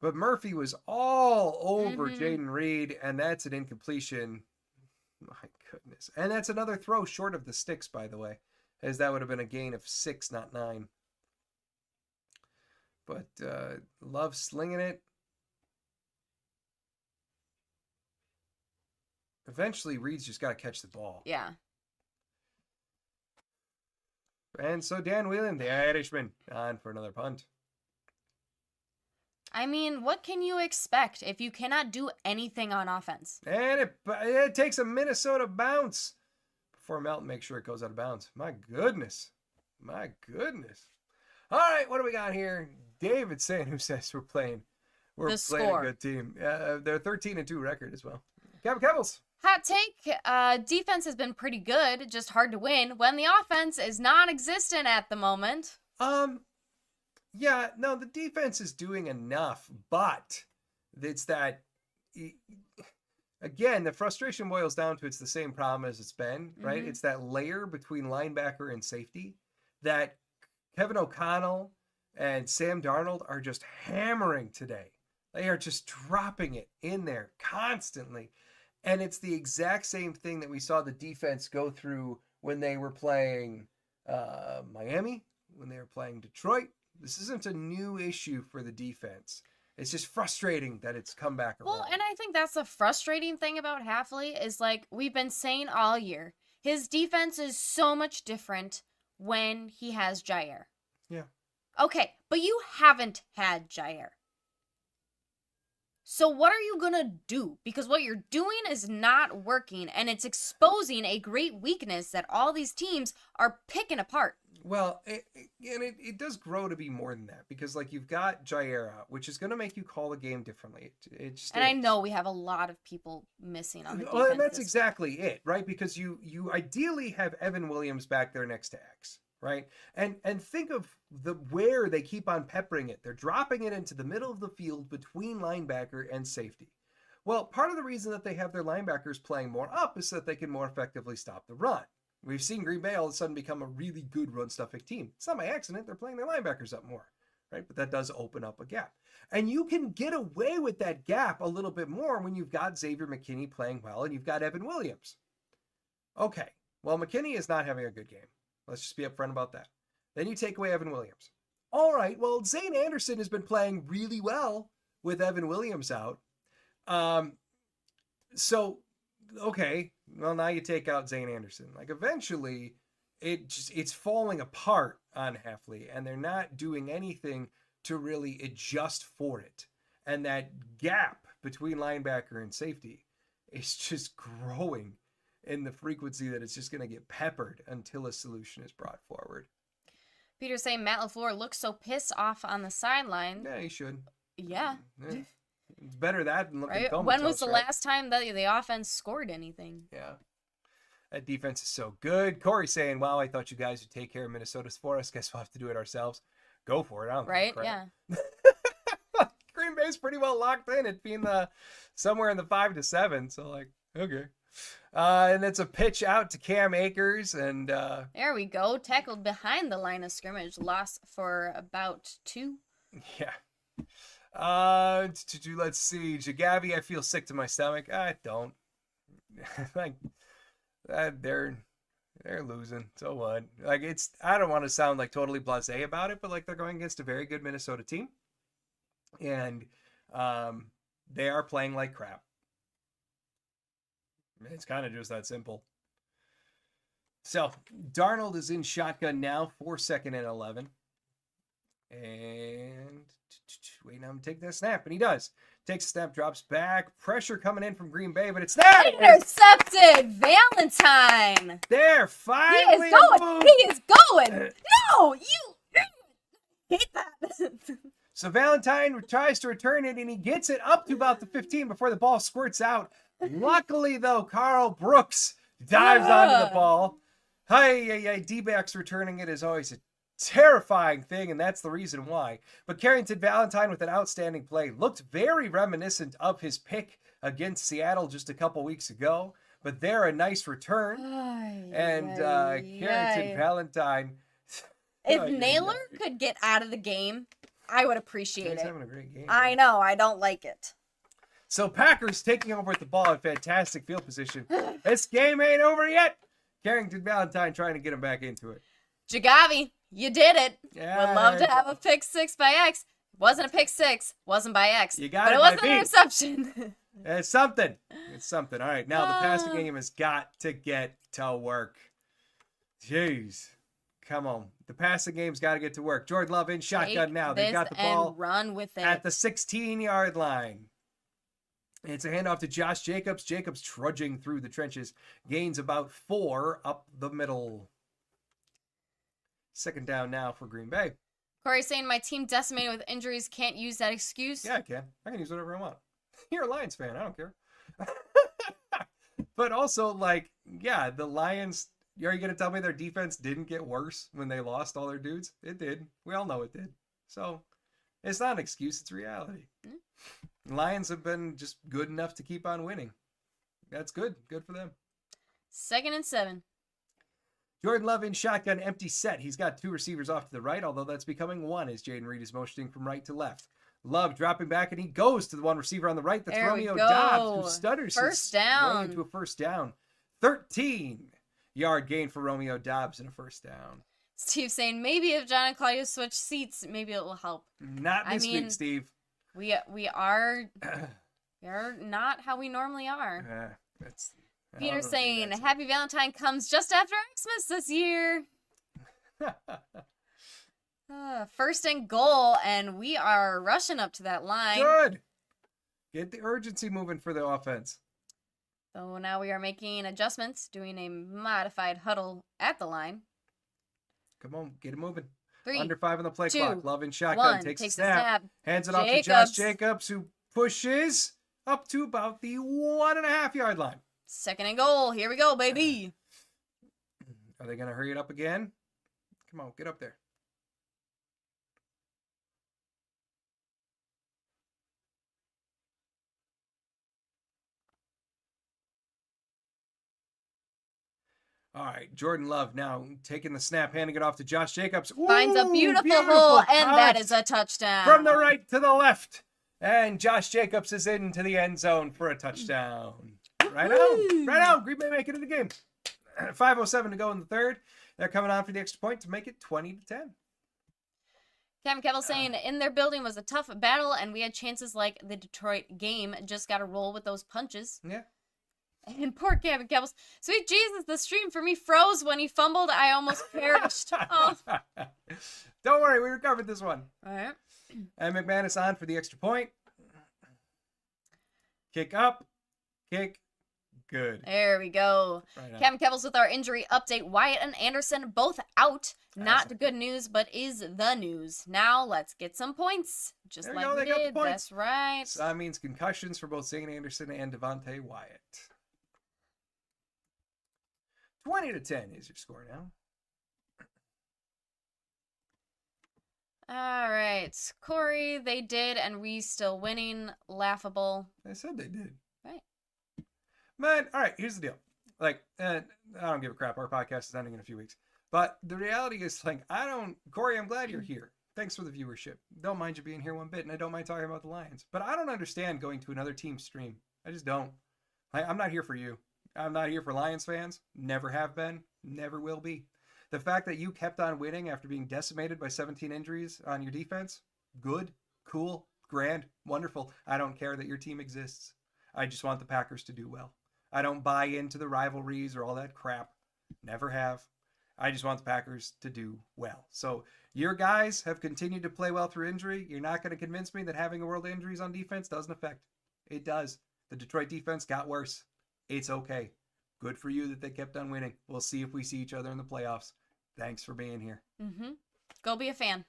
But Murphy was all over Jaden Reed, and that's an incompletion. My goodness. And that's another throw short of the sticks, by the way, as that would have been a gain of 6, not 9. But Love slinging it. Eventually, Reed's just got to catch the ball. Yeah. And so Dan Whelan, the Irishman, on for another punt. I mean, what can you expect if you cannot do anything on offense? And it takes a Minnesota bounce before Melton makes sure it goes out of bounds. My goodness. My goodness. All right, what do we got here? David saying, who says we're playing a good team. They're 13-2 record as well. Kevin Kebbles. Hot take, defense has been pretty good, just hard to win when the offense is non-existent at the moment. Yeah, no, the defense is doing enough, but it's that, again, the frustration boils down to it's the same problem as it's been, right? It's that layer between linebacker and safety that Kevin O'Connell and Sam Darnold are just hammering today. They are just dropping it in there constantly. And it's the exact same thing that we saw the defense go through when they were playing Miami, when they were playing Detroit. This isn't a new issue for the defense. It's just frustrating that it's come back around. Well, and I think that's the frustrating thing about Hafley is like we've been saying all year. His defense is so much different when he has Jair. Yeah. Okay, but you haven't had Jair. So what are you going to do? Because what you're doing is not working, and it's exposing a great weakness that all these teams are picking apart. Well, it does grow to be more than that, because like you've got Jair out, which is going to make you call the game differently. I know we have a lot of people missing on the defense. Well, and that's exactly it, right? Because you ideally have Evan Williams back there next to X. Right. And think of where they keep on peppering it. They're dropping it into the middle of the field between linebacker and safety. Well, part of the reason that they have their linebackers playing more up is so that they can more effectively stop the run. We've seen Green Bay all of a sudden become a really good run stuffing team. It's not by accident. They're playing their linebackers up more. Right. But that does open up a gap. And you can get away with that gap a little bit more when you've got Xavier McKinney playing well and you've got Evan Williams. Okay. Well, McKinney is not having a good game. Let's just be upfront about that. Then you take away Evan Williams. All right, well, Zane Anderson has been playing really well with Evan Williams out. So okay, well, now you take out Zane Anderson. Like, eventually, it's falling apart on Heffley, and they're not doing anything to really adjust for it. And that gap between linebacker and safety is just growing in the frequency that it's just going to get peppered until a solution is brought forward. Peter's saying Matt LaFleur looks so pissed off on the sideline. Yeah, he should. Yeah. It's better that than looking Right? comatose. When was the last time that the offense scored anything? Yeah. That defense is so good. Corey saying, wow, I thought you guys would take care of Minnesota's for us. Guess we'll have to do it ourselves. Go for it. I don't Right? give a crap. Yeah. Green Bay's pretty well locked in at being somewhere in the 5-7. So, like, okay. And it's a pitch out to Cam Akers. And there we go. Tackled behind the line of scrimmage. Loss for about 2. yeah. Let's see. Jagavi, I feel sick to my stomach. I don't. Like, they're losing. So what? Like, I don't want to sound like totally blasé about it, but like, they're going against a very good Minnesota team. And they are playing like crap. It's kind of just that simple. So Darnold is in shotgun now for 2nd and 11. And wait, now I'm take that snap, and he does. Takes a snap, drops back. Pressure coming in from Green Bay, but it's not. Intercepted! Valentine! There, finally. He is going! He is going! No! You hate that. So Valentine tries to return it, and he gets it up to about the 15 before the ball squirts out. Luckily, though, Carl Brooks dives onto the ball. D-backs returning it is always a terrifying thing, and that's the reason why. But Carrington Valentine with an outstanding play. Looked very reminiscent of his pick against Seattle just a couple weeks ago. But there, a nice return. Carrington Valentine. If Naylor could get out of the game, I would appreciate it. He's having a great game. I know. I don't like it. So Packers taking over with the ball in fantastic field position. This game ain't over yet. Carrington Valentine trying to get him back into it. Jagavi, you did it. Yeah, would love to have a pick 6 by X. Wasn't a pick 6. Wasn't by X. You got but it it wasn't by an B. interception. It's something. It's something. All right, now the passing game has got to get to work. Jeez. Come on. The passing game's got to get to work. Jordan Love in shotgun now. They got the ball run with it at the 16-yard line. It's a handoff to Josh Jacobs. Jacobs trudging through the trenches. Gains about 4 up the middle. 2nd down now for Green Bay. Corey saying my team decimated with injuries. Can't use that excuse. Yeah, I can. I can use whatever I want. You're a Lions fan. I don't care. But also, like, yeah, the Lions, are you going to tell me their defense didn't get worse when they lost all their dudes? It did. We all know it did. So it's not an excuse. It's reality. Mm-hmm. Lions have been just good enough to keep on winning. That's good. Good for them. 2nd and 7. Jordan Love in shotgun, empty set. He's got 2 receivers off to the right, although that's becoming 1 as Jaden Reed is motioning from right to left. Love dropping back, and he goes to the 1 receiver on the right. That's there Romeo Dobbs, who stutters first down into a first down. 13-yard gain for Romeo Dobbs and a first down. Steve saying maybe if John and Claudia switch seats, maybe it will help. Not this week, Steve. We are not how we normally are. Peter saying Happy Valentine comes just after Xmas this year. 1st and goal, and we are rushing up to that line. Good. Get the urgency moving for the offense. So now we are making adjustments, doing a modified huddle at the line. Come on, get it moving. 3, Under 5 on the play 2, clock. Love in shotgun. 1, takes a snap. Hands it off to Josh Jacobs, who pushes up to about the 1.5-yard line. 2nd and goal. Here we go, baby. Are they going to hurry it up again? Come on, get up there. All right, Jordan Love now taking the snap, handing it off to Josh Jacobs. Ooh, finds a beautiful hole, and that is a touchdown. From the right to the left. And Josh Jacobs is into the end zone for a touchdown. Right on. Green Bay making it a game. 5:07 to go in the 3rd. They're coming on for the extra point to make it 20-10. Kevin Kettle saying in their building was a tough battle, and we had chances like the Detroit game. Just got to roll with those punches. Yeah. And poor Gavin Kebbles. Sweet Jesus, the stream for me froze when he fumbled. I almost perished. Oh. Don't worry, we recovered this one. All right. And McManus on for the extra point. Kick up. Kick. Good. There we go. Right Kevin Kebbles with our injury update. Wyatt and Anderson both out. Not good news, but is the news. Now let's get some points. Just there like we did. points. That's right. So that means concussions for both Zane Anderson and Devontae Wyatt. 20-10 is your score now. All right. Corey, they did, and we still winning. Laughable. I said they did. Right. Man, all right, here's the deal. Like, I don't give a crap. Our podcast is ending in a few weeks. But the reality is, like, Corey, I'm glad you're here. Thanks for the viewership. Don't mind you being here one bit, and I don't mind talking about the Lions. But I don't understand going to another team's stream. I just don't. I'm not here for you. I'm not here for Lions fans. Never have been. Never will be. The fact that you kept on winning after being decimated by 17 injuries on your defense, good, cool, grand, wonderful. I don't care that your team exists. I just want the Packers to do well. I don't buy into the rivalries or all that crap. Never have. I just want the Packers to do well. So your guys have continued to play well through injury. You're not going to convince me that having a world of injuries on defense doesn't affect. It does. The Detroit defense got worse. It's okay. Good for you that they kept on winning. We'll see if we see each other in the playoffs. Thanks for being here. Mm-hmm. Go be a fan.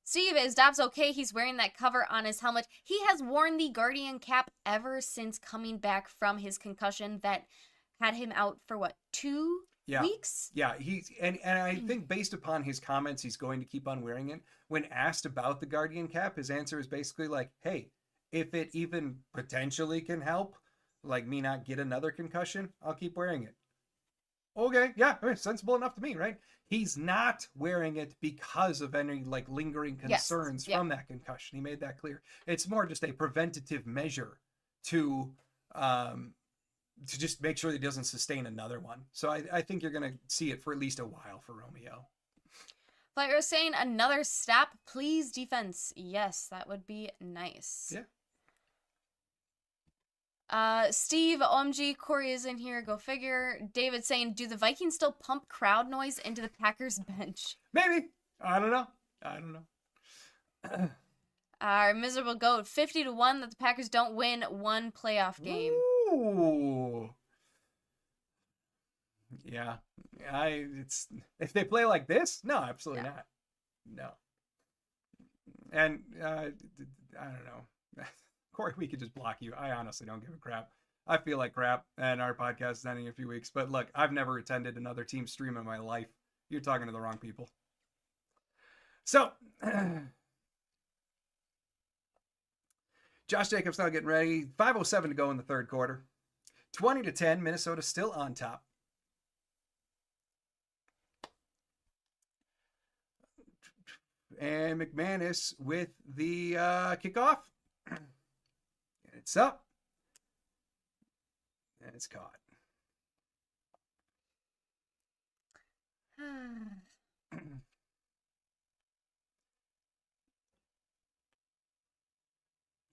Steve, is Dobbs okay? He's wearing that cover on his helmet. He has worn the Guardian cap ever since coming back from his concussion that had him out for what, 2 weeks? Yeah, and I think based upon his comments, he's going to keep on wearing it. When asked about the Guardian cap, his answer is basically like, hey, if it even potentially can help, like me not get another concussion, I'll keep wearing it. Okay, yeah, I mean, sensible enough to me, right? He's not wearing it because of any like lingering concerns from that concussion. He made that clear. It's more just a preventative measure to just make sure that he doesn't sustain another one. So I think you're going to see it for at least a while for Romeo. But you're saying another stop, please, defense. Yes, that would be nice. Yeah. Steve, OMG, Corey is in here. Go figure. David saying, do the Vikings still pump crowd noise into the Packers bench? Maybe. I don't know. Our miserable goat, 50-1 that the Packers don't win one playoff game. Ooh. Yeah. It's if they play like this, no, absolutely not. No. And I don't know. Corey, we could just block you. I honestly don't give a crap. I feel like crap, and our podcast is ending in a few weeks. But look, I've never attended another team stream in my life. You're talking to the wrong people. So, Josh Jacobs now getting ready. 5:07 to go in the third quarter. 20-10, Minnesota still on top. And McManus with the kickoff. It's up. And it's caught.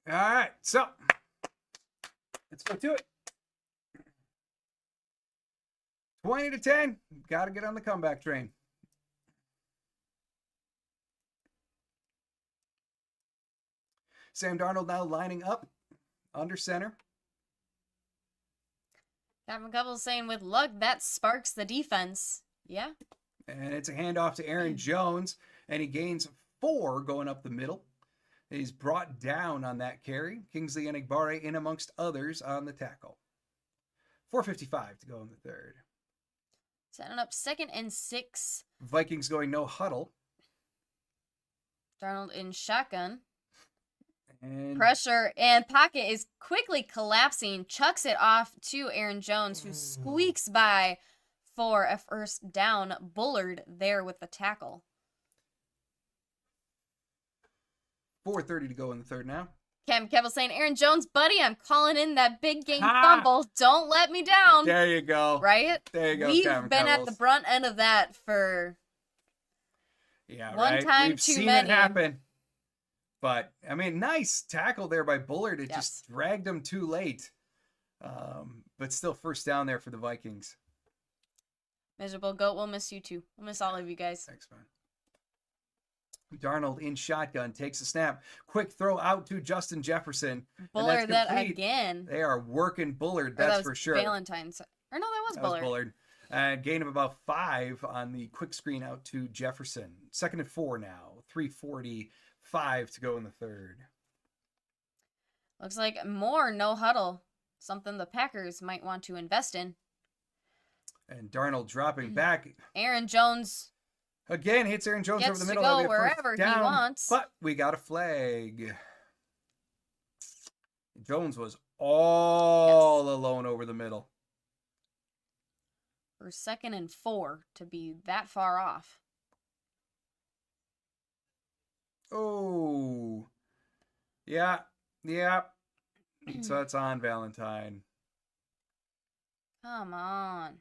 All right, so let's go to it. 20-10. Got to get on the comeback train. Sam Darnold now lining up under center. Gavin Couples saying, with luck, that sparks the defense. Yeah. And it's a handoff to Aaron Jones, and he gains 4 going up the middle. He's brought down on that carry. Kingsley Enagbare in amongst others on the tackle. 4:55 to go in the third. Setting up 2nd and 6. Vikings going no huddle. Darnold in shotgun. And Pressure, and pocket is quickly collapsing. Chucks it off to Aaron Jones, who squeaks by for a first down. Bullard there with the tackle. 4:30 to go in the third now. Cam Kevel saying, Aaron Jones, buddy, I'm calling in that big game fumble. Don't let me down. There you go. Right? There you go. We've Kevin been Kevels. at the brunt end of that for one time We've too seen many. it happen. But, I mean, nice tackle there by Bullard. It Yes. just dragged him too late. But still, first down there for the Vikings. Miserable Goat, we'll miss you too. We'll miss all of you guys. Thanks, man. Darnold in shotgun, takes a snap. Quick throw out to Justin Jefferson. Bullard that again. They are working Bullard, that's for sure. Valentine's. Or no, that was Bullard. Was Bullard. And gain of about 5 on the quick screen out to Jefferson. 2nd and 4 now. 3:45 to go in the third. Looks like more no huddle. Something the Packers might want to invest in. And Darnold dropping back. Aaron Jones. Again, hits Aaron Jones over the middle. Gets to go wherever he wants. But we got a flag. Jones was all alone over the middle. For 2nd and 4 to be that far off. Oh. Yeah. So it's on Valentine. Come on.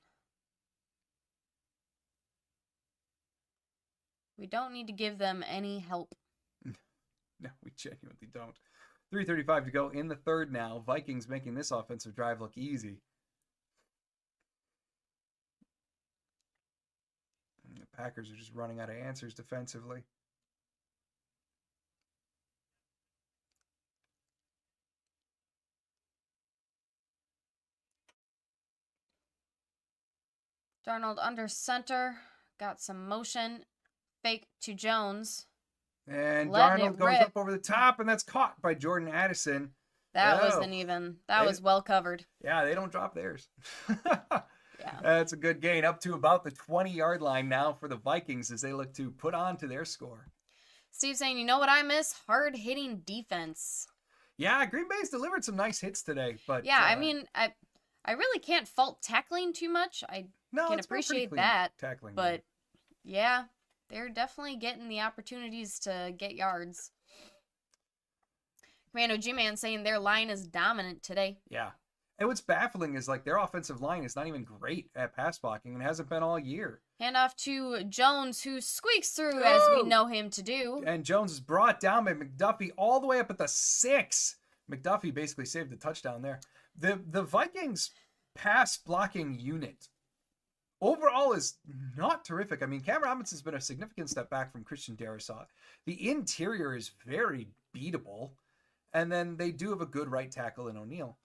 We don't need to give them any help. No, we genuinely don't. 3:35 to go in the third now. Vikings making this offensive drive look easy. And the Packers are just running out of answers defensively. Darnold under center. Got some motion. Fake to Jones. And Darnold goes up over the top, and that's caught by Jordan Addison. That wasn't even. That was well covered. Yeah, they don't drop theirs. Yeah. That's a good gain. Up to about the 20-yard line now for the Vikings as they look to put on to their score. Steve saying, you know what I miss? Hard-hitting defense. Yeah, Green Bay's delivered some nice hits today. But yeah, I mean, I really can't fault tackling too much. I can appreciate that. Tackling, but, yeah, they're definitely getting the opportunities to get yards. Commando G-Man saying their line is dominant today. Yeah. And what's baffling is, like, their offensive line is not even great at pass blocking and hasn't been all year. Hand off to Jones, who squeaks through as we know him to do. And Jones is brought down by McDuffie all the way up at the 6. McDuffie basically saved the touchdown there. The Vikings pass blocking unit overall is not terrific. I mean, Cam Robinson's been a significant step back from Christian Darrisaw. The interior is very beatable. And then they do have a good right tackle in O'Neal.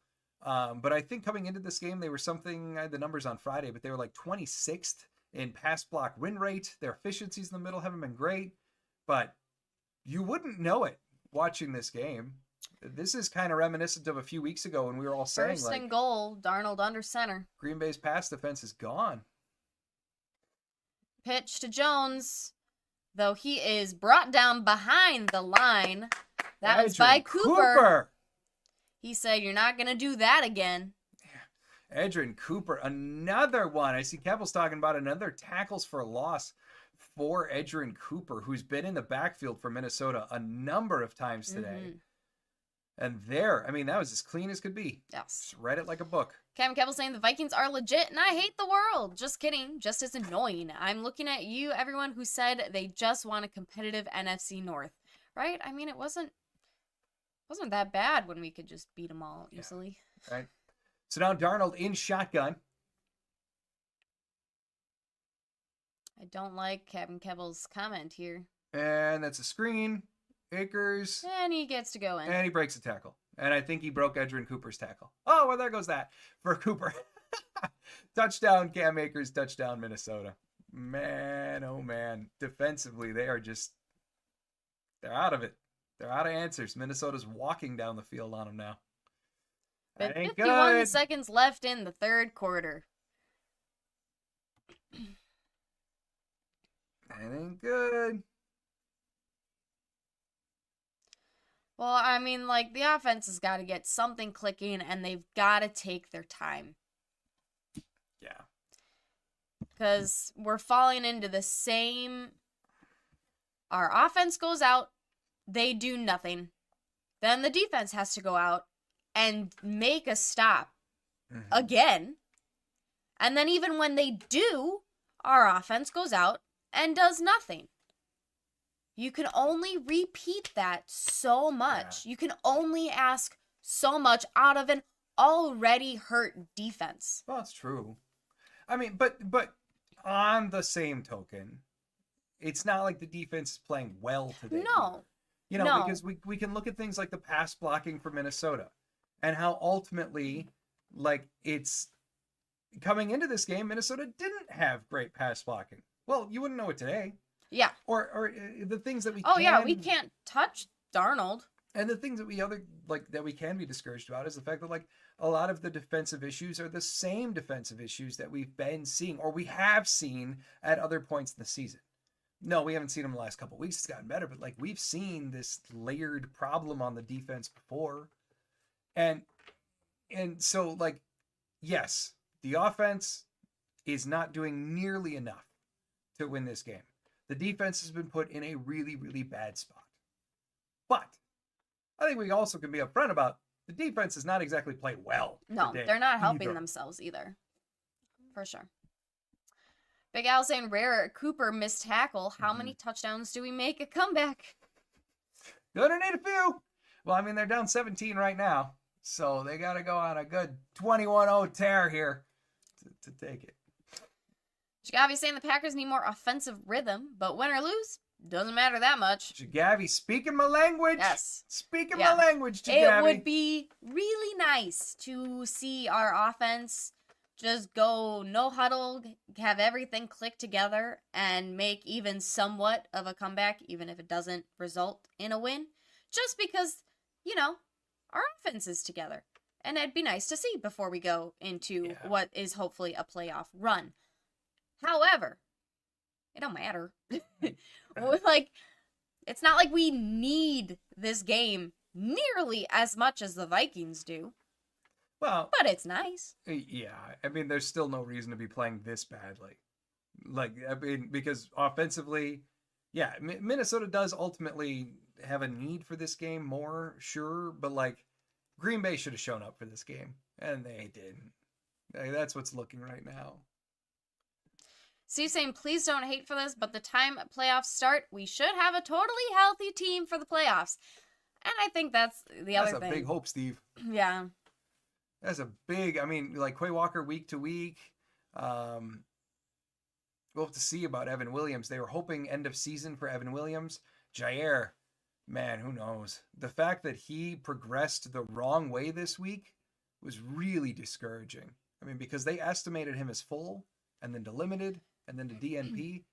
But I think coming into this game, they were something, I had the numbers on Friday, but they were like 26th in pass block win rate. Their efficiencies in the middle haven't been great, but you wouldn't know it watching this game. This is kind of reminiscent of a few weeks ago when we were all saying, First and goal, Darnold under center. Green Bay's pass defense is gone. Pitch to Jones, though he is brought down behind the line. That was by Cooper. He said, you're not going to do that again. Yeah. Edgerrin Cooper, another one. I see Keppel's talking about another tackles for loss for Edgerrin Cooper, who's been in the backfield for Minnesota a number of times today. Mm-hmm. And there, I mean, that was as clean as could be. Yes. Just read it like a book. Kevin Keppel saying the Vikings are legit and I hate the world. Just kidding. Just as annoying. I'm looking at you, everyone who said they just want a competitive NFC North. Right? I mean, it wasn't that bad when we could just beat them all easily. Yeah. Right. So now Darnold in shotgun. I don't like Kevin Keppel's comment here. And that's a screen. Akers. And he gets to go in. And he breaks a tackle. And I think he broke Edgerrin Cooper's tackle. Oh, well, there goes that for Cooper. Touchdown, Cam Akers. Touchdown, Minnesota. Man, oh, man. Defensively, they're out of it. They're out of answers. Minnesota's walking down the field on them now. But 51 seconds left in the third quarter. That ain't good. Well, I mean, like, the offense has got to get something clicking, and they've got to take their time. Yeah. Because we're falling into the same... Our offense goes out, they do nothing. Then the defense has to go out and make a stop again. And then even when they do, our offense goes out and does nothing. You can only repeat that so much. Yeah. You can only ask so much out of an already hurt defense. Well, it's true. I mean, but on the same token, it's not like the defense is playing well today. No. You know, No. because we can look at things like the pass blocking for Minnesota and how ultimately, like, it's coming into this game, Minnesota didn't have great pass blocking. Well, you wouldn't know it today. Yeah. Or the things that we we can't touch Darnold. And the things that we can be discouraged about is the fact that like a lot of the defensive issues are the same defensive issues that we've been seeing or we have seen at other points in the season. No, we haven't seen them the last couple of weeks. It's gotten better, but like we've seen this layered problem on the defense before. And so like, yes, the offense is not doing nearly enough to win this game. The defense has been put in a really, really bad spot. But I think we also can be upfront about the defense has not exactly played well. No, they're not helping themselves either. For sure. Big Al saying rare Cooper missed tackle. How many touchdowns do we make a comeback? Gonna need a few. Well, I mean, they're down 17 right now. So they got to go on a good 21-0 tear here to take it. Jagavi saying the Packers need more offensive rhythm, but win or lose, doesn't matter that much. Jagavi, speaking my language. Yes. Speaking my language, Jagavi. It would be really nice to see our offense just go no huddle, have everything click together, and make even somewhat of a comeback, even if it doesn't result in a win. Just because, you know, our offense is together. And it'd be nice to see before we go into what is hopefully a playoff run. However, it don't matter. Like, it's not like we need this game nearly as much as the Vikings do. Well, but it's nice. Yeah, I mean, there's still no reason to be playing this badly. Like, I mean, because offensively, yeah, Minnesota does ultimately have a need for this game more, sure, but like, Green Bay should have shown up for this game, and they didn't. Like, that's what's looking right now. Steve saying, please don't hate for this, but the time playoffs start, we should have a totally healthy team for the playoffs. And I think that's the other thing. That's a big hope, Steve. Yeah. That's a big, I mean, like Quay Walker week to week. We'll have to see about Evan Williams. They were hoping end of season for Evan Williams. Jair, man, who knows? The fact that he progressed the wrong way this week was really discouraging. I mean, because they estimated him as full and then to limited and then to DNP.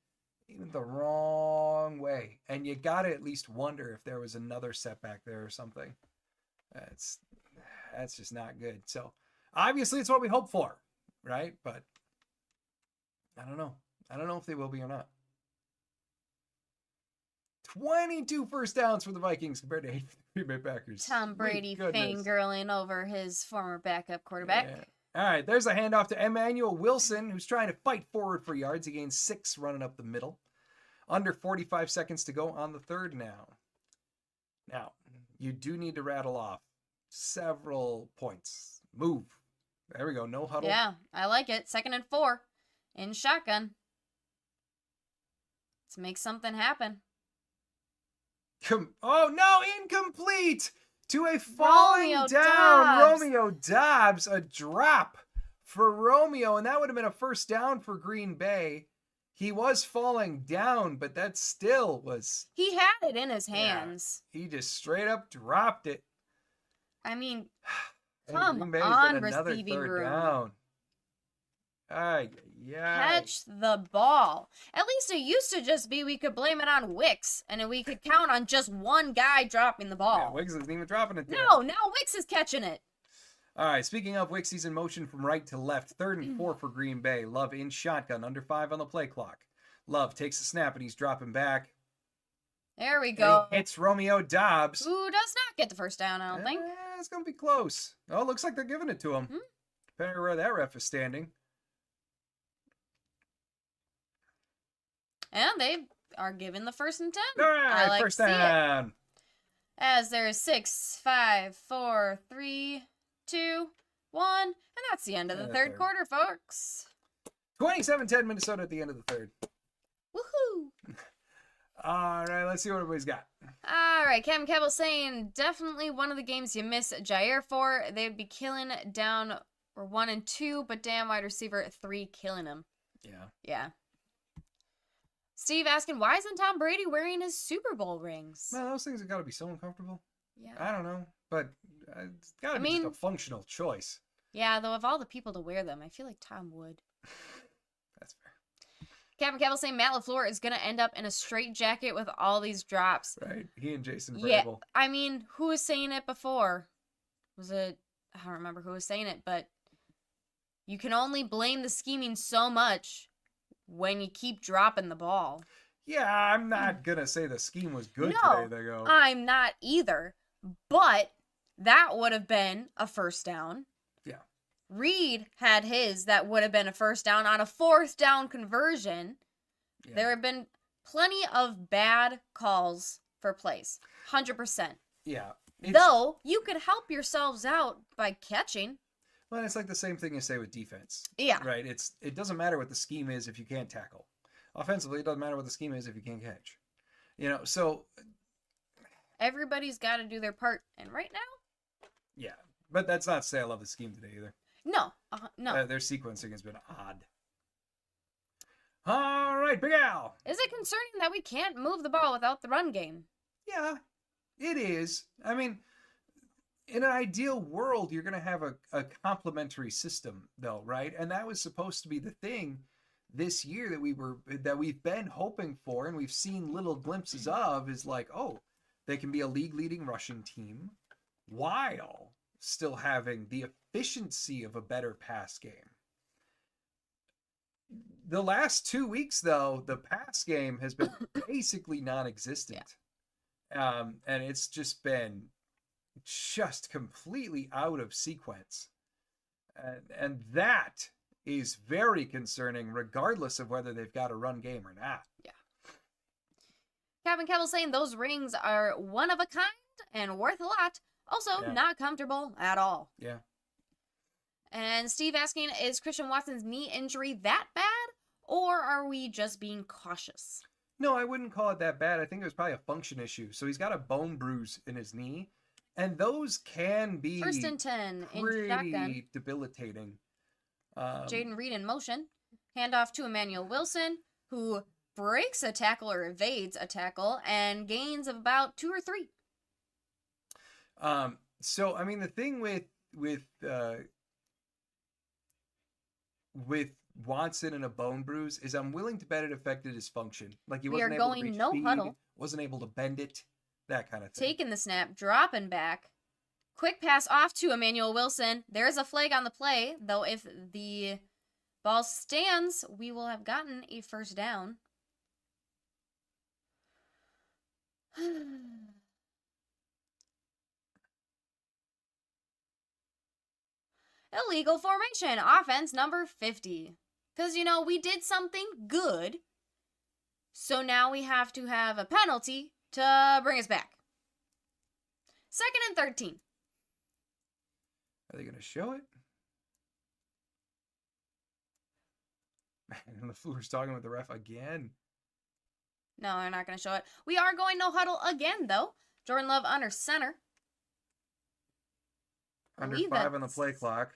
Even the wrong way. And you got to at least wonder if there was another setback there or something. That's just not good. So obviously it's what we hope for, right? But I don't know. I don't know if they will be or not. 22 first downs for the Vikings compared to 8 for the Green Bay Packers. Tom Brady fangirling over his former backup quarterback. Yeah. All right, there's a handoff to Emmanuel Wilson, who's trying to fight forward for yards. He gains 6 running up the middle. Under 45 seconds to go on the third now. Now, you do need to rattle off several points. Move. There we go. No huddle. Yeah, I like it. 2nd and 4 in shotgun. Let's make something happen. Oh, no, incomplete to a falling down Romeo Doubs. A drop for Romeo, and that would have been a first down for Green Bay. He was falling down, but that still was... He had it in his hands. Yeah, he just straight up dropped it. I mean, come on, receiving room. Down. Catch the ball. At least it used to just be we could blame it on Wicks, and we could count on just one guy dropping the ball. Yeah, Wicks isn't even dropping it. No, now Wicks is catching it. All right, speaking of Wicks, he's in motion from right to left. 3rd and 4 for Green Bay. Love in shotgun, under 5 on the play clock. Love takes the snap, and he's dropping back. There we go. He hits Romeo Doubs. Who does not get the first down, I don't think. It's going to be close. Oh, it looks like they're giving it to him. Depending on where that ref is standing. And they are given the 1st and 10. All right, I like first down. As there's 6, 5, 4, 3, 2, 1. And that's the end of the third quarter, folks. 27-10 Minnesota at the end of the third. Woohoo! All right, let's see what everybody's got. All right, Kevin Kebbell saying definitely one of the games you miss Jair for. They'd be killing down or 1 and 2, but damn wide receiver 3 killing him. Yeah. Yeah. Steve asking, why isn't Tom Brady wearing his Super Bowl rings? Well, those things have got to be so uncomfortable. Yeah. I don't know, but it's got to be just a functional choice. Yeah, though, of all the people to wear them, I feel like Tom would. That's fair. Kevin Kebbell saying Matt LaFleur is going to end up in a straitjacket with all these drops. Right. He and Jason Vrabel. Yeah, I mean, who was saying it before? Was it... I don't remember who was saying it, but you can only blame the scheming so much when you keep dropping the ball. Yeah, I'm not going to say the scheme was good today, though. I'm not either. But that would have been a first down. Yeah. Reed had his that would have been a first down on a 4th down conversion. Yeah. There have been plenty of bad calls for plays. 100%. Yeah. Though, you could help yourselves out by catching. Well, it's like the same thing you say with defense. Yeah. Right? It doesn't matter what the scheme is if you can't tackle. Offensively, it doesn't matter what the scheme is if you can't catch. So... Everybody's got to do their part. And right now... Yeah. But that's not to say I love the scheme today either. No. No. Their sequencing has been odd. All right, Big Al. Is it concerning that we can't move the ball without the run game? Yeah, it is. I mean, in an ideal world, you're going to have a complementary system, though, right? And that was supposed to be the thing this year that we've been hoping for, and we've seen little glimpses of. Is like, oh, they can be a league-leading rushing team while still having the efficiency of a better pass game. The last 2 weeks, though, the pass game has been basically non-existent. Yeah. And it's just been completely out of sequence. And that is very concerning, regardless of whether they've got a run game or not. Yeah. Kevin Kebbell saying those rings are one of a kind and worth a lot. Also, not comfortable at all. Yeah. And Steve asking, is Christian Watson's knee injury that bad? Or are we just being cautious? No, I wouldn't call it that bad. I think it was probably a function issue. So he's got a bone bruise in his knee. And those can be 1st and 10 pretty debilitating. Jaden Reed in motion. Handoff to Emmanuel Wilson, who breaks a tackle or evades a tackle and gains of about 2 or 3. So I mean, the thing with Watson and a bone bruise is I'm willing to bet it affected his function. Like he wasn't able to reach no speed, huddle. Wasn't able to bend it, that kind of thing. Taking the snap, dropping back. Quick pass off to Emmanuel Wilson. There is a flag on the play, though if the ball stands, we will have gotten a first down. Illegal formation, offense number 50. Because, we did something good. So now we have to have a penalty to bring us back. 2nd and 13. Are they going to show it? Man, LaFleur's talking with the ref again. No, they're not going to show it. We are going no huddle again, though. Jordan Love under center. Under 5 on the play clock.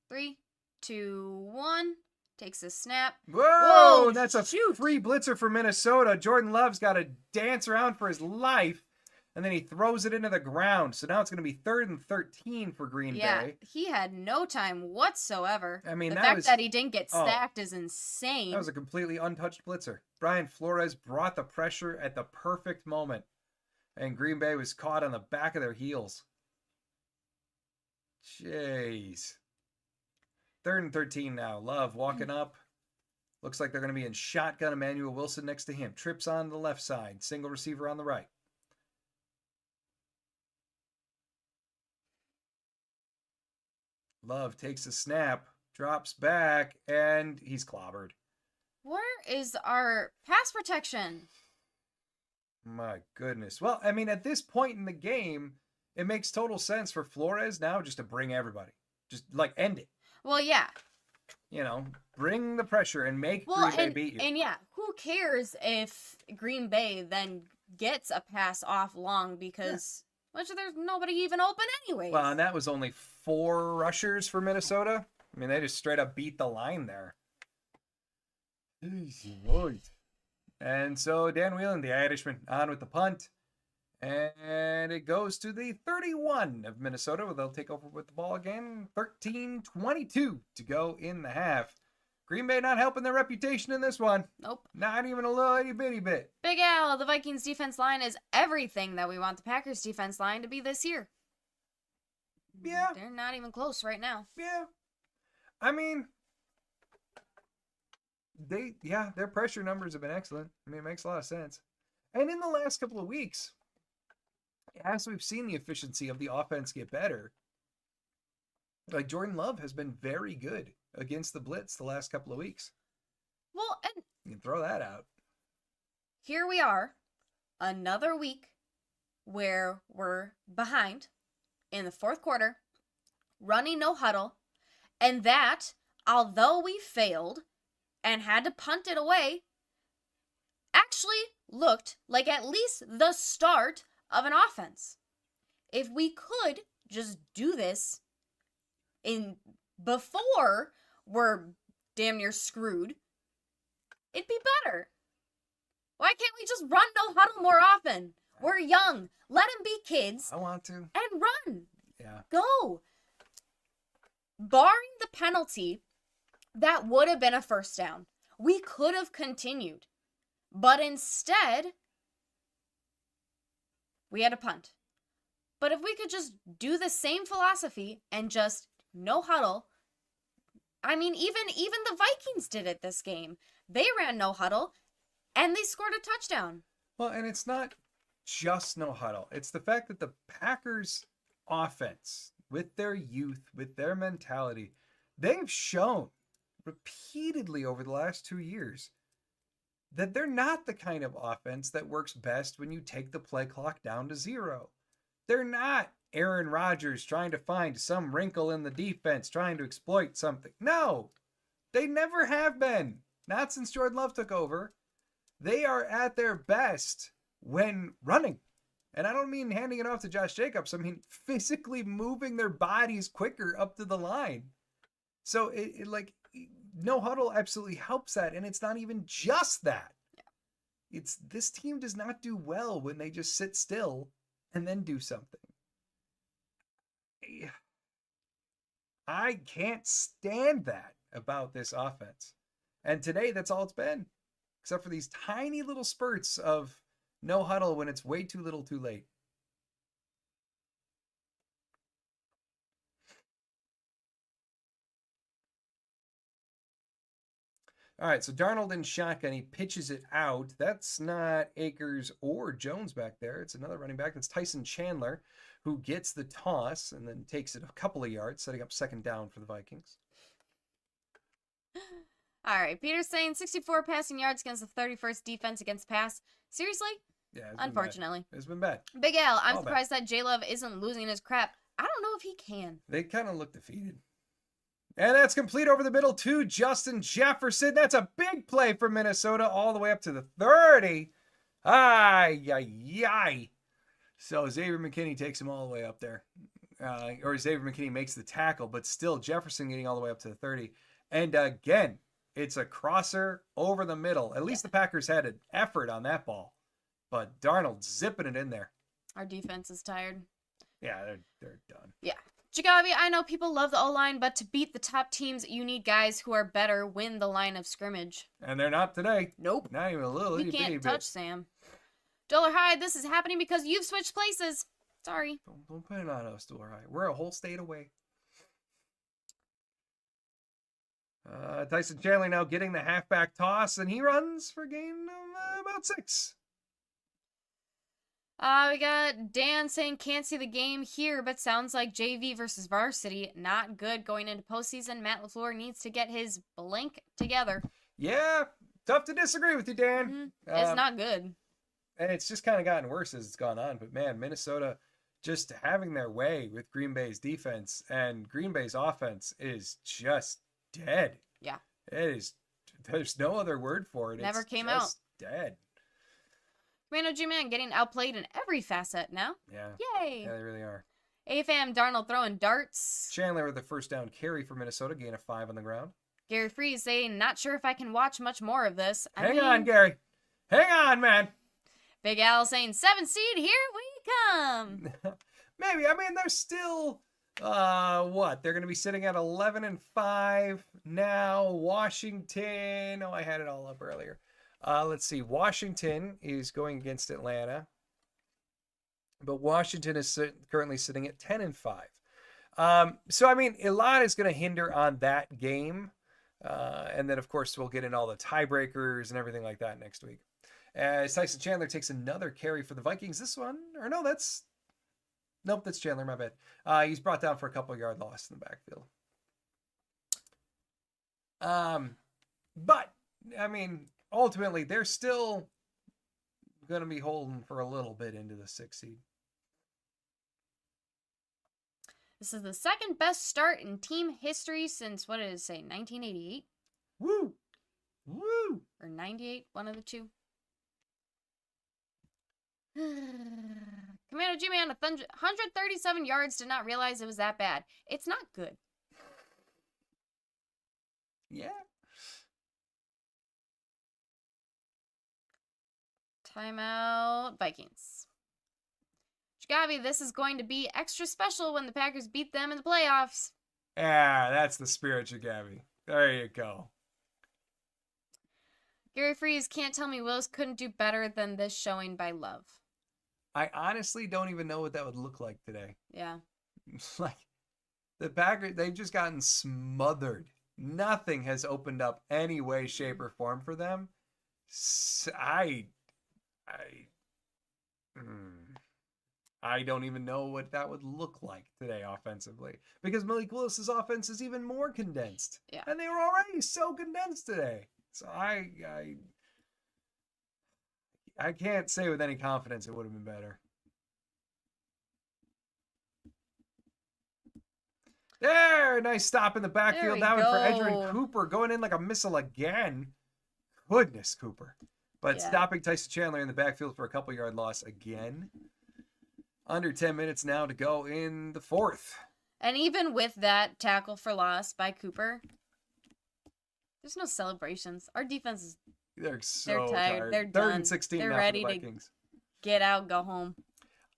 3, 2, 1. Takes a snap. Whoa! That's a free blitzer for Minnesota. Jordan Love's got to dance around for his life. And then he throws it into the ground. So now it's going to be 3rd and 13 for Green Bay. Yeah, he had no time whatsoever. I mean, the fact that he didn't get sacked is insane. That was a completely untouched blitzer. Brian Flores brought the pressure at the perfect moment. And Green Bay was caught on the back of their heels. Jeez. 3rd and 13 now. Love walking up. Looks like they're going to be in shotgun. Emmanuel Wilson next to him. Trips on the left side. Single receiver on the right. Love takes a snap, drops back, and he's clobbered. Where is our pass protection? My goodness. Well, I mean, at this point in the game, it makes total sense for Flores now just to bring everybody. Just, end it. Well, yeah. bring the pressure and make Well, Green Bay beat you. and yeah, who cares if Green Bay then gets a pass off long because which there's nobody even open anyways. Well, and that was only 4 rushers for Minnesota. I mean, they just straight up beat the line there. And so Dan Whelan, the Irishman, on with the punt. And it goes to the 31 of Minnesota, where they'll take over with the ball again. 13-22 to go in the half. Green Bay not helping their reputation in this one. Nope. Not even a little itty bitty bit. Big Al, the Vikings defense line is everything that we want the Packers defense line to be this year. Yeah. They're not even close right now. Yeah. I mean, their pressure numbers have been excellent. I mean, it makes a lot of sense. And in the last couple of weeks, as we've seen the efficiency of the offense get better, like Jordan Love has been very good against the blitz the last couple of weeks. Well, and you can throw that out. Here we are, another week where we're behind in the fourth quarter, running no huddle, and that, although we failed and had to punt it away, actually looked like at least the start of an offense. If we could just do this before we're damn near screwed, it'd be better. Why can't we just run no huddle more often? We're young. Let them be kids. I want to. And run. Yeah. Go. Barring the penalty, that would have been a first down. We could have continued. But instead, we had a punt. But if we could just do the same philosophy and just no huddle, I mean, even the Vikings did it this game. They ran no huddle, and they scored a touchdown. Well, and it's not just no huddle. It's the fact that the Packers offense, with their youth, with their mentality, they've shown repeatedly over the last 2 years that they're not the kind of offense that works best when you take the play clock down to 0. They're not Aaron Rodgers trying to find some wrinkle in the defense, trying to exploit something. No, they never have been. Not since Jordan Love took over. They are at their best when running. And I don't mean handing it off to Josh Jacobs. I mean physically moving their bodies quicker up to the line. So no huddle absolutely helps that. And it's not even just that. It's this team does not do well when they just sit still and then do something. I can't stand that about this offense. And today, that's all it's been. Except for these tiny little spurts of no huddle when it's way too little too late. All right, so Darnold in shotgun, he pitches it out. That's not Akers or Jones back there. It's another running back. That's Tyson Chandler, who gets the toss and then takes it a couple of yards, setting up second down for the Vikings. All right, Peter's saying 64 passing yards against the 31st defense against pass. Seriously? Yeah, unfortunately. It's been bad. Big Al, I'm surprised that J-Love isn't losing his crap. I don't know if he can. They kind of look defeated. And that's complete over the middle to Justin Jefferson. That's a big play for Minnesota all the way up to the 30. Ay. So Xavier McKinney takes him all the way up there. Or Xavier McKinney makes the tackle, but still Jefferson getting all the way up to the 30. And again, it's a crosser over the middle. At least the Packers had an effort on that ball. But Darnold zipping it in there. Our defense is tired. Yeah, they're done. Yeah. Jagavi, I know people love the O-line, but to beat the top teams, you need guys who are better win the line of scrimmage. And they're not today. Nope. Not even a little. We can't touch Sam. Dollar High, this is happening because you've switched places. Sorry. Don't put it on us, Dollar High. We're a whole state away. Tyson Chandler now getting the halfback toss, and he runs for a gain of about 6. We got Dan saying can't see the game here, but sounds like JV versus varsity. Not good going into postseason. Matt LaFleur needs to get his blank together. Yeah, tough to disagree with you, Dan. Mm-hmm. It's not good. And it's just kind of gotten worse as it's gone on. But man, Minnesota just having their way with Green Bay's defense, and Green Bay's offense is just dead Yeah. It is. There's no other word for it. Never It's came just dead. Commando G-Man getting outplayed in every facet now. Yeah. Yay. Yeah, they really are. AFAM Darnold throwing darts. Chandler with the first down carry for Minnesota, gain of 5 on the ground. Gary Freeze saying, not sure if I can watch much more of this. Hang on, Gary. Hang on, man. Big Al saying, 7 seed, here we come. Maybe. I mean, they're still, what? They're going to be sitting at 11-5 now. Washington. Oh, I had it all up earlier. Let's see. Washington is going against Atlanta. But Washington is currently sitting at 10-5. So, I mean, a lot is going to hinder on that game. And then, of course, we'll get in all the tiebreakers and everything like that next week. As Tyson Chandler takes another carry for the Vikings. This one, or no, nope, that's Chandler, my bad. He's brought down for a couple yard loss in the backfield. But, I mean, ultimately, they're still going to be holding for a little bit into the 6th seed. This is the second best start in team history since, what did it say, 1988? Woo! Woo! Or 98, one of the two. Commando G-Man, 137 yards, did not realize it was that bad. It's not good. Yeah. Timeout, Vikings. Gabi, this is going to be extra special when the Packers beat them in the playoffs. Yeah, that's the spirit, Gabi. There you go. Gary Freeze can't tell me Wills couldn't do better than this showing by Love. I honestly don't even know what that would look like today. Yeah. Like, the Packers, they've just gotten smothered. Nothing has opened up any way, shape, or form for them. I don't even know what that would look like today offensively, because Malik Willis's offense is even more condensed. Yeah. And they were already so condensed today. So I can't say with any confidence it would have been better. There, nice stop in the backfield. That one for Edgerrin Cooper, going in like a missile again. Goodness, Cooper. But stopping Tyson Chandler in the backfield for a couple yard loss again. Under 10 minutes now to go in the 4th. And even with that tackle for loss by Cooper, there's no celebrations. Our defense is they're tired. They're 3rd done. and 16 They're now ready for the Vikings. to get out, go home.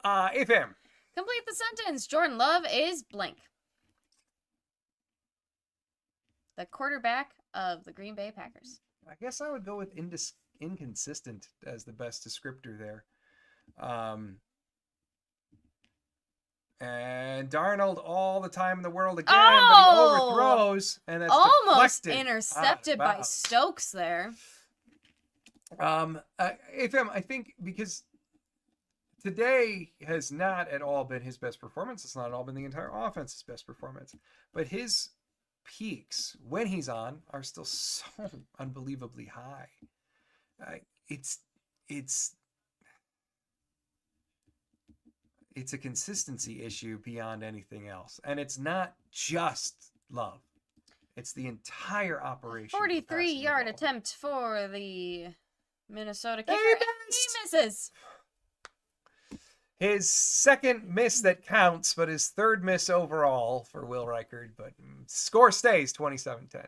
AFAM. Complete the sentence. Jordan Love is blank. The quarterback of the Green Bay Packers. I guess I would go with inconsistent as the best descriptor there. And Darnold all the time in the world again, but he overthrows, and that's almost deflected intercepted by Stokes there. AFM, I think because today has not at all been his best performance. It's not at all been the entire offense's best performance, but his peaks when he's on are still so unbelievably high. It's a consistency issue beyond anything else. And it's not just Love. It's the entire operation. 43-yard attempt for the Minnesota kicker. He misses. His second miss that counts, but his third miss overall for Will Reichard. But score stays 27-10.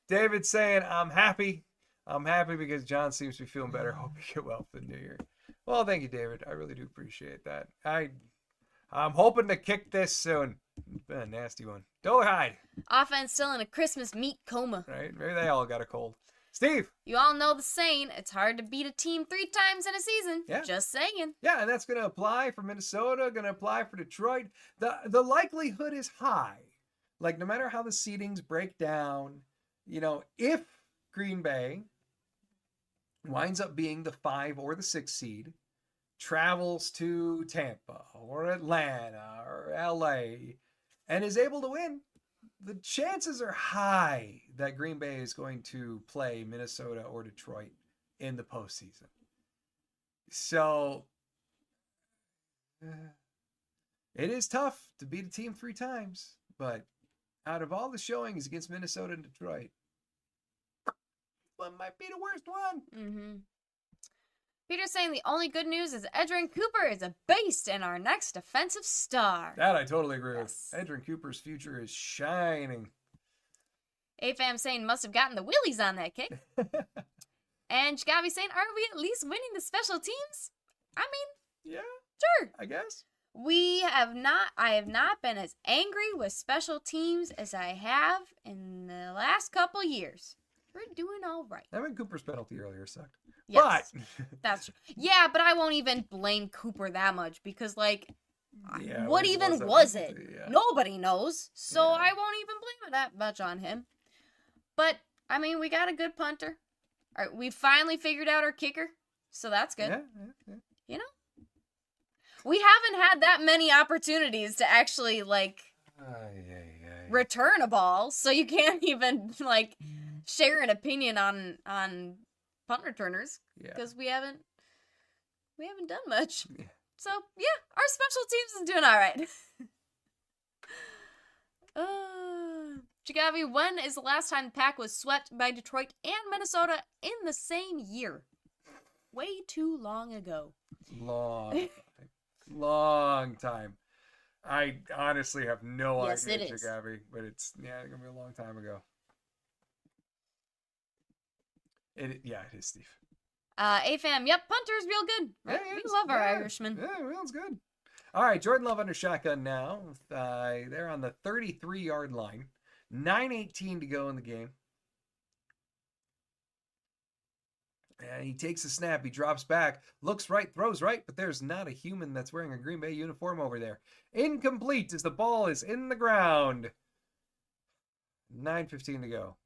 David saying, I'm happy. I'm happy because John seems to be feeling better. Hope you get well for the new year. Well, thank you, David. I really do appreciate that. I'm hoping to kick this soon. It's been a nasty one. Dollarhide. Offense still in a Christmas meat coma. Right? Maybe they all got a cold. Steve. You all know the saying, it's hard to beat a team 3 times in a season. Yeah. Just saying. Yeah, and that's going to apply for Minnesota, going to apply for Detroit. The likelihood is high. Like, no matter how the seedings break down, if Green Bay winds up being the 5 or the 6 seed, travels to Tampa or Atlanta or LA, and is able to win, the chances are high that Green Bay is going to play Minnesota or Detroit in the postseason. So it is tough to beat a team 3 times, but out of all the showings against Minnesota and Detroit, one might be the worst one. Mm-hmm. Peter's saying the only good news is Edrin Cooper is a beast and our next defensive star. That I totally agree Yes. with. Edrin Cooper's future is shining. AFAM saying must have gotten the willies on that kick. And Chagavi saying, are we at least winning the special teams? I mean, Yeah, sure. I guess. I have not been as angry with special teams as I have in the last couple years. We're doing all right. I mean, Cooper's penalty earlier sucked. Yes, But that's true. Yeah, but I won't even blame Cooper that much because, like, yeah, what it even wasn't- was it? yeah. Nobody knows, so Yeah. I won't even blame it that much on him. But, I mean, we got a good punter. All right, we finally figured out our kicker, so that's good. Yeah. You know? We haven't had that many opportunities to actually, like, return a ball, so you can't even, like, share an opinion on punt returners Yeah. because we haven't done much. Yeah. So yeah, our special teams is doing all right. Chagavi, when is the last time the Pack was swept by Detroit and Minnesota in the same year? Way too long ago. Long time. I honestly have no Yes, idea, it is. Chagavi, but it's gonna be a long time ago. It is, Steve. AFAM, yep, punter's real good. Right? Yeah, We it's- love our yeah, Irishmen. Yeah, well, it's good. All right, Jordan Love under shotgun now. They're on the 33-yard line. 9:18 to go in the game. And he takes a snap. He drops back, looks right, throws right, but there's not a human that's wearing a Green Bay uniform over there. Incomplete as the ball is in the ground. 9:15 to go.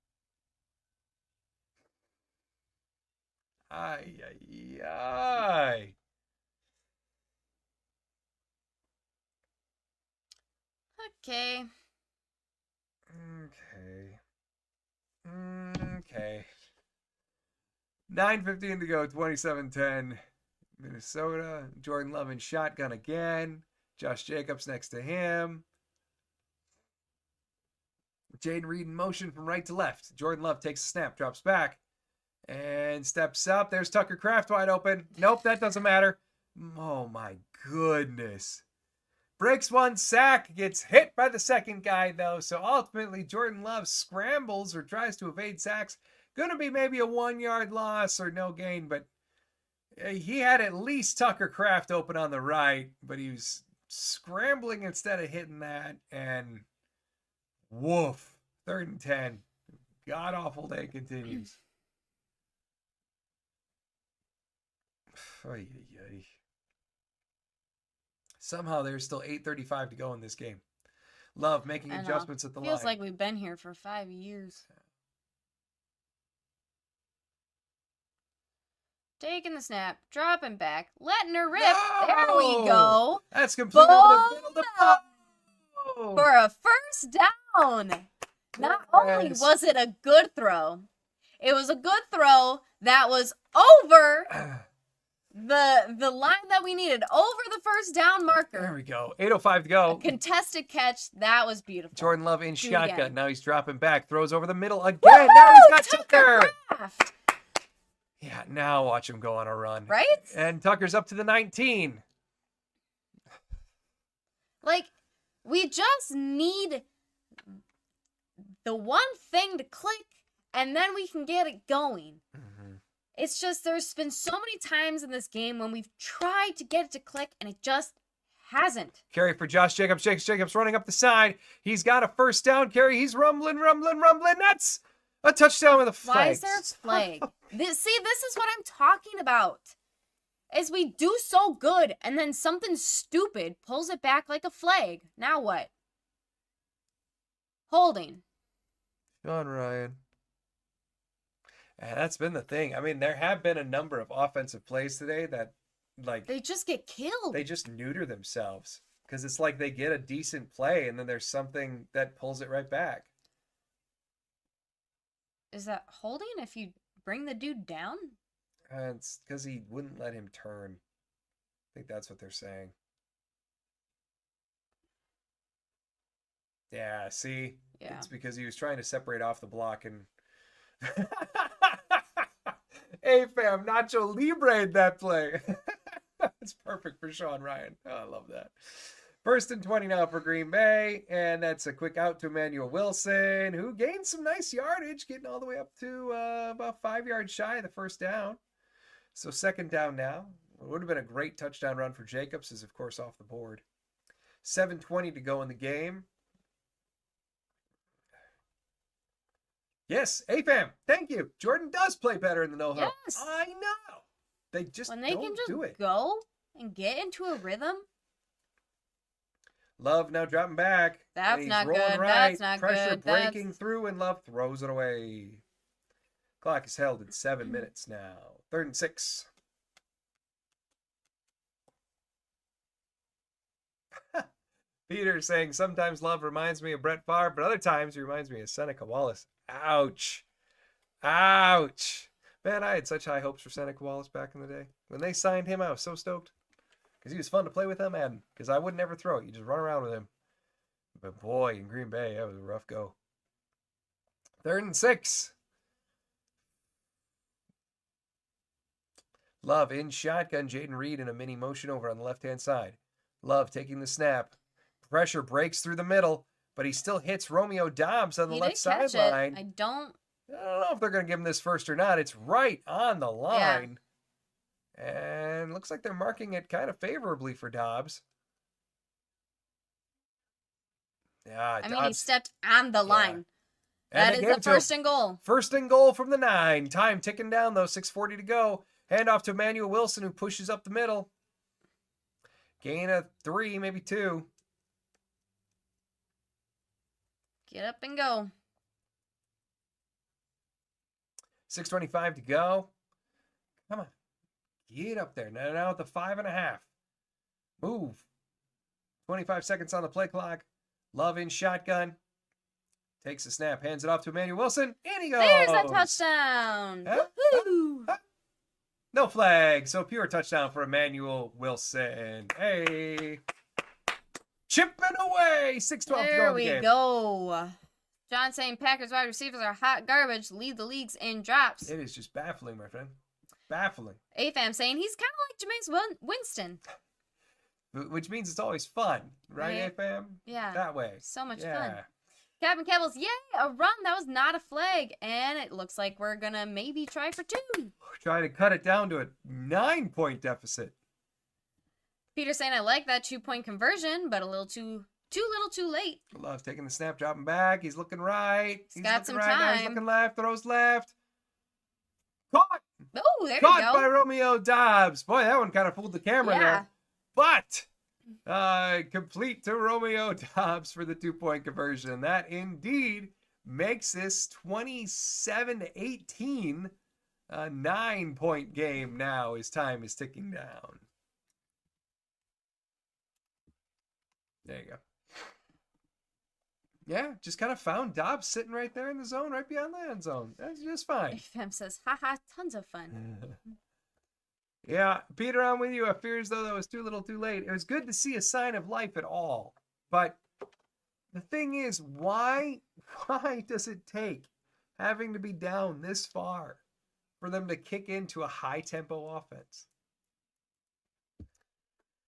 Ay, ay, ay. Okay. Okay. 9:15 to go, 27-10. Minnesota. Jordan Love in shotgun again. Josh Jacobs next to him. Jaden Reed in motion from right to left. Jordan Love takes a snap, drops back, and steps up. There's Tucker Kraft wide open. Nope, that doesn't matter. Oh my goodness. Breaks one sack, gets hit by the second guy though. So ultimately, Jordan Love scrambles or tries to evade sacks. Gonna be maybe a 1-yard loss or no gain, but he had at least Tucker Kraft open on the right, but he was scrambling instead of hitting that, and woof, 3rd and 10. God awful day continues. Ay, ay, ay. Somehow there's still 8:35 to go in this game. Love making I know. adjustments at the Feels line. like we've been here for 5 years. Taking the snap, dropping back, letting her rip. There we No! go. That's complete over the middle. Boom! For a first down. Not only Yes. was it a good throw, it was a good throw that was over the line that we needed, over the first down There marker. we go. 8:05 to A go. contested catch, that was beautiful. Jordan Love in Do it shotgun. again. Now he's dropping back. Throws over the middle again. Now he's got Tucker. Kraft, Yeah, now watch him go on a run. right? And Tucker's up to the 19. Like, we just need the one thing to click, and then we can get it going. Mm-hmm. It's just there's been so many times in this game when we've tried to get it to click, and it just hasn't. Carry for Josh Jacobs. Jacobs running up the side. He's got a first down carry. He's rumbling. That's a touchdown with a flag. Why is there a flag? This is what I'm talking about. Is we do so good, and then something stupid pulls it back like a flag. Now what? Holding. Sean Ryan. And that's been the thing. I mean, there have been a number of offensive plays today that, like, They just get killed. they just neuter themselves. Because it's like they get a decent play, and then there's something that pulls it right back. Is that holding if you bring the dude down? It's because he wouldn't let him turn. I think that's what they're saying. Yeah, see? Yeah. It's because he was trying to separate off the block and Hey, fam, Nacho Libre that play. That's perfect for Sean Ryan. Oh, I love that. First and 20 now for Green Bay, and that's a quick out to Emmanuel Wilson, who gained some nice yardage, getting all the way up to about 5 yards shy of the first down. So second down now. It would have been a great touchdown run for Jacobs, is of course off the board. 7:20 to go in the game. Yes, AFAM, thank you. Jordan does play better in the no-huddle. Yes. I know. They just When they don't can just do it. go and get into a rhythm. Love now dropping back. That's and he's not rolling good. right. That's not Pressure good. breaking That's... through, and Love throws it away. Clock is held at 7 minutes now. 3rd and 6. Peter saying, sometimes Love reminds me of Brett Favre, but other times he reminds me of Seneca Wallace. Ouch. Ouch. Man, I had such high hopes for Seneca Wallace back in the day. When they signed him, I was so stoked. Because he was fun to play with him, and because I would never throw it. You just run around with him. But boy, in Green Bay, that was a rough go. 3rd and 6. Love in shotgun. Jaden Reed in a mini motion over on the left-hand side. Love taking the snap. Pressure breaks through the middle, but he still hits Romeo Dobbs on the left sideline. I don't know if they're going to give him this first or not. It's right on the line. Yeah. And looks like they're marking it kind of favorably for Dobbs. Yeah, I mean, he stepped on the line. Yeah. That is the first and goal. First and goal from the 9. Time ticking down, though. 6:40 to go. Hand off to Emmanuel Wilson, who pushes up the middle. Gain of 3, maybe 2. Get up and go. 6:25 to go. Come on. Get up there. Now at the 5.5. Move. 25 seconds on the play clock. Love in shotgun. Takes the snap. Hands it off to Emmanuel Wilson. And he goes. There's a touchdown. Woo-hoo. No flag. So pure touchdown for Emmanuel Wilson. Hey. Chipping away. 6:12 to go in the game. There we go. John saying Packers wide receivers are hot garbage. Lead the leagues in drops. It is just baffling, my friend. Baffling. AFAM saying he's kind of like Jameis Winston. Which means it's always fun, right, AFAM? Yeah. That way. So much fun. Captain Cables, yay, a run. That was not a flag. And it looks like we're going to maybe try for 2. We're trying to cut it down to a 9-point Peter saying I like that 2-point conversion, but a little too late. Love taking the snap, dropping back. He's looking right. He's got some right. time. Now he's looking left. Throws left. Caught. Oh, there you Caught go. by Romeo Dobbs. Boy, that one kind of fooled the camera there. But complete to Romeo Dobbs for the 2-point conversion. That indeed makes this 27-18 a 9-point game now as time is ticking down. There you go. Yeah, just kind of found Dobbs sitting right there in the zone, right beyond the end zone. That's just fine. FM says, haha, tons of fun. Yeah, Peter, I'm with you. I fear as though that was too little too late. It was good to see a sign of life at all. But the thing is, why does it take having to be down this far for them to kick into a high-tempo offense?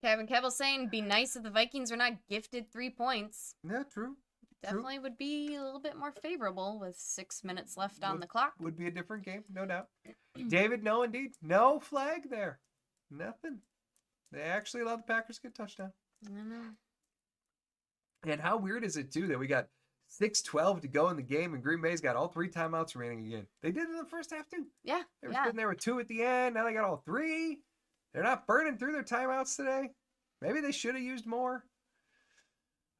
Kevin Kebble's saying, be nice if the Vikings are not gifted 3 points. Yeah, true. Definitely would be a little bit more favorable with 6 minutes left on the clock. Would be a different game, no doubt. David, no, indeed. No flag there. Nothing. They actually allowed the Packers to get a touchdown. I know. And how weird is it, too, that we got 6:12 to go in the game and Green Bay's got all 3 timeouts remaining again. They did it in the first half, too. Yeah, They were sitting there with 2 at the end. Now they got all 3. They're not burning through their timeouts today. Maybe they should have used more.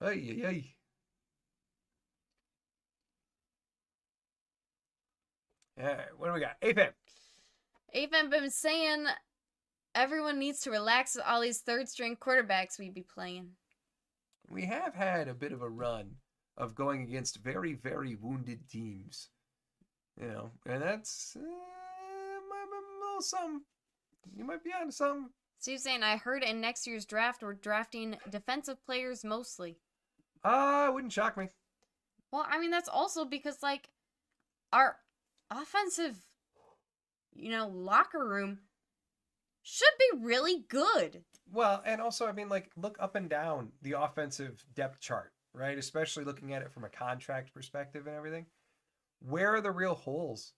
Ay, ay, ay. All right, what do we got? AFM. AFM been saying everyone needs to relax with all these third-string quarterbacks we'd be playing. We have had a bit of a run of going against very, very wounded teams. You know, and that's might be a little something. You might be onto something. Steve's saying, I heard in next year's draft we're drafting defensive players mostly. It wouldn't shock me. Well, I mean, that's also because, like, our offensive locker room should be really good. Well, and also, I mean, like, look up and down the offensive depth chart, right? Especially looking at it from a contract perspective and everything. Where are the real holes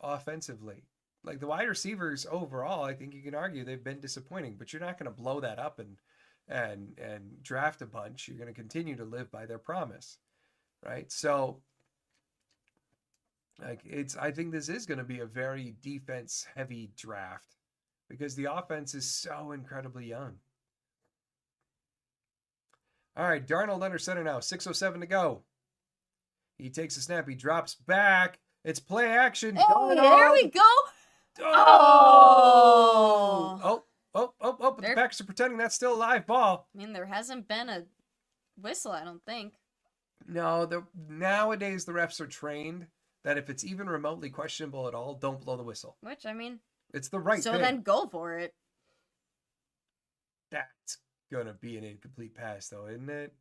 offensively? Like the wide receivers overall, I think you can argue they've been disappointing, but you're not going to blow that up and draft a bunch. You're going to continue to live by their promise, right? So, like, I think this is going to be a very defense heavy draft because the offense is so incredibly young. All right, Darnold under center now, 6:07 to go. He takes a snap, he drops back. It's play action. Hey, there we go. Oh! But the Packers are pretending that's still a live ball. I mean, there hasn't been a whistle, I don't think. No, nowadays the refs are trained that if it's even remotely questionable at all, don't blow the whistle. Which, I mean, it's the right thing. So then go for it. That's gonna be an incomplete pass, though, isn't it?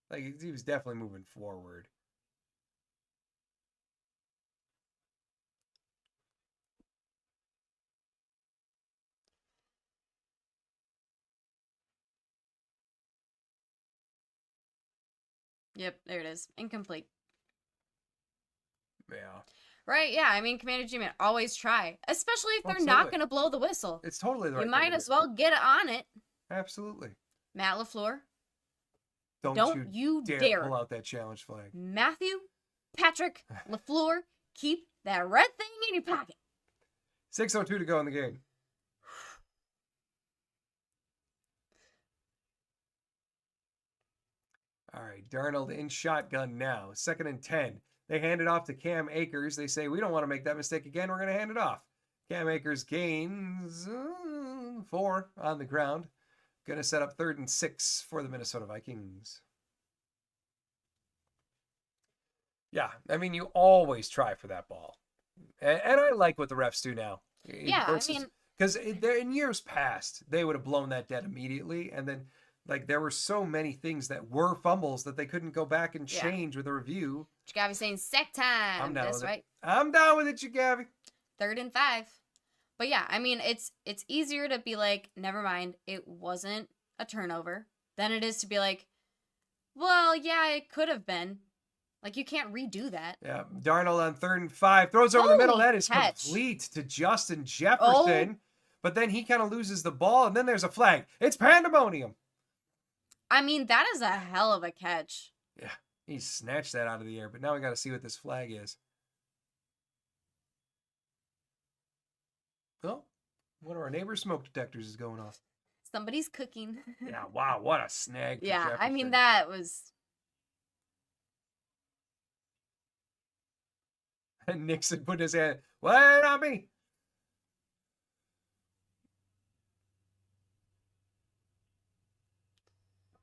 Like, he was definitely moving forward. Yep, there it is. Incomplete. Yeah. Right, yeah. I mean, Commander G-Man, always try. Especially if they're not going to blow the whistle. It's totally the right thing. You might as well get on it. Absolutely. Matt LaFleur. Don't you dare pull out that challenge flag. Matthew Patrick LaFleur, keep that red thing in your pocket. 6:02 to go in the game. All right, Darnold in shotgun now. 2nd and 10. They hand it off to Cam Akers. They say, we don't want to make that mistake again. We're going to hand it off. Cam Akers gains 4 on the ground. Going to set up 3rd and 6 for the Minnesota Vikings. Yeah, I mean, you always try for that ball. And I like what the refs do now. Yeah, I mean... Because in years past, they would have blown that dead immediately. And then, like, there were so many things that were fumbles that they couldn't go back and change with a review. Jagavi saying sack time. I'm down That's with right. I'm down with it, Jagavi. 3rd and 5. But yeah, I mean, it's easier to be like, never mind, it wasn't a turnover, than it is to be like, well, yeah, it could have been. Like, you can't redo that. Yeah, Darnold on 3rd and 5. Throws over the middle. That is complete to Justin Jefferson. But then he kind of loses the ball, and then there's a flag. It's pandemonium. I mean, that is a hell of a catch. Yeah, he snatched that out of the air. But now we got to see what this flag is. Oh, one of our neighbor's smoke detectors is going off. Somebody's cooking. Yeah, wow, what a snag. Yeah, Jefferson. I mean, that was... And Nixon put his hand, wait on me.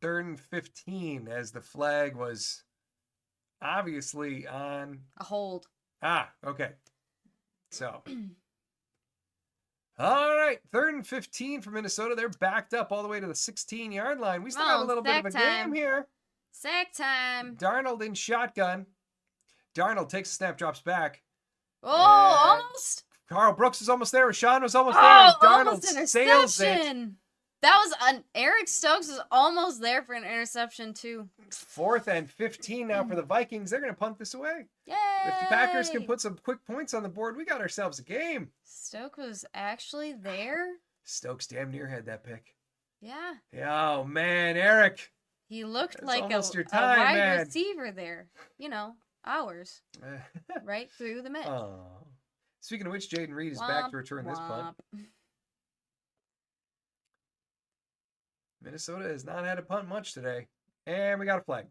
Third and 15 as the flag was obviously on a hold. Ah, okay. So, all right, 3rd and 15 for Minnesota. They're backed up all the way to the 16-yard line. We still got a little bit of a game here. Sack time. Darnold in shotgun. Darnold takes a snap, drops back. Oh, almost. Carl Brooks is almost there. Rashawn was almost there. And Darnold sails it. That was Eric Stokes was almost there for an interception too. 4th and 15 now for the Vikings. They're going to punt this away. Yay! If the Packers can put some quick points on the board, we got ourselves a game. Stokes was actually there. Stokes damn near had that pick. Yeah. Oh man, Eric. He looked like a wide receiver there. You know, ours. Right through the middle. Oh. Speaking of which, Jaden Reed is back to return this punt. Minnesota has not had a punt much today. And we got a flag.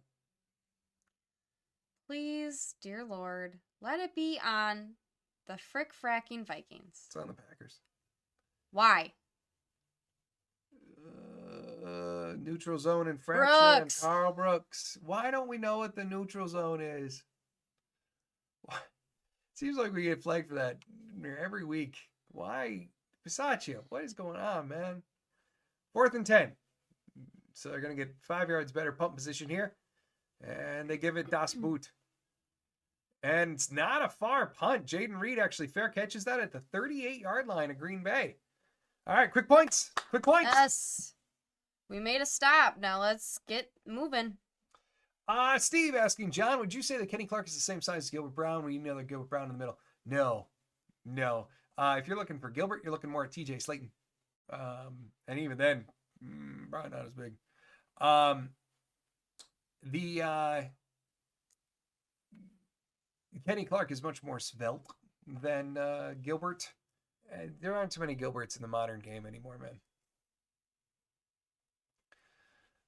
Please, dear Lord, let it be on the frick-fracking Vikings. It's on the Packers. Why? Neutral zone infraction and Carl Brooks. Why don't we know what the neutral zone is? Seems like we get flagged for that every week. Why? Bisaccia, what is going on, man? 4th and 10. So they're going to get 5 yards better punt position here. And they give it Das Boot. And it's not a far punt. Jaden Reed actually fair catches that at the 38-yard line of Green Bay. All right, quick points. Quick points. Yes. We made a stop. Now let's get moving. Steve asking, John, would you say that Kenny Clark is the same size as Gilbert Brown? We know that Gilbert Brown in the middle. No. If you're looking for Gilbert, you're looking more at TJ Slayton. And even then, probably not as big. Kenny Clark is much more svelte than Gilbert. There aren't too many Gilberts in the modern game anymore, man.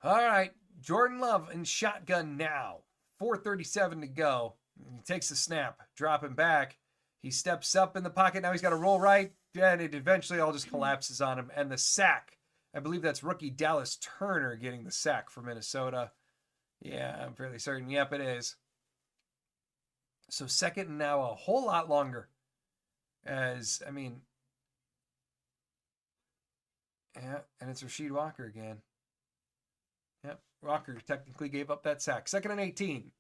All right, Jordan Love in shotgun now. 4:37 to go. He takes the snap, dropping back. He steps up in the pocket. Now he's got to roll right, and it eventually all just collapses on him. And the sack, I believe that's rookie Dallas Turner getting the sack for Minnesota. Yeah, I'm fairly certain. Yep, it is. So second and now a whole lot longer. Yeah, and it's Rasheed Walker again. Yep, Walker technically gave up that sack. Second and 18.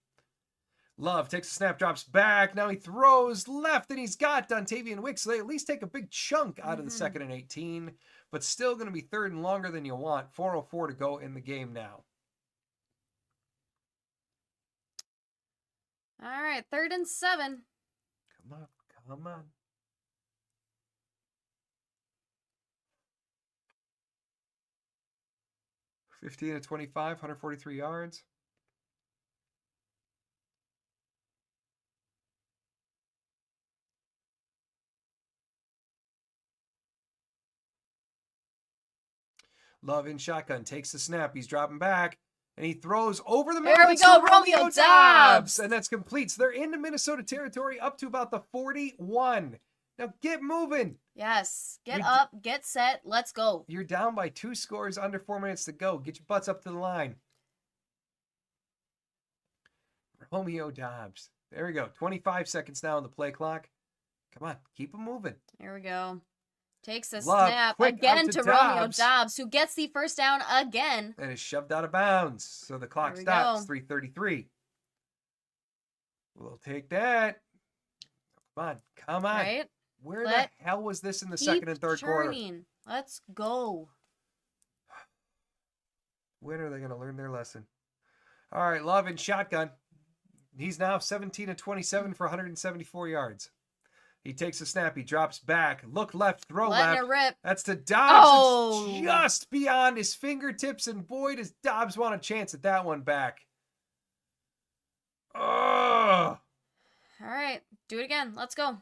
Love takes a snap, drops back. Now he throws left, and he's got Dontavian Wicks. So they at least take a big chunk out of the second and 18, but still going to be third and longer than you want. 4:04 to go in the game now. All right, 3rd and 7. Come on. (15 to 25, 143 yards. Love in shotgun, takes the snap. He's dropping back, and he throws over the middle. There we go, Romeo Doubs. And that's complete. So they're into Minnesota territory up to about the 41. Now get moving. Yes, get up, get set, let's go. You're down by 2 scores, under 4 minutes to go. Get your butts up to the line. Romeo Doubs. There we go. 25 seconds now on the play clock. Come on, keep them moving. Here we go. Takes a Love, snap quick, again out to Doubs. Romeo Doubs, who gets the first down again. And is shoved out of bounds. So the clock There we stops. go. 3:33. We'll take that. Come on. Right? Where the hell was this in the second and third quarter? Let's go. When are they going to learn their lesson? All right, Love in shotgun. He's now 17 to 27 for 174 yards. He takes a snap. He drops back. Look left, throw Letting left. it rip. That's to Doubs. Oh. It's just beyond his fingertips, and boy, does Doubs want a chance at that one back. Oh. All right, do it again. Let's go.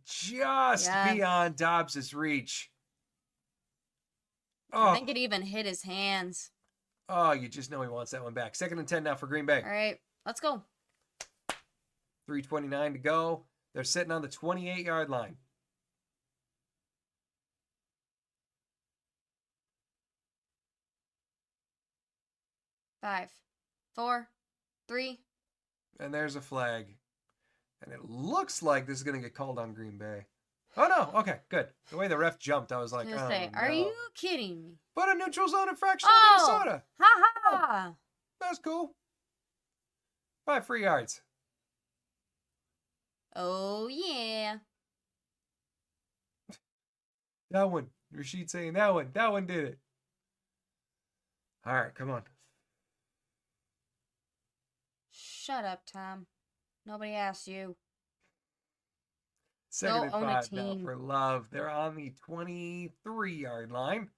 Just beyond Dobbs' reach. I think it even hit his hands. Oh, you just know he wants that one back. 2nd and 10 now for Green Bay. All right, let's go. 3:29 to go. They're sitting on the 28-yard line. Five, 4, 3. And there's a flag. And it looks like this is going to get called on Green Bay. Oh, no. Okay, good. The way the ref jumped, I was like, oh, no. Are you kidding me? But a neutral zone infraction on Minnesota. Ha ha. Oh, that's cool. 5 free yards. Oh, yeah. That one. Rasheed saying that one. That one did it. All right, come on. Shut up, Tom. Nobody asked you. 2nd and Go own a 5 now team. for Love. They're on the 23-yard line.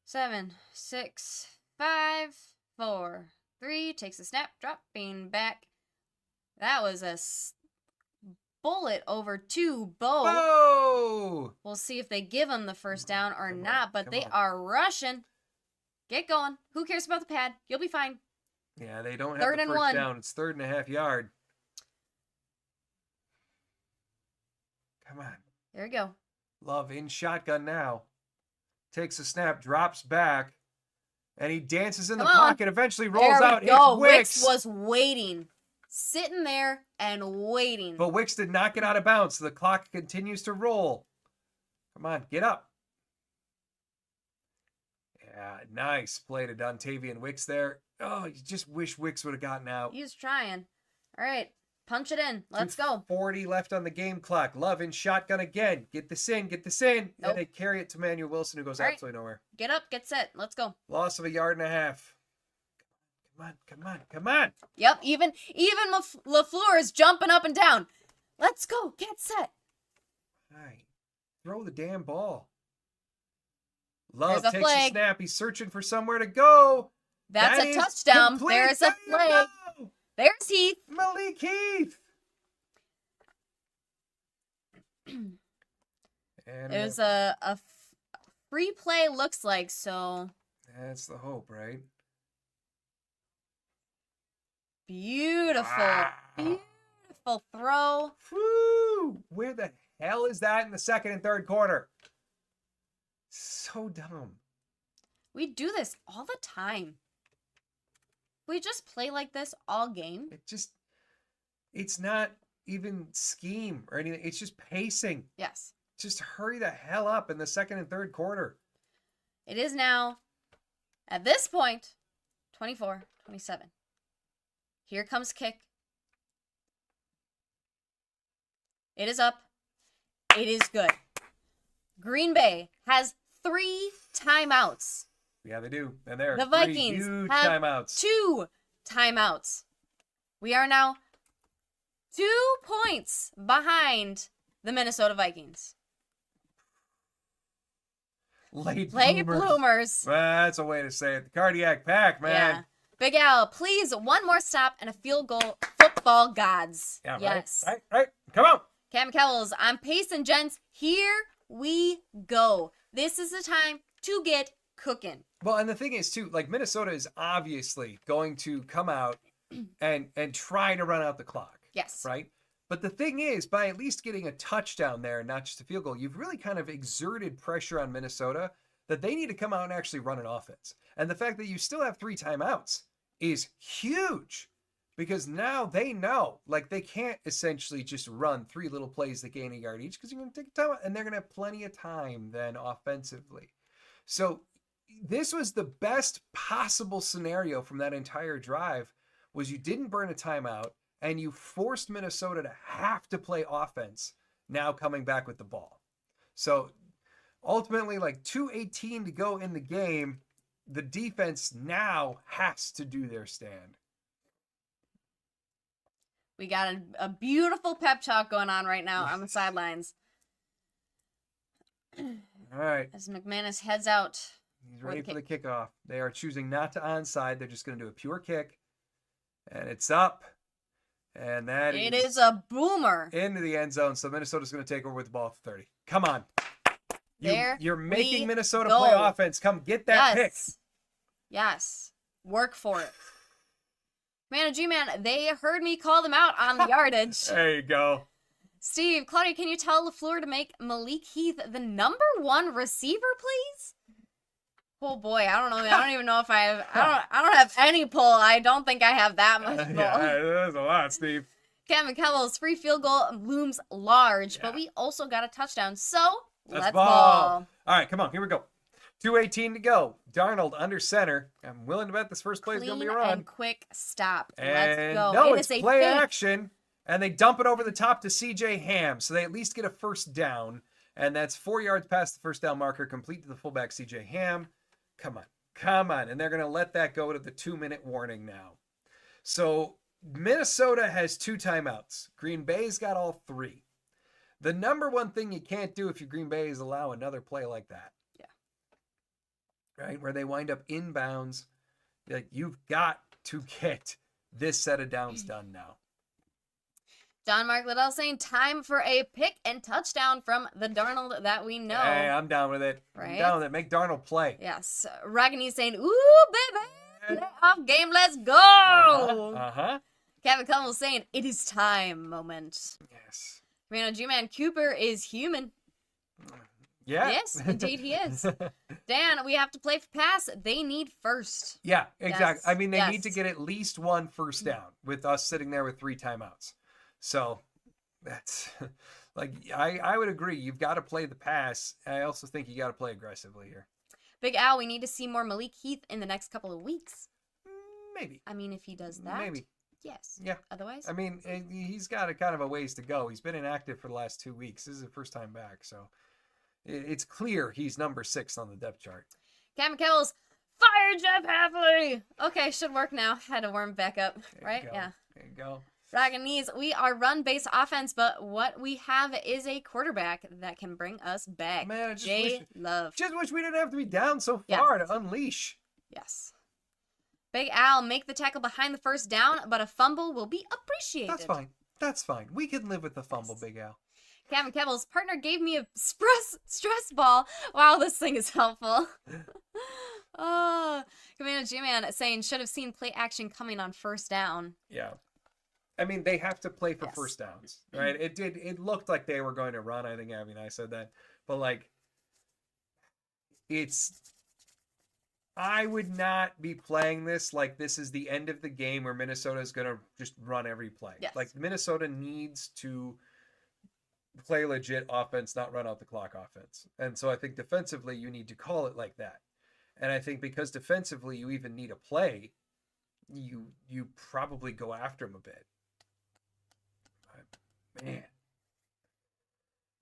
7, 6, 5, 4, 3. Takes a snap, dropping back. That was a bullet over to Bo. Oh! We'll see if they give him the first down or Come not, on, but come they on. are rushing. Get going. Who cares about the pad? You'll be fine. Yeah, they don't have 3rd the and first 1. down. It's 3rd and a half yard. Come on. There we go. Love in shotgun now. Takes a snap, drops back, and he dances in the Come on. pocket. Eventually rolls There out. we go. It's Wicks. Wicks was waiting. Sitting there and waiting. But Wicks did not get out of bounds, so the clock continues to roll. Come on, get up. Nice play to Dontavian Wicks there. Oh, you just wish Wicks would have gotten out. He's trying. All right. Punch it in. Let's go. 40 left on the game clock. Love in shotgun again. Get this in. Get this in. Nope. And they carry it to Manuel Wilson, who goes All right. absolutely nowhere. Get up. Get set. Let's go. Loss of 1.5 yards. Come on. Come on. Come on. Yep. Even LaFleur is jumping up and down. Let's go. Get set. All right. Throw the damn ball. Love There's a takes a flag. snap. He's searching for somewhere to go. That's That a is touchdown. complete. There's a There you flag. go. There's Heath. Malik Heath. And It was a free play, looks like, so that's the hope, right? beautiful. Wow. Beautiful throw. Woo! Where the hell is that in the second and third quarter? So dumb. We do this all the time. We just play like this all game. It's not even scheme or anything. It's just pacing. Yes. Just hurry the hell up in the second and third quarter. It is now, at this point, 24-27. Here comes kick. It is up. It is good. Green Bay has 3 timeouts. Yeah, they do. And there are The 3 Vikings huge have timeouts. 2 timeouts. We are now 2 points behind the Minnesota Vikings. Late Late bloomers. bloomers. That's a way to say it. The cardiac pack, man. Yeah. Big Al, please, one more stop and a field goal. Football gods. Yeah, right, Yes. Right. Come on. Cam Kells, I'm pacing, gents. Here we go. This is the time to get cooking. Well, and the thing is, too, like, Minnesota is obviously going to come out and try to run out the clock. Yes. Right? But the thing is, by at least getting a touchdown there, not just a field goal, you've really kind of exerted pressure on Minnesota that they need to come out and actually run an offense. And the fact that you still have 3 timeouts is huge because now they know, like, they can't essentially just run 3 little plays that gain a yard each because you're going to take a timeout and they're going to have plenty of time then offensively. So this was the best possible scenario from that entire drive was you didn't burn a timeout and you forced Minnesota to have to play offense now coming back with the ball. So ultimately, like 2:18 to go in the game, the defense now has to do their stand. We got a beautiful pep talk going on right now on the sidelines. All right. As McManus heads out. He's ready for the kickoff. They are choosing not to onside. They're just going to do a pure kick. And it's up. And that It is a boomer. into the end zone. So Minnesota's going to take over with the ball at the 30. Come on. You're making Minnesota play offense. Come get that pick. Yes. Work for it. Man, G-Man, they heard me call them out on the yardage. There you go. Steve, Claudia, can you tell LaFleur to make Malik Heath the number 1 receiver, please? Oh boy, I don't know. I don't even know if I have. I don't have any pull. I don't think I have that much pull. Yeah, that's a lot, Steve. Kevin McCall's free field goal looms large, but we also got a touchdown. So let's ball. All right, come on. Here we go. 2:18 to go. Darnold under center. I'm willing to bet this first play is going to be a run. And quick stop. And Let's go. no, It it's is a play fake. action, and they dump it over the top to CJ Ham, so they at least get a first down, and that's 4 yards past the first down marker, complete to the fullback CJ Ham. Come on, and they're going to let that go to the 2-minute warning now. So Minnesota has 2 timeouts. Green Bay's got all 3. The number one thing you can't do if you're Green Bay is allow another play like that. Yeah. Right? Where they wind up inbounds. Like, you've got to get this set of downs done now. John Mark Liddell saying time for a pick and touchdown from the Darnold that we know. Hey, I'm down with it. Right? I'm down with it. Make Darnold play. Yes. Ragany saying, ooh, baby. Playoff game, let's go. Kevin Cummels saying, it is time moment. Yes. G-Man Cooper is human. Yeah. Yes, indeed he is. Dan, we have to play for pass. They need first. Yeah, exactly. Yes. I mean, they need to get at least 1 first down with us sitting there with 3 timeouts. So that's like, I would agree. You've got to play the pass. I also think you got to play aggressively here. Big Al, we need to see more Malik Heath in the next couple of weeks. Maybe. I mean, if he does that, Maybe. yes. Yeah. Otherwise, I mean, he's got a kind of a ways to go. He's been inactive for the last 2 weeks. This is his first time back, so it's clear he's number 6 on the depth chart. Cam Kells, fire Jeff Hafley. Okay, should work now. Had to warm back up, right? Yeah. There you go. Dragon Knees, we are run-based offense, but what we have is a quarterback that can bring us back. Man, I just Love. Just wish we didn't have to be down so Yes. far to unleash. Yes. Big Al, make the tackle behind the first down, but a fumble will be appreciated. That's fine. That's fine. We can live with the fumble, Big Al. Kevin Kebble's partner gave me a stress ball. Wow, this thing is helpful. Oh, Commander G-Man saying should have seen play action coming on first down. Yeah. I mean, they have to play for Yes. first downs, right? It looked like they were going to run. I think Abby and I said that. But, like, I would not be playing this like this is the end of the game where Minnesota is going to just run every play. Yes. Like, Minnesota needs to play legit offense, not run out the clock offense. And so I think defensively, you need to call it like that. And I think because defensively you even need a play, you probably go after him a bit. But, man.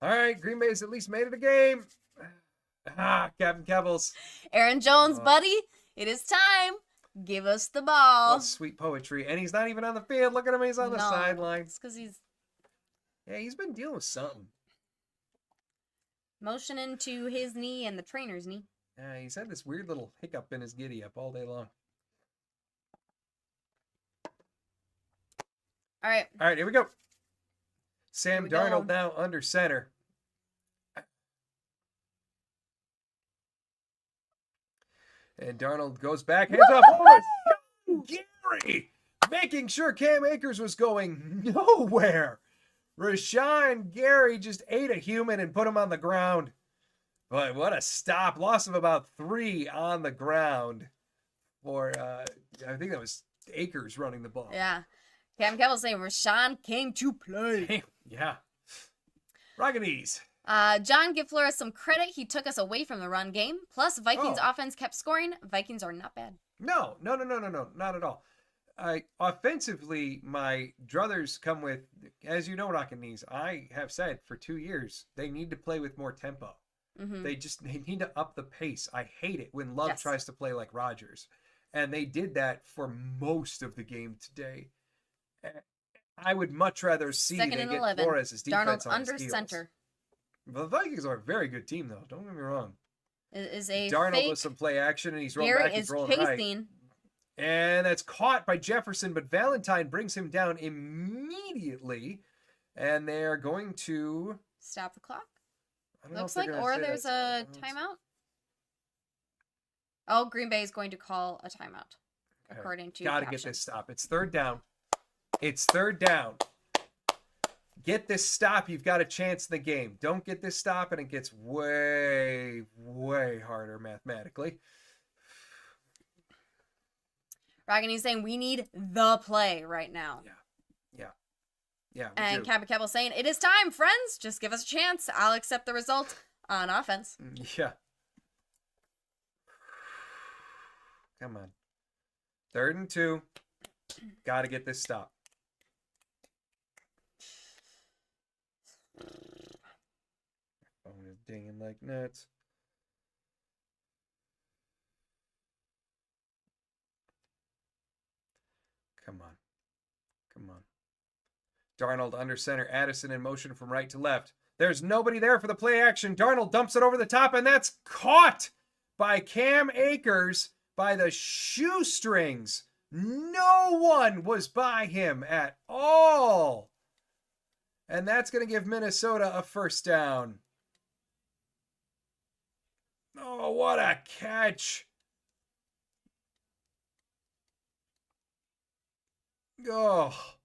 All right, Green Bay's at least made it a game. Captain Kebbles. Aaron Jones, buddy, it is time. Give us the ball. What sweet poetry. And he's not even on the field. Look at him. He's on the sideline. It's because he's he's been dealing with something. motioning to his knee and the trainer's knee. He's had this weird little hiccup in his giddy up all day long. All right. All right, here we go. Sam Here we Darnold go. now under center. And Darnold goes back, hands off. Oh, Gary! Making sure Cam Akers was going nowhere. Rashawn Gary just ate a human and put him on the ground. But what a stop. Loss of about 3 on the ground for, I think that was Akers running the ball. Yeah. Cam Campbell saying Rashawn came to play. Damn, yeah. Rockinese. John, give Flores some credit. He took us away from the run game. Plus, Vikings offense kept scoring. Vikings are not bad. No, not at all. Offensively, my druthers come with, as you know, Rockinese, I have said for 2 years, they need to play with more tempo. Mm-hmm. They need to up the pace. I hate it when Love tries to play like Rodgers. And they did that for most of the game today. I would much rather see they get 11. Flores' defense Darnold on under his heels. center. The Vikings are a very good team, though. Don't get me wrong. It is a Darnold fake. with some play action, and he's rolling Here back. He's is rolling Casting. right. And that's caught by Jefferson, but Valentine brings him down immediately. And they're going to Stop the clock. I don't know Looks if they're like, gonna or say there's that. a timeout. Oh, Green Bay is going to call a timeout, according to Gotta captions. get this stop. It's third down. It's third down. Get this stop. You've got a chance in the game. Don't get this stop, and it gets way, way harder mathematically. Ragany's saying we need the play right now. Yeah. And Cabba saying, it is time, friends. Just give us a chance. I'll accept the result on offense. Yeah. Come on. 3rd and 2. Got to get this stop. Phone is dinging like nuts. Come on. Darnold under center. Addison in motion from right to left. There's nobody there for the play action. Darnold dumps it over the top, and that's caught by Cam Akers by the shoestrings. No one was by him at all. And that's going to give Minnesota a first down. Oh, what a catch. Oh.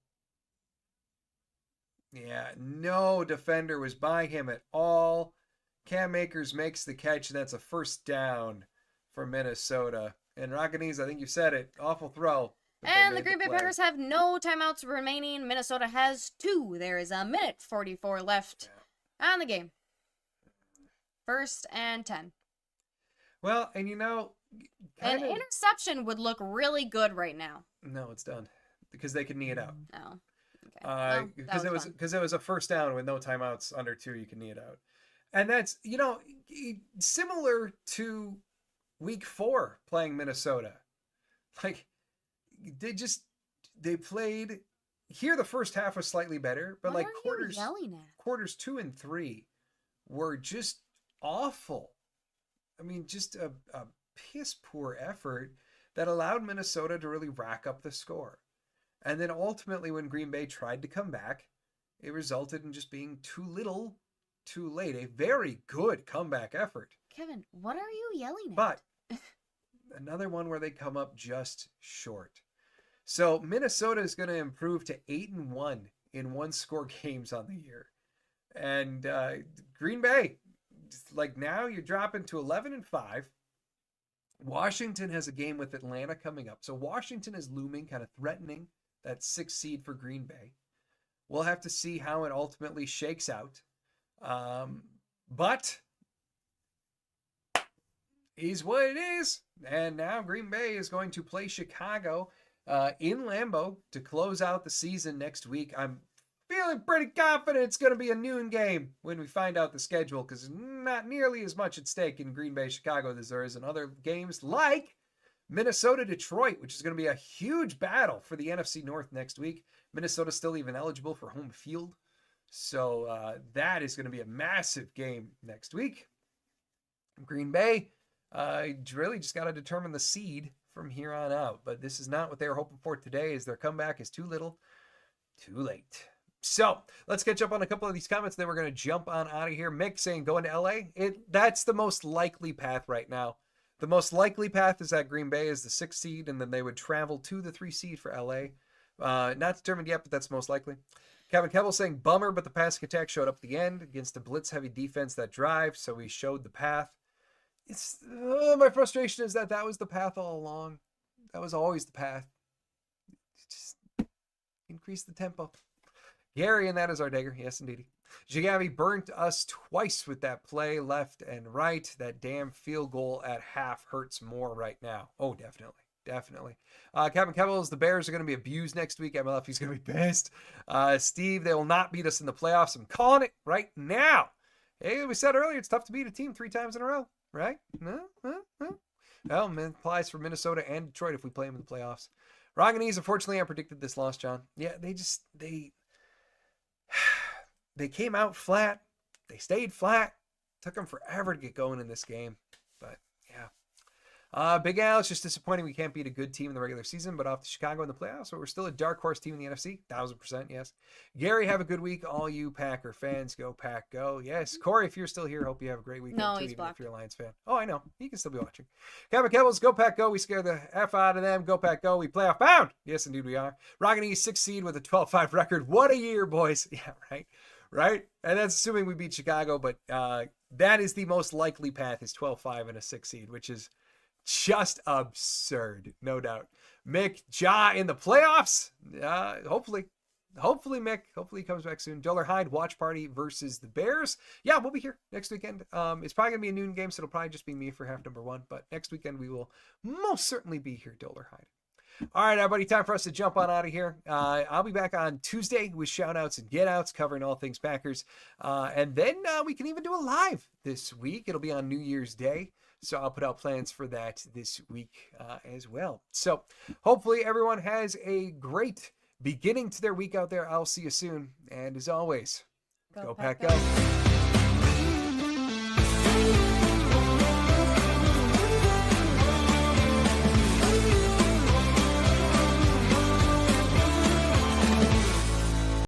Yeah, no defender was by him at all. Cam Akers makes the catch, and that's a first down for Minnesota. And Rockinese, I think you said it, awful throw. And the Green Bay Packers have no timeouts remaining. Minnesota has 2. There is a minute 44 left on the game. 1st and 10. Well, and An kind of interception would look really good right now. no, it's done because they could knee it out. Oh, okay. Well, that was fun. Because it was a first down with no timeouts under 2, you can knee it out, and that's similar to week 4 playing Minnesota. Like they played here. The first half was slightly better, but What like are you yelling at? quarters 2 and 3 were just awful. I mean, just a piss poor effort that allowed Minnesota to really rack up the score. And then ultimately, when Green Bay tried to come back, it resulted in just being too little, too late. A very good comeback effort. Kevin, what are you yelling at? But another one where they come up just short. So Minnesota is going to improve to 8-1 in 1-score games on the year. And Green Bay, like now you're dropping to 11-5. Washington has a game with Atlanta coming up. So Washington is looming, kind of threatening that 6th seed for Green Bay. We'll have to see how it ultimately shakes out. But is what it is. And now Green Bay is going to play Chicago in Lambeau to close out the season next week. I'm feeling pretty confident it's going to be a noon game when we find out the schedule, because not nearly as much at stake in Green Bay, Chicago as there is in other games like Minnesota, Detroit, which is going to be a huge battle for the NFC North next week. Minnesota's still even eligible for home field. So that is going to be a massive game next week. Green Bay really just got to determine the seed from here on out. But this is not what they were hoping for today, as their comeback is too little, too late. So let's catch up on a couple of these comments. Then we're going to jump on out of here. Mick saying going to LA. That's the most likely path right now. The most likely path is that Green Bay is the 6th seed, and then they would travel to the 3 seed for LA. Not determined yet, but that's most likely. Kevin Keble saying bummer, but the passing attack showed up at the end against a blitz-heavy defense that drive, so we showed the path. It's my frustration is that was the path all along. That was always the path. Just increase the tempo. Gary, and that is our dagger. Yes, indeed. Jagavi burnt us twice with that play left and right. That damn field goal at half hurts more right now. Oh, definitely. Definitely. Kevin Kettles, the Bears are going to be abused next week. MLF's going to be pissed. Steve, they will not beat us in the playoffs. I'm calling it right now. Hey, we said earlier, it's tough to beat a team 3 times in a row, right? No. Well, it applies for Minnesota and Detroit if we play them in the playoffs. Roganese, unfortunately, I predicted this loss, John. Yeah, they came out flat. They stayed flat. Took them forever to get going in this game. But, yeah. Big Al, it's just disappointing we can't beat a good team in the regular season, but off to Chicago in the playoffs, but we're still a dark horse team in the NFC. 1,000%, yes. Gary, have a good week. All you Packer fans, go Pack, go. Yes. Corey, if you're still here, hope you have a great weekend. No, too, he's even blocked. if you're a Lions fan. Oh, I know. He can still be watching. Kevin Kebbles, go Pack, go. We scare the F out of them. Go Pack, go. We playoff bound. Yes, indeed we are. Rockin' East 6th seed with a 12-5 record. What a year, boys. Yeah, right. Right? And that's assuming we beat Chicago, but that is the most likely path is 12-5 and a 6 seed, which is just absurd, no doubt. Mick, Ja in the playoffs. Hopefully, Mick. Hopefully he comes back soon. Dollar Hyde, watch party versus the Bears. Yeah, we'll be here next weekend. It's probably going to be a noon game, so it'll probably just be me for half number 1. But next weekend we will most certainly be here, Dollar Hyde. All right, everybody, time for us to jump on out of here. I'll be back on Tuesday with shout-outs and get-outs covering all things Packers. And then we can even do a live this week. It'll be on New Year's Day. So I'll put out plans for that this week as well. So hopefully everyone has a great beginning to their week out there. I'll see you soon. And as always, go Pack, go.